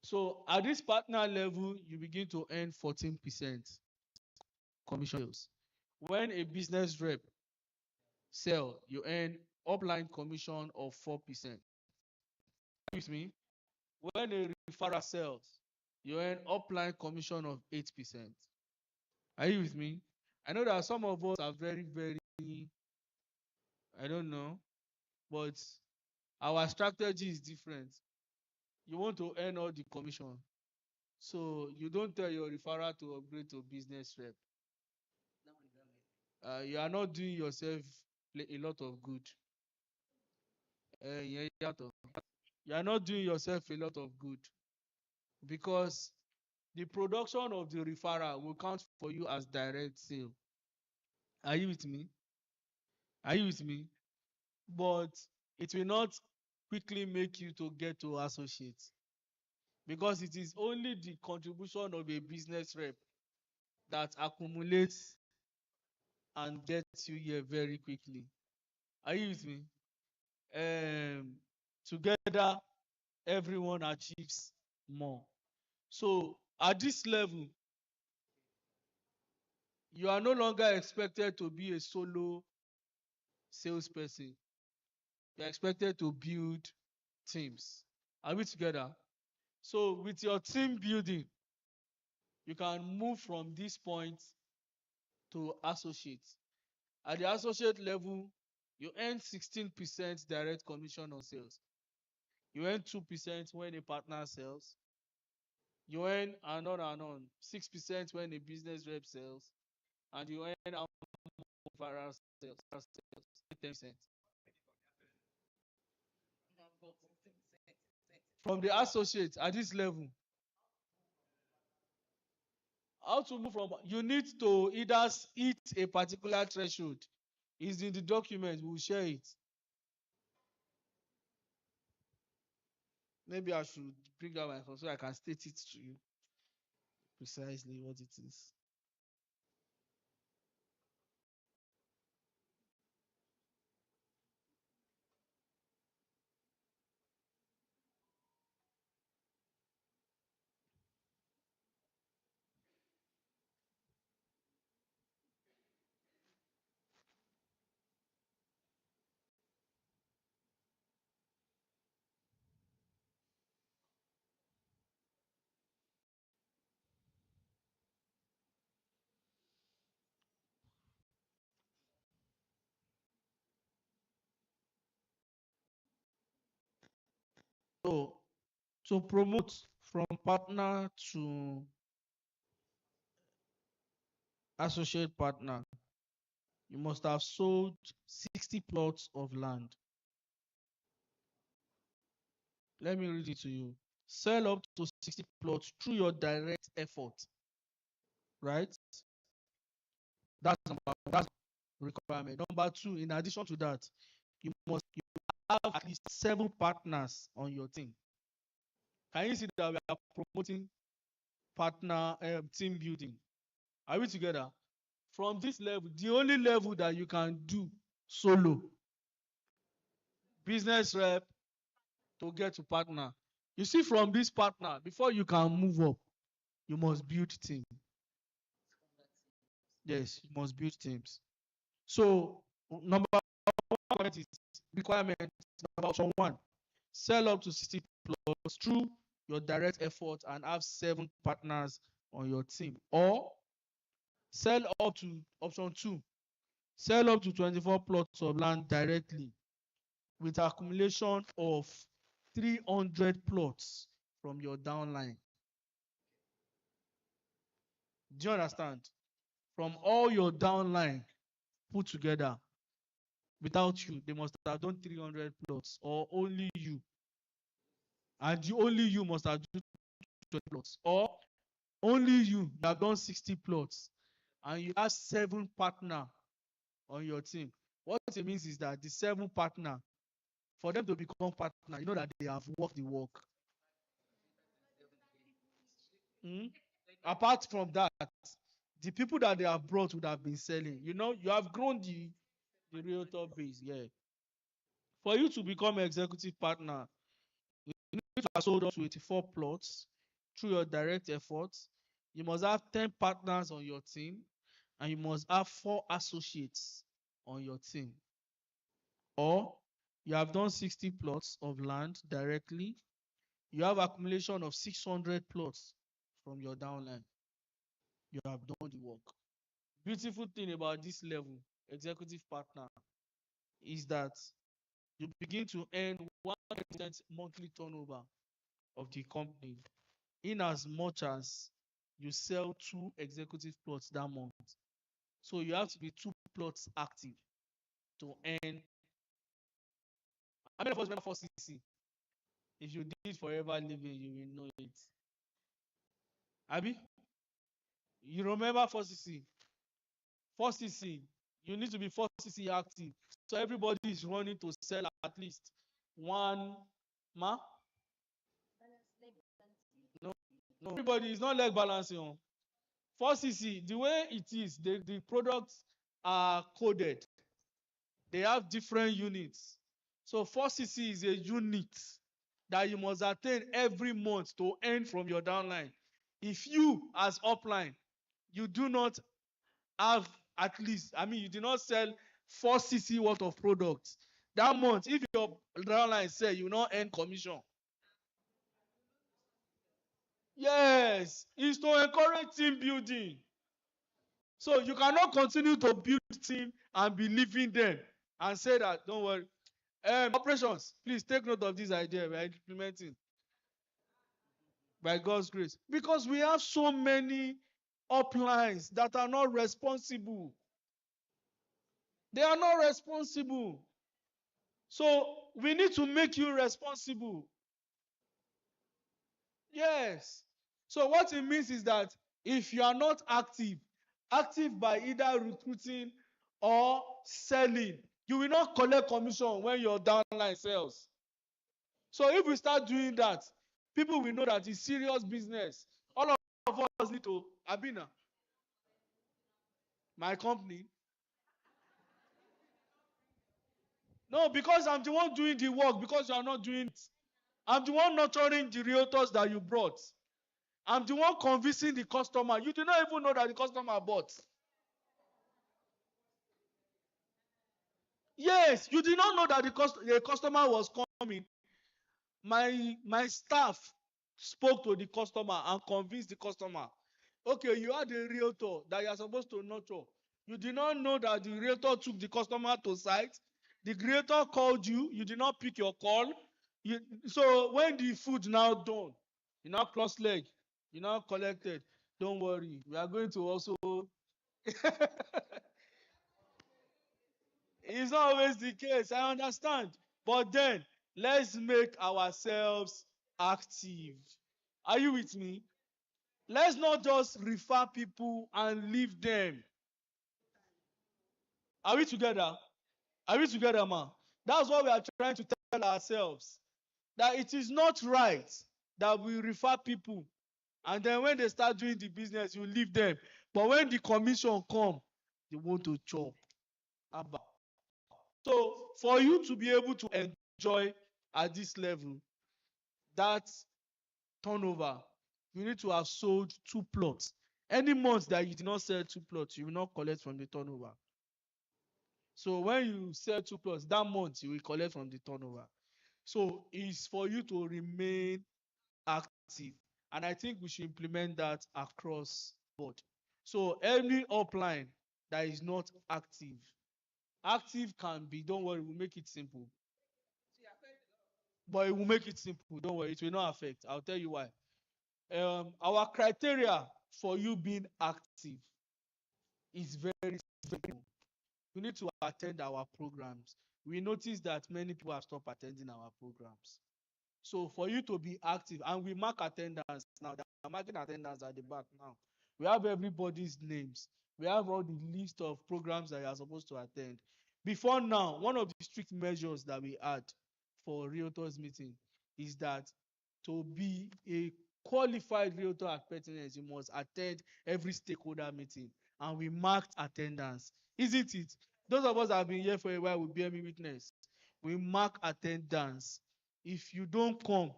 So at this partner level, you begin to earn 14% commissions. When a business rep sell, you earn upline commission of 4%. With me? When a referral sells, you earn upline commission of 8%. Are you with me? I know that some of us are very, very, I don't know, but our strategy is different. You want to earn all the commission. So you don't tell your referral to upgrade to business rep. You are not doing yourself a lot of good. You are not doing yourself a lot of good, because the production of the referral will count for you as direct sale. Are you with me? Are you with me? But it will not quickly make you to get to associate, because it is only the contribution of a business rep that accumulates and gets you here very quickly. Are you with me? Together, everyone achieves more. So at this level, you are no longer expected to be a solo salesperson. You are expected to build teams. Are we together? So with your team building, you can move from this point to associate. At the associate level, you earn 16% direct commission on sales. You earn 2% when a partner sells. You earn and on 6% when a business rep sells, and you earn viral sales 10%. From the associate at this level, how to move from, you need to either hit a particular threshold. It's in the document, we'll share it. Maybe I should bring out my phone so I can state it to you precisely what it is. So to promote from partner to associate partner, you must have sold 60 plots of land. Let me read it to you. Sell up to 60 plots through your direct effort. Right? That's requirement. Number 2, in addition to that, you must have at least 7 partners on your team. Can you see that we are promoting partner team building? Are we together? From this level, the only level that you can do solo, business rep to get to partner. You see, from this partner, before you can move up, you must build team. Yes, you must build teams. So number 1 is requirement. Number 1, sell up to 60 plots through your direct effort and have 7 partners on your team. Or sell up to option 2, sell up to 24 plots of land directly with accumulation of 300 plots from your downline. Do you understand? From all your downline put together, without you, they must have done 300 plots, or only you. And only you must have done 20 plots. Or only you have done 60 plots, and you have 7 partners on your team. What it means is that the 7 partners, for them to become partner, you know that they have worked the work. Apart from that, the people that they have brought would have been selling. You know, you have grown The realtor base, yeah. For you to become executive partner, you need to have sold up to 84 plots through your direct efforts. You must have 10 partners on your team, and you must have 4 associates on your team. Or you have done 60 plots of land directly. You have accumulation of 600 plots from your downline. You have done the work. Beautiful thing about this level, executive partner, is that you begin to earn 1% monthly turnover of the company in as much as you sell 2 executive plots that month. So you have to be 2 plots active to earn. How many of us remember 4CC? If you did forever living, you will know it. Abi, you remember 4CC? 4CC, you need to be 4CC active. So everybody is running to sell at least one ma. No, no, everybody is not leg balancing. 4CC, the way it is, the products are coded. They have different units. So 4CC is a unit that you must attain every month to earn from your downline. If you, as upline, you do not have at least, you do not sell 4CC worth of products that month, if your downline sell, you will not earn commission. Yes, it's to encourage team building. So you cannot continue to build team and be leaving them and say that, don't worry. Operations, please take note of this idea we are implementing by God's grace. Because we have so many uplines that are not responsible. They are not responsible. So we need to make you responsible. Yes. So what it means is that if you are not active by either recruiting or selling, you will not collect commission when your downline sells. So if we start doing that, people will know that it's serious business. All of us need to, Abina, my company. No, because I'm the one doing the work, because you are not doing it. I'm the one nurturing the realtors that you brought. I'm the one convincing the customer. You do not even know that the customer bought. Yes, you did not know that the customer was coming. My staff spoke to the customer and convinced the customer. Okay, you are the realtor that you are supposed to nurture. You did not know that the realtor took the customer to site. The realtor called you. You did not pick your call. So when the food now done, you now cross leg, you now collected. Don't worry, we are going to also. It's not always the case, I understand. But then, let's make ourselves active. Are you with me? Let's not just refer people and leave them. Are we together? Are we together, man? That's what we are trying to tell ourselves. That it is not right that we refer people and then when they start doing the business, you leave them. But when the commission come, they want to chop. So for you to be able to enjoy at this level, that turnover, you need to have sold 2 plots. Any month that you did not sell 2 plots, you will not collect from the turnover. So when you sell 2 plots, that month you will collect from the turnover. So it's for you to remain active. And I think we should implement that across board. So any upline that is not active can be, don't worry, we'll make it simple. But it will make it simple, don't worry, it will not affect. I'll tell you why. Our criteria for you being active is very simple. You need to attend our programs. We notice that many people have stopped attending our programs. So for you to be active, and we mark attendance now, they are marking attendance at the back now. We have everybody's names. We have all the list of programs that you are supposed to attend. Before now, one of the strict measures that we had for realtors meeting is that to be a qualified realtor at Pertinence, you must attend every stakeholder meeting. And we marked attendance. Isn't it? Those of us that have been here for a while will bear me witness. We mark attendance. If you don't come,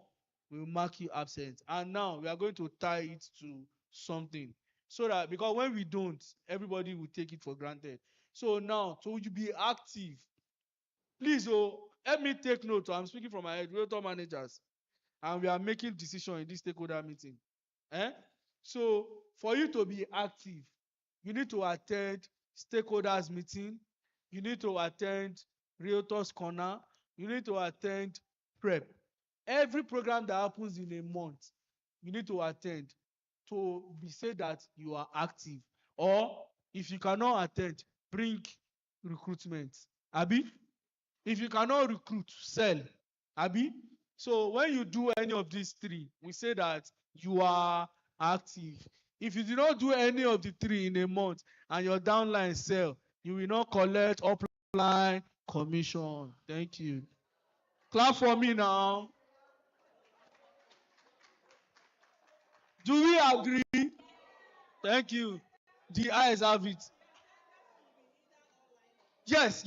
we'll mark you absent. And now we are going to tie it to something. So that, because when we don't, everybody will take it for granted. So now, so you be active. Please, help me take note. I'm speaking from my head, realtor managers, and we are making decisions in this stakeholder meeting. So for you to be active, you need to attend stakeholders meeting, you need to attend realtors corner, you need to attend prep. Every program that happens in a month, you need to attend to be said that you are active. Or if you cannot attend, bring recruitment. Abi? If you cannot recruit, sell. Abi? So when you do any of these three, we say that you are active. If you do not do any of the three in a month and your downline sell, you will not collect upline commission. Thank you. Clap for me now. Do we agree? Thank you. The eyes have it. Yes.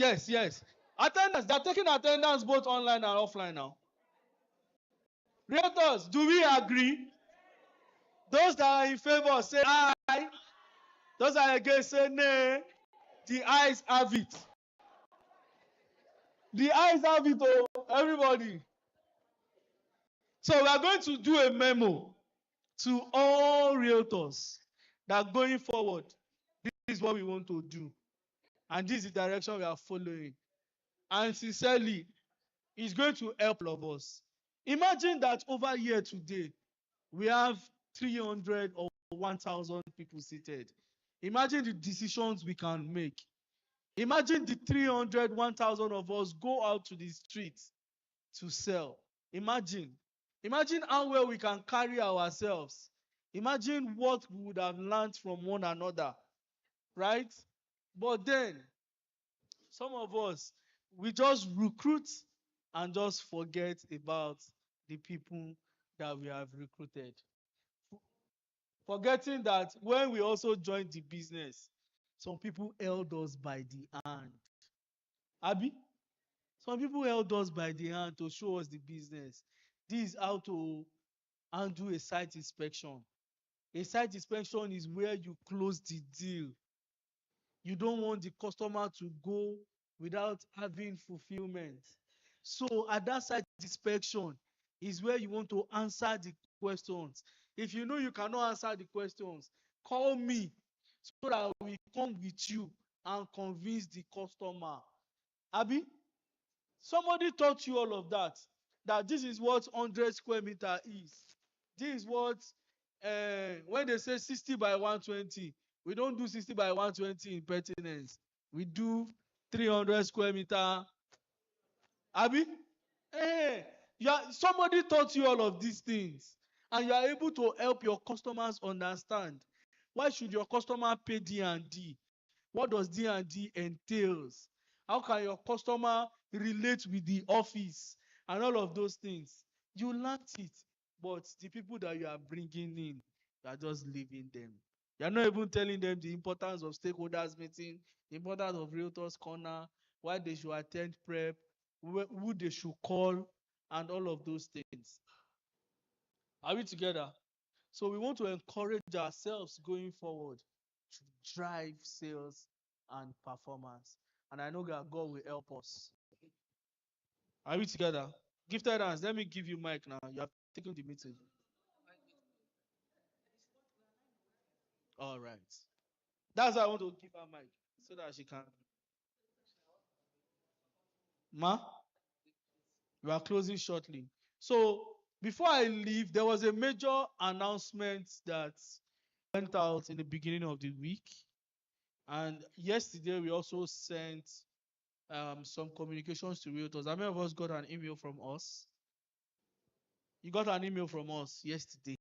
Attendance, they're taking attendance both online and offline now. Realtors, do we agree? Those that are in favor say aye. Those that are against say nay. The eyes have it. The eyes have it, everybody. So we are going to do a memo to all realtors that going forward, this is what we want to do. And this is the direction we are following. And sincerely, it's going to help all of us. Imagine that over here today, we have 300 or 1,000 people seated. Imagine the decisions we can make. Imagine the 300, 1,000 of us go out to the streets to sell. Imagine how well we can carry ourselves. Imagine what we would have learned from one another, right? But then, some of us, we just recruit and just forget about the people that we have recruited. Forgetting that when we also joined the business, some people held us by the hand. Abi? Some people held us by the hand to show us the business. This is how to handle a site inspection. A site inspection is where you close the deal. You don't want the customer to go without having fulfillment. So at that site inspection is where you want to answer the questions. If you know you cannot answer the questions, call me so that we come with you and convince the customer. Abi? Somebody taught you all of that. That this is what 100 square meter is. This is what, when they say 60 by 120, we don't do 60 by 120 in pertinence. We do 300 square meter. Abi? Somebody taught you all of these things. And you are able to help your customers understand. Why should your customer pay D&D? What does D&D entails? How can your customer relate with the office and all of those things? You learned it, but the people that you are bringing in, you are just leaving them. You are not even telling them the importance of stakeholders meeting, the importance of realtors corner, why they should attend prep, who they should call, and all of those things. Are we together? So we want to encourage ourselves going forward to drive sales and performance. And I know that God will help us. Are we together? Gifted hands, let me give you mic now. You have taken the meeting. All right. That's why I want to give her mic so that she can. Ma, we are closing shortly. So before I leave, there was a major announcement that went out in the beginning of the week. And yesterday, we also sent some communications to realtors. How many of us got an email from us? You got an email from us yesterday.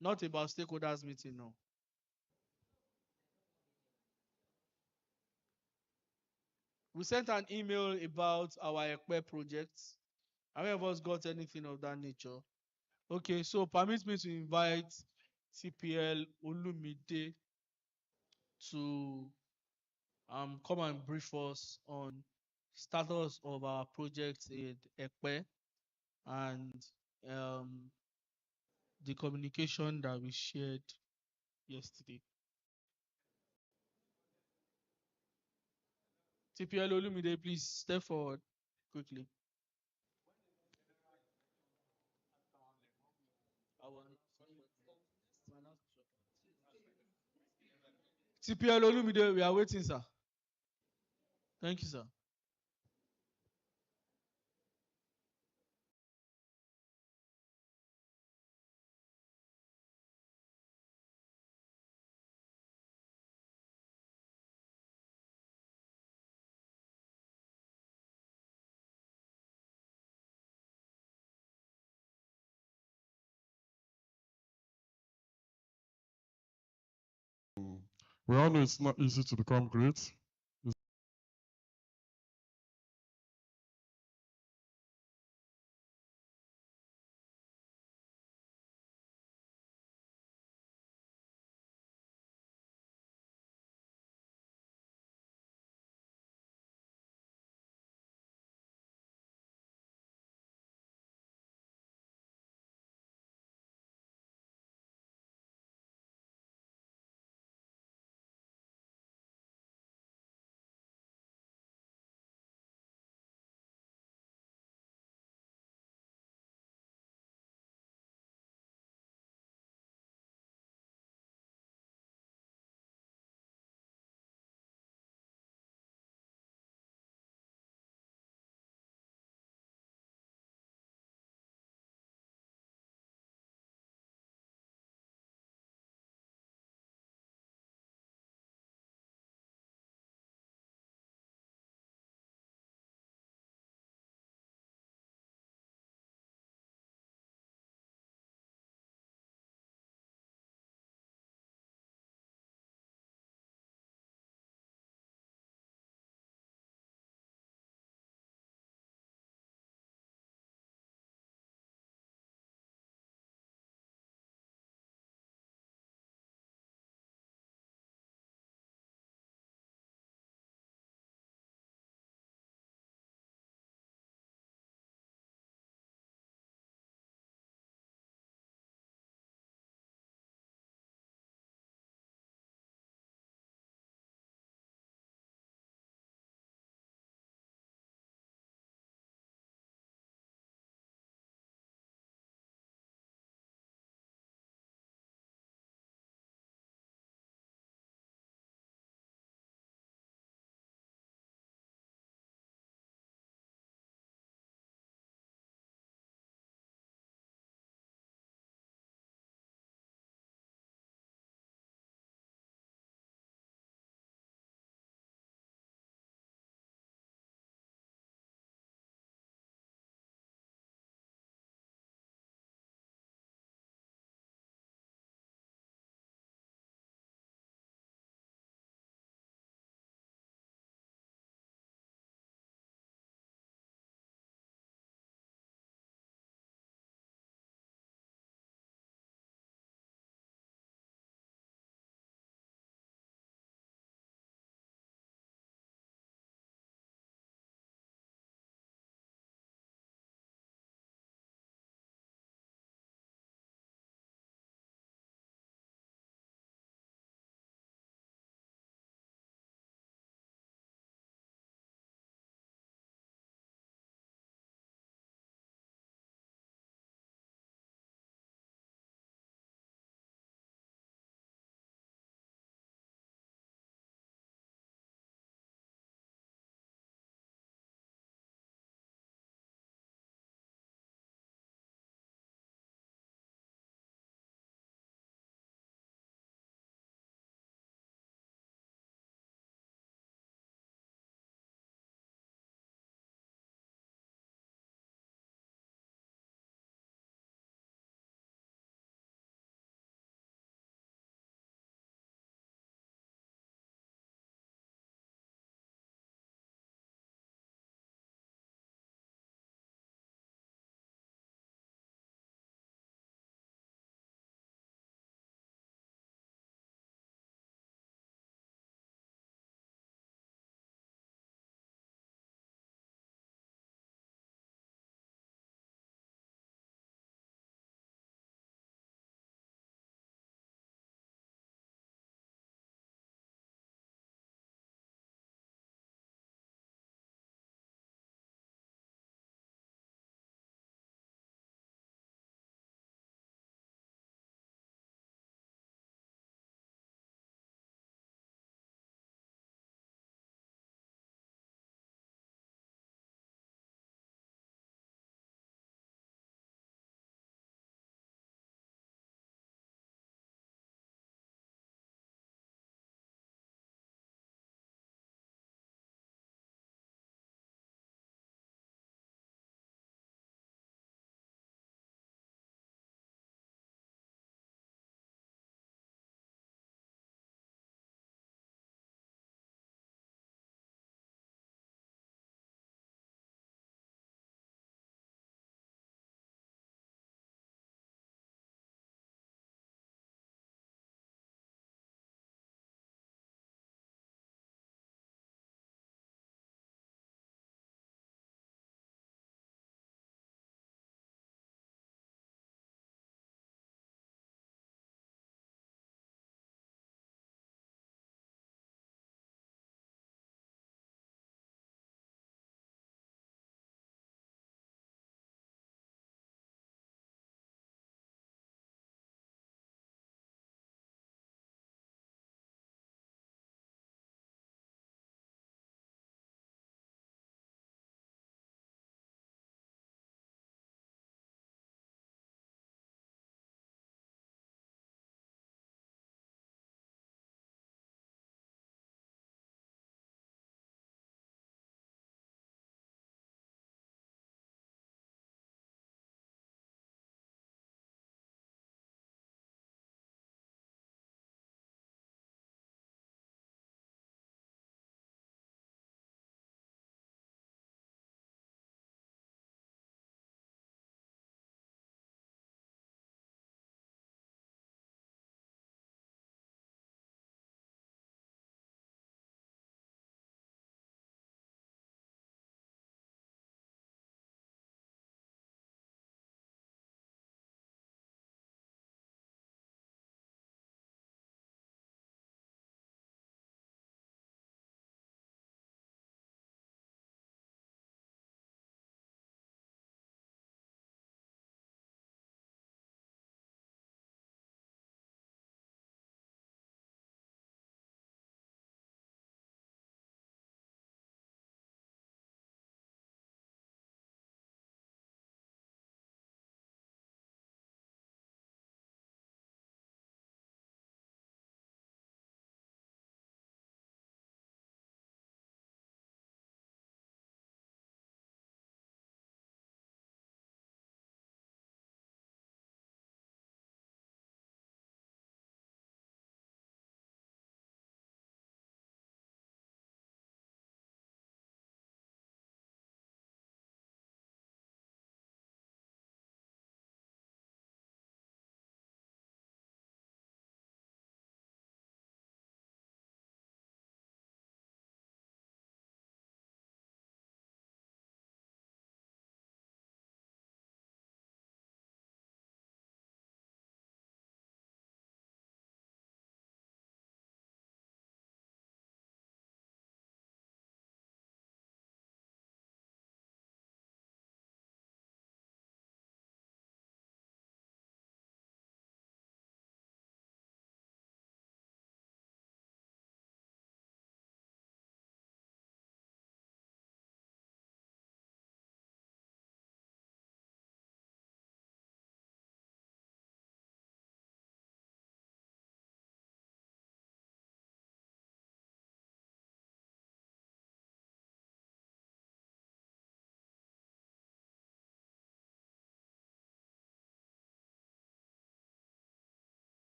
Not about stakeholders meeting, no. We sent an email about our Ekpe projects. How many of us got anything of that nature? Okay, so permit me to invite CPL Olumide to come and brief us on status of our project in Ekpe and the communication that we shared yesterday. TPL Olumide, please step forward quickly. TPL Olumide, we are waiting, sir. Thank you, sir. We all know it's not easy to become great.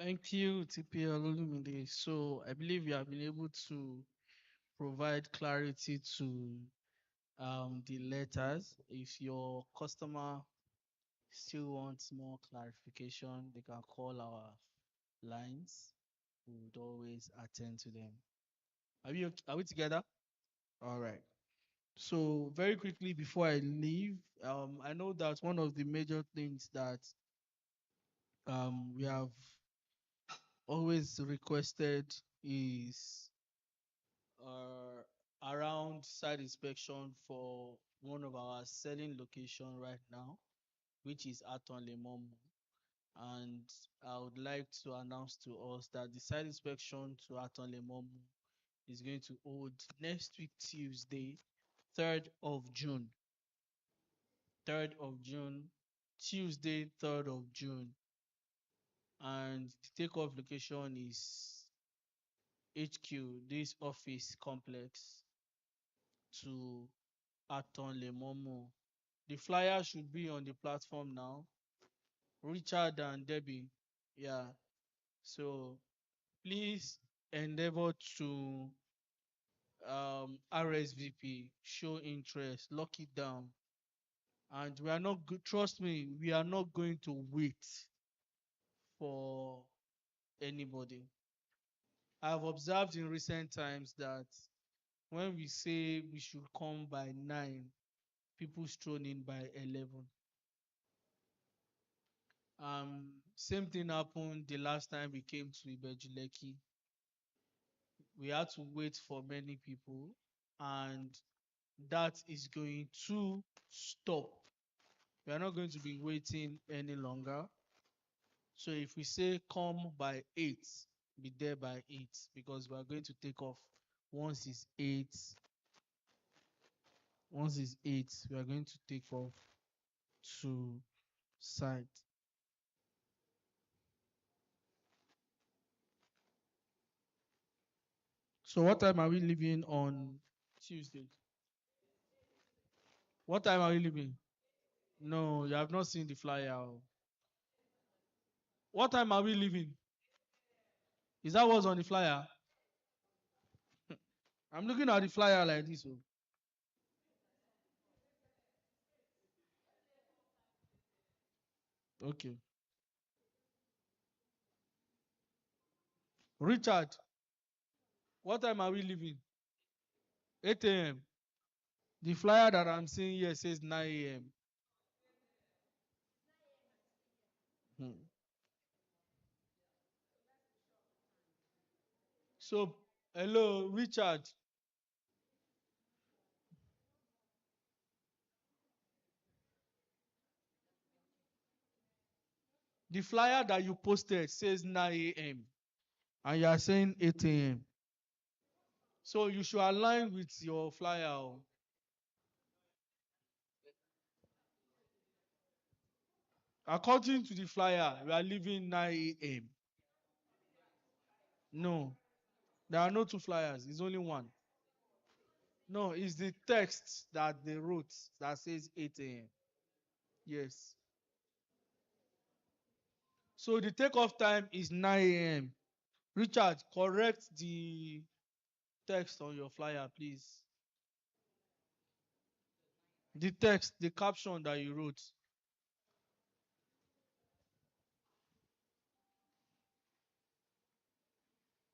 Thank you, TP Olumide. So I believe you have been able to provide clarity to the letters. If your customer still wants more clarification, they can call our lines. We would always attend to them. Are we together? All right. So very quickly before I leave, I know that one of the major things that we have always requested is around site inspection for one of our selling location right now, which is Aton Lemomo. And I would like to announce to us that the site inspection to Aton Lemomo is going to hold next week, Tuesday, 3rd of June. 3rd of June, Tuesday, 3rd of June. And the takeoff location is HQ, this office complex to Aton Lemomo. The flyer should be on the platform now. Richard and Debbie, yeah. So please endeavor to RSVP, show interest, lock it down. And we are not trust me, we are not going to wait for anybody. I've observed in recent times that when we say we should come by 9, people stroll in by 11. Same thing happened the last time we came to Ibejuleki. We had to wait for many people, and that is going to stop. We are not going to be waiting any longer. So if we say come by 8, be there by 8, because we are going to take off once it's 8. Once it's 8, we are going to take off to site. So what time are we leaving on Tuesday? What time are we leaving? No, you have not seen the flyer. What time are we leaving? Is that what's on the flyer? I'm looking at the flyer like this. Okay. Richard, what time are we leaving? 8 a.m. The flyer that I'm seeing here says 9 a.m. So, hello, Richard. The flyer that you posted says 9 a.m. and you are saying 8 a.m. So you should align with your flyer. According to the flyer, we are leaving 9 a.m. No, there are no 2 flyers. It's only one. No, it's the text that they wrote that says 8 a.m. Yes. So the takeoff time is 9 a.m. Richard, correct the text on your flyer, please. The text, the caption that you wrote.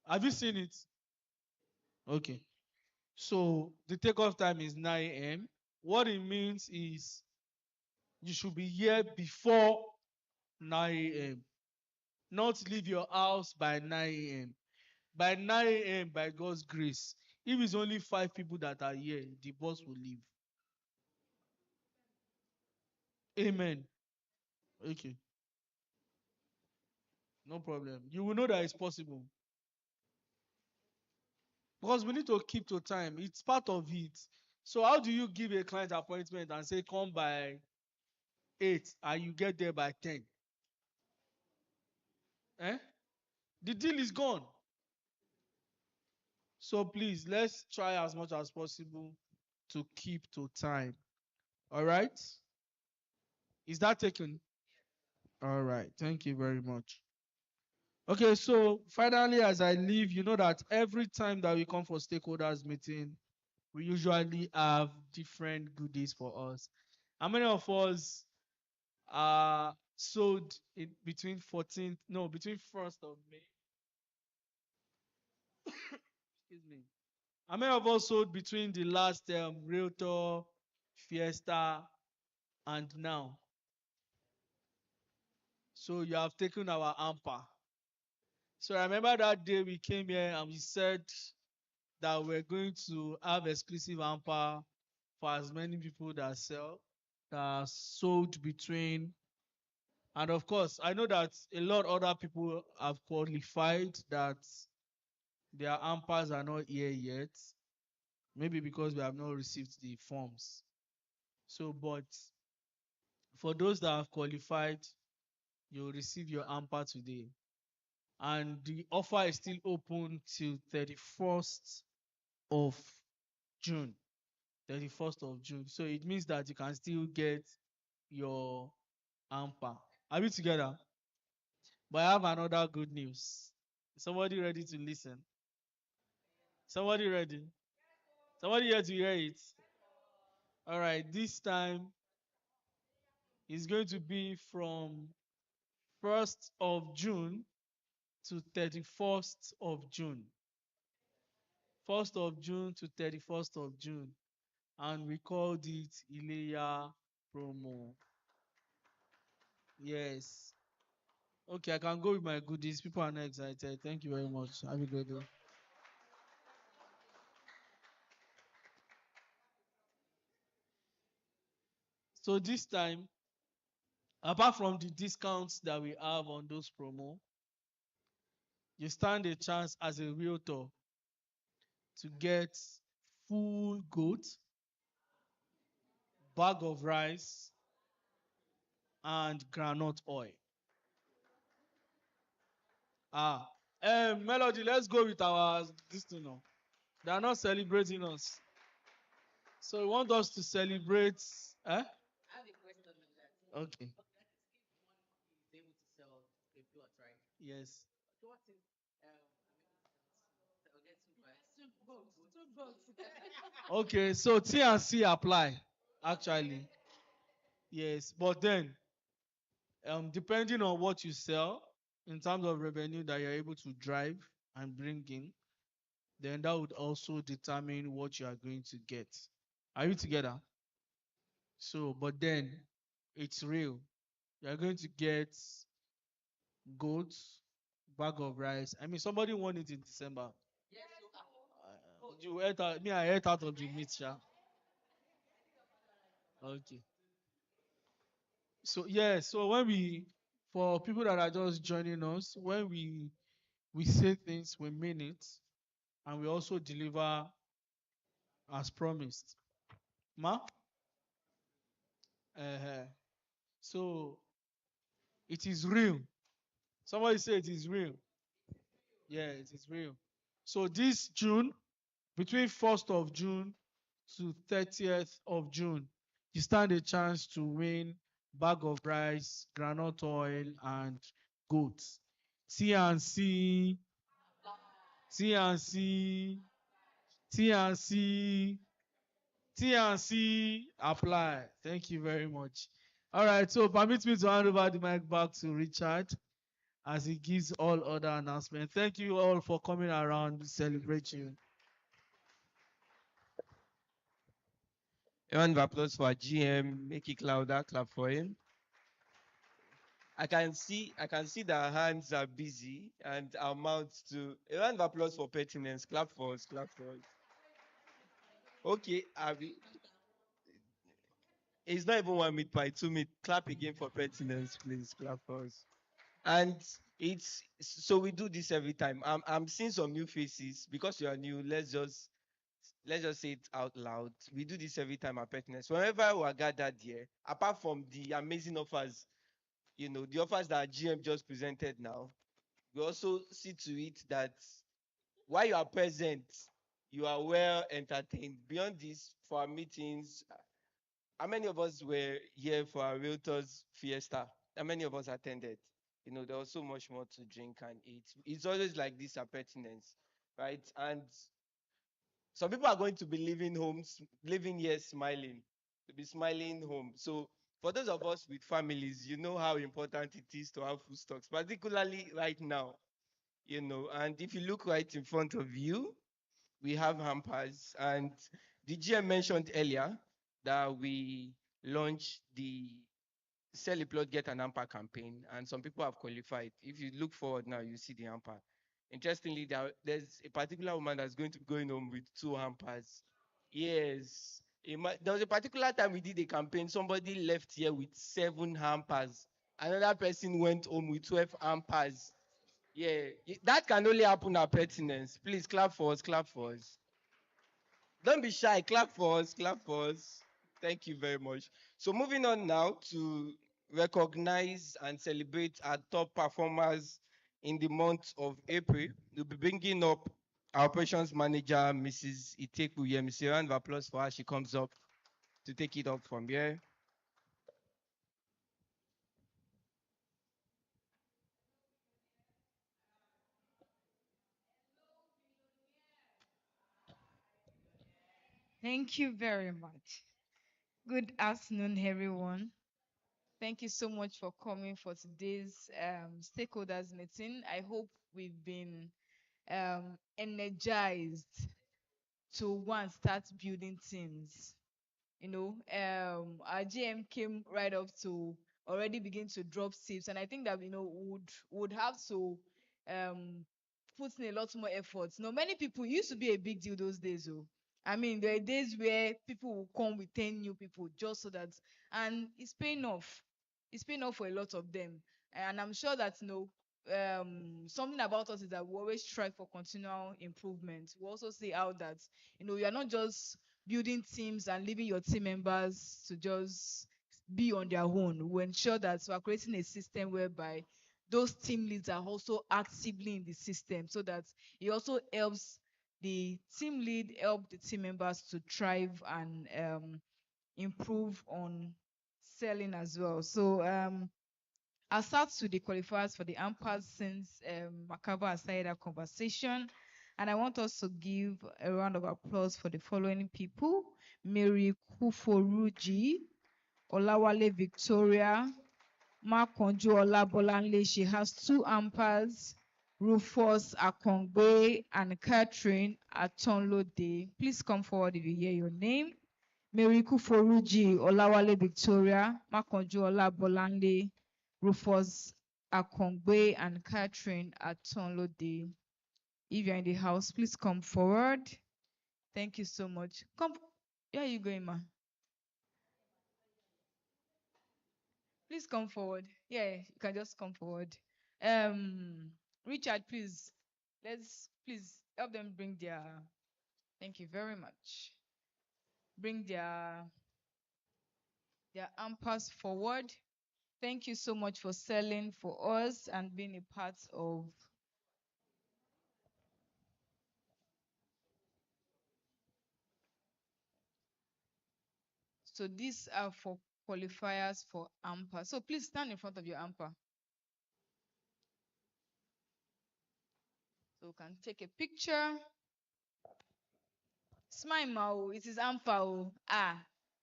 Have you seen it? Okay. So the takeoff time is 9 a.m. What it means is you should be here before 9 a.m. Not leave your house by 9 a.m. By 9 a.m., by God's grace, if it's only 5 people that are here, the bus will leave. Amen. Okay. No problem. You will know that it's possible. Because we need to keep to time. It's part of it. So how do you give a client appointment and say come by 8 and you get there by 10? The deal is gone. So please, let's try as much as possible to keep to time. All right? Is that taken? All right. Thank you very much. Okay, so finally, as I leave, you know that every time that we come for stakeholders meeting, we usually have different goodies for us. How many of us are sold in between 14th, no, between 1st of May? Excuse me. How many of us sold between the last Realtor, Fiesta, and now? So you have taken our AMPA. So I remember that day we came here and we said that we're going to have exclusive AMPA for as many people that sell, that are sold between. And of course, I know that a lot of other people have qualified that their AMPAs are not here yet. Maybe because we have not received the forms. So, but for those that have qualified, you'll receive your AMPA today. And the offer is still open till 31st of June. 31st of June. So it means that you can still get your AMPA. Are we together? But I have another good news. Somebody ready to listen? Somebody ready? Somebody here to hear it? All right, this time is going to be from 1st of June to 31st of June. 1st of June to 31st of June. And we called it Ileya promo. Yes. Okay, I can go with my goodies. People are not excited. Thank you very much. Have a good day. So this time, apart from the discounts that we have on those promo, you stand a chance as a realtor to get full goat, bag of rice, and groundnut oil. Melody, let's go with our this thing now. They are not celebrating us. So you want us to celebrate? Eh? Okay. Yes. Okay, so T and C apply, actually. Yes, but then, depending on what you sell, in terms of revenue that you're able to drive and bring in, then that would also determine what you are going to get. Are you together? So, but then, it's real. You're going to get goats, bag of rice. I mean, somebody won it in December. You ate out, me, I ate out of the meat, yeah. Okay. So yeah, so when we, for people that are just joining us, when we say things, we mean it, and we also deliver as promised. Ma? So it is real. Somebody say it is real. Yeah, it is real. So this June, between 1st of June to 30th of June, you stand a chance to win bag of rice, groundnut oil, and goats. TNC, TNC, TNC, TNC, apply. Thank you very much. All right, so permit me to hand over the mic back to Richard as he gives all other announcements. Thank you all for coming around to celebrate you. A round of applause for our GM. Make it louder. Clap for him. I can see that our hands are busy and our mouths too. A round of applause for Pertinence. Clap for us. Clap for us. Okay, it's not even 1 minute by 2 minutes. Clap again for Pertinence, please. Clap for us. And it's so we do this every time. I'm seeing some new faces because you are new. Let's just say it out loud. We do this every time at Pertinence. Whenever we are gathered here, apart from the amazing offers, the offers that GM just presented now, we also see to it that while you are present, you are well entertained. Beyond this, for our meetings, how many of us were here for our Realtors Fiesta? How many of us attended? there was so much more to drink and eat. It's always like this at Pertinence, right? And some people are going to be living here smiling, to be smiling home. So for those of us with families, you know how important it is to have food stocks, particularly right now, And if you look right in front of you, we have hampers. And the GM mentioned earlier that we launched the Sell a Plot, Get an Hamper campaign, and some people have qualified. If you look forward now, you see the hamper. Interestingly, there's a particular woman that's going to be going home with 2 hampers. Yes. There was a particular time we did a campaign, somebody left here with 7 hampers. Another person went home with 12 hampers. Yeah, that can only happen at Pertinence. Please clap for us, clap for us. Don't be shy, clap for us, clap for us. Thank you very much. So moving on now to recognize and celebrate our top performers in the month of April. We'll be bringing up our operations manager, Mrs. Iteku Yemisi. Round of applause for her. She comes up to take it up from here. Thank you very much. Good afternoon, everyone. Thank you so much for coming for today's stakeholders meeting. I hope we've been energized to go and start building teams. Our GM came right up to already begin to drop tips, and I think that would have to put in a lot more effort. Many people used to be a big deal those days. I mean, there are days where people will come with 10 new people just so that, and it's paying off. It's paying off for a lot of them, and I'm sure that something about us is that we always strive for continual improvement. We also see out that you are not just building teams and leaving your team members to just be on their own. We ensure that we are creating a system whereby those team leads are also actively in the system, so that it also helps the team lead help the team members to thrive and improve on selling as well. So I'll start with the qualifiers for the AMPAs since Makaba has started our conversation. And I want us to give a round of applause for the following people: Mary Kuforuji, Olawale Victoria, Makonjo Olabolanle. She has 2 AMPAs, Rufus Akongbe and Catherine Atonlode. Please come forward if you hear your name. Mary Kuforuji, Olawale Victoria, Makonjo Olabolanle, Rufus Akongbe and Catherine Atonlode. If you're in the house, please come forward. Thank you so much. Come. Where are you going, ma? Please come forward. Yeah, you can just come forward. Richard, please. Please help them bring their. Thank you very much. Bring their AMPAs forward. Thank you so much for selling for us and being a part of. So these are for qualifiers for AMPA. So please stand in front of your AMPA. So we can take a picture. Smile, Mao. It is AMPA.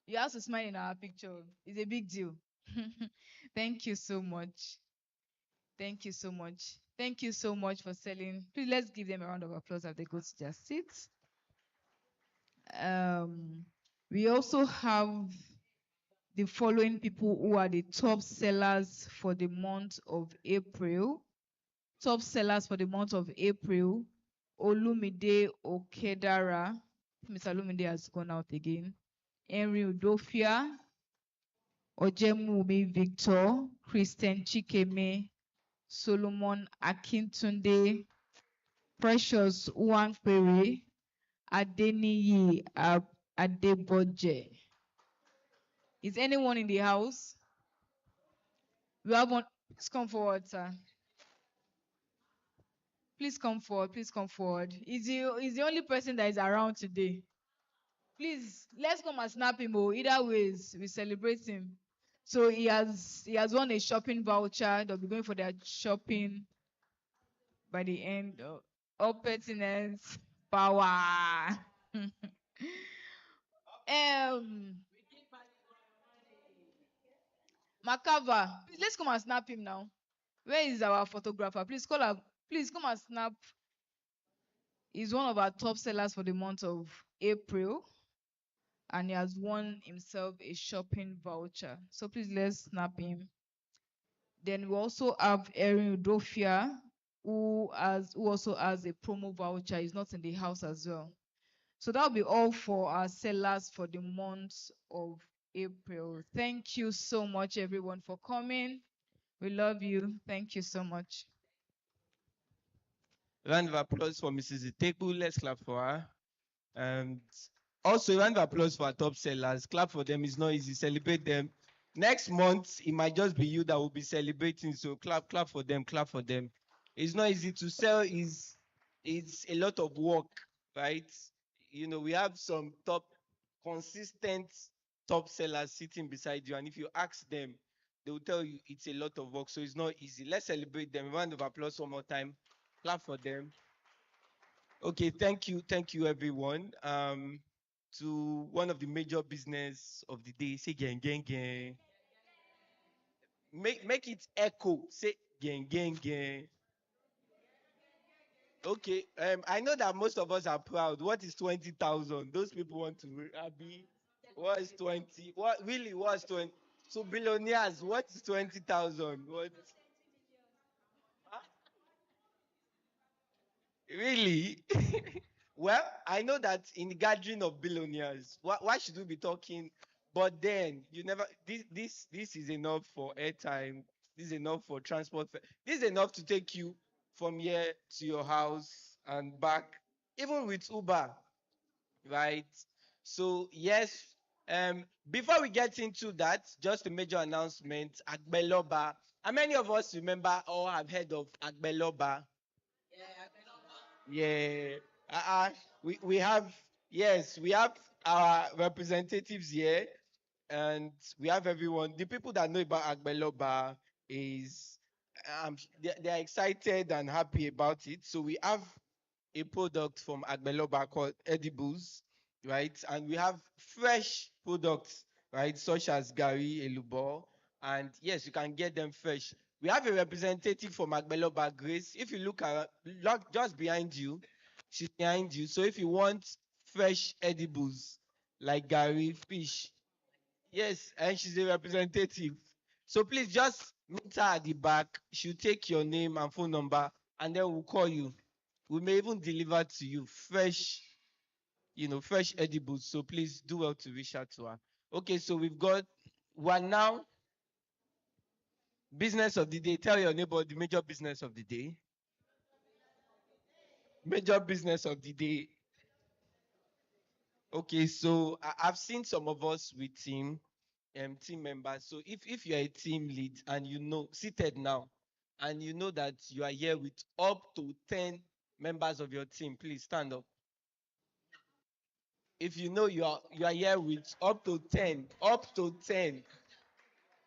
You have to smile in our picture. It's a big deal. Thank you so much. Thank you so much. Thank you so much for selling. Please let's give them a round of applause as they go to their seats. We also have the following people who are the top sellers for the month of April. Top sellers for the month of April: Olumide Okedara. Mr. Olumide has gone out again. Henry Udofia, Ojemumi Victor, Christian Chikeme, Solomon Akintunde, Precious Uwanpere, Adeniyi Adeboje. Is anyone in the house? We have one. Please come forward, sir. Please come forward. Please come forward. Is the only person that is around today? Please, let's come and snap him. Either ways, we celebrate him. So he has won a shopping voucher. They'll be going for their shopping by the end of all pertinence power. Makava, please let's come and snap him now. Where is our photographer? Please call her. Please come and snap. He's one of our top sellers for the month of April, and he has won himself a shopping voucher. So please let's snap him. Then we also have Erin Udofia, who also has a promo voucher. He's not in the house as well. So that'll be all for our sellers for the month of April. Thank you so much, everyone, for coming. We love you. Thank you so much. Round of applause for Mrs. Iteku. Let's clap for her. And also, round of applause for our top sellers. Clap for them. It's not easy. Celebrate them. Next month, it might just be you that will be celebrating. So clap for them. Clap for them. It's not easy to sell. It's a lot of work, right? You know, we have some consistent top sellers sitting beside you. And if you ask them, they will tell you it's a lot of work. So it's not easy. Let's celebrate them. Round of applause one more time. Clap for them. Okay, thank you, everyone. To one of the major business of the day, say gang, gang, gang. Make it echo. Say gang, gang, gang. Okay, I know that most of us are proud. What is 20,000? Those people want to be. What is 20? What really was 20? So billionaires, what is 20,000? What? Really? Well, I know that in the gathering of billionaires, why should we be talking? But then you never. This is enough for airtime. This is enough for transport. This is enough to take you from here to your house and back, even with Uber, right? So yes. Before we get into that, just a major announcement. Agbeloba. How many of us remember or have heard of Agbeloba? Yeah. We have, yes, we have our representatives here, and we have everyone. The people that know about Agbeloba is they're excited and happy about it. So we have a product from Agbeloba called Edibles, right? And we have fresh products, right, such as Gary Elubo. And yes, you can get them fresh. We have a representative from Agbeloba, Grace. If you look just behind you, she's behind you. So if you want fresh edibles like Gary, fish, yes, and she's a representative. So please just meet her at the back. She'll take your name and phone number, and then we'll call you. We may even deliver to you fresh, fresh edibles. So please do well to reach out to her. Okay, so we're now business of the day. Tell your neighbor the major business of the day. Major business of the day. Okay, so I've seen some of us with team members. So if you're a team lead and seated now, and you know that you are here with up to 10 members of your team, please stand up. If you know you are here with up to 10,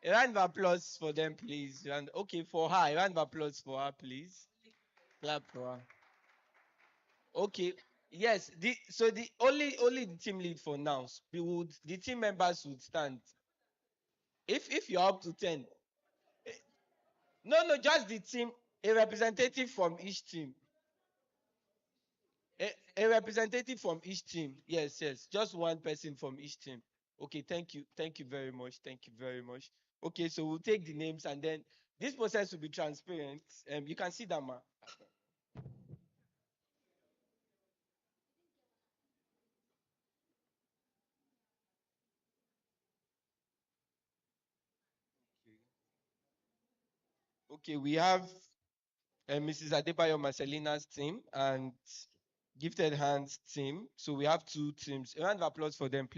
a round of applause for them, please. And okay, for her, a round of applause for her, please. Clap for her. Okay. Yes. So the only the team lead for now. The team members would stand. If you're up to 10. No, just the team. A representative from each team. A representative from each team. Yes. Just one person from each team. Okay, thank you. Thank you very much. Okay, so we'll take the names, and then this process will be transparent. You can see that, ma. Okay, we have Mrs. Adebayo Marcelina's team and Gifted Hands team. So we have two teams. A round of applause for them, please.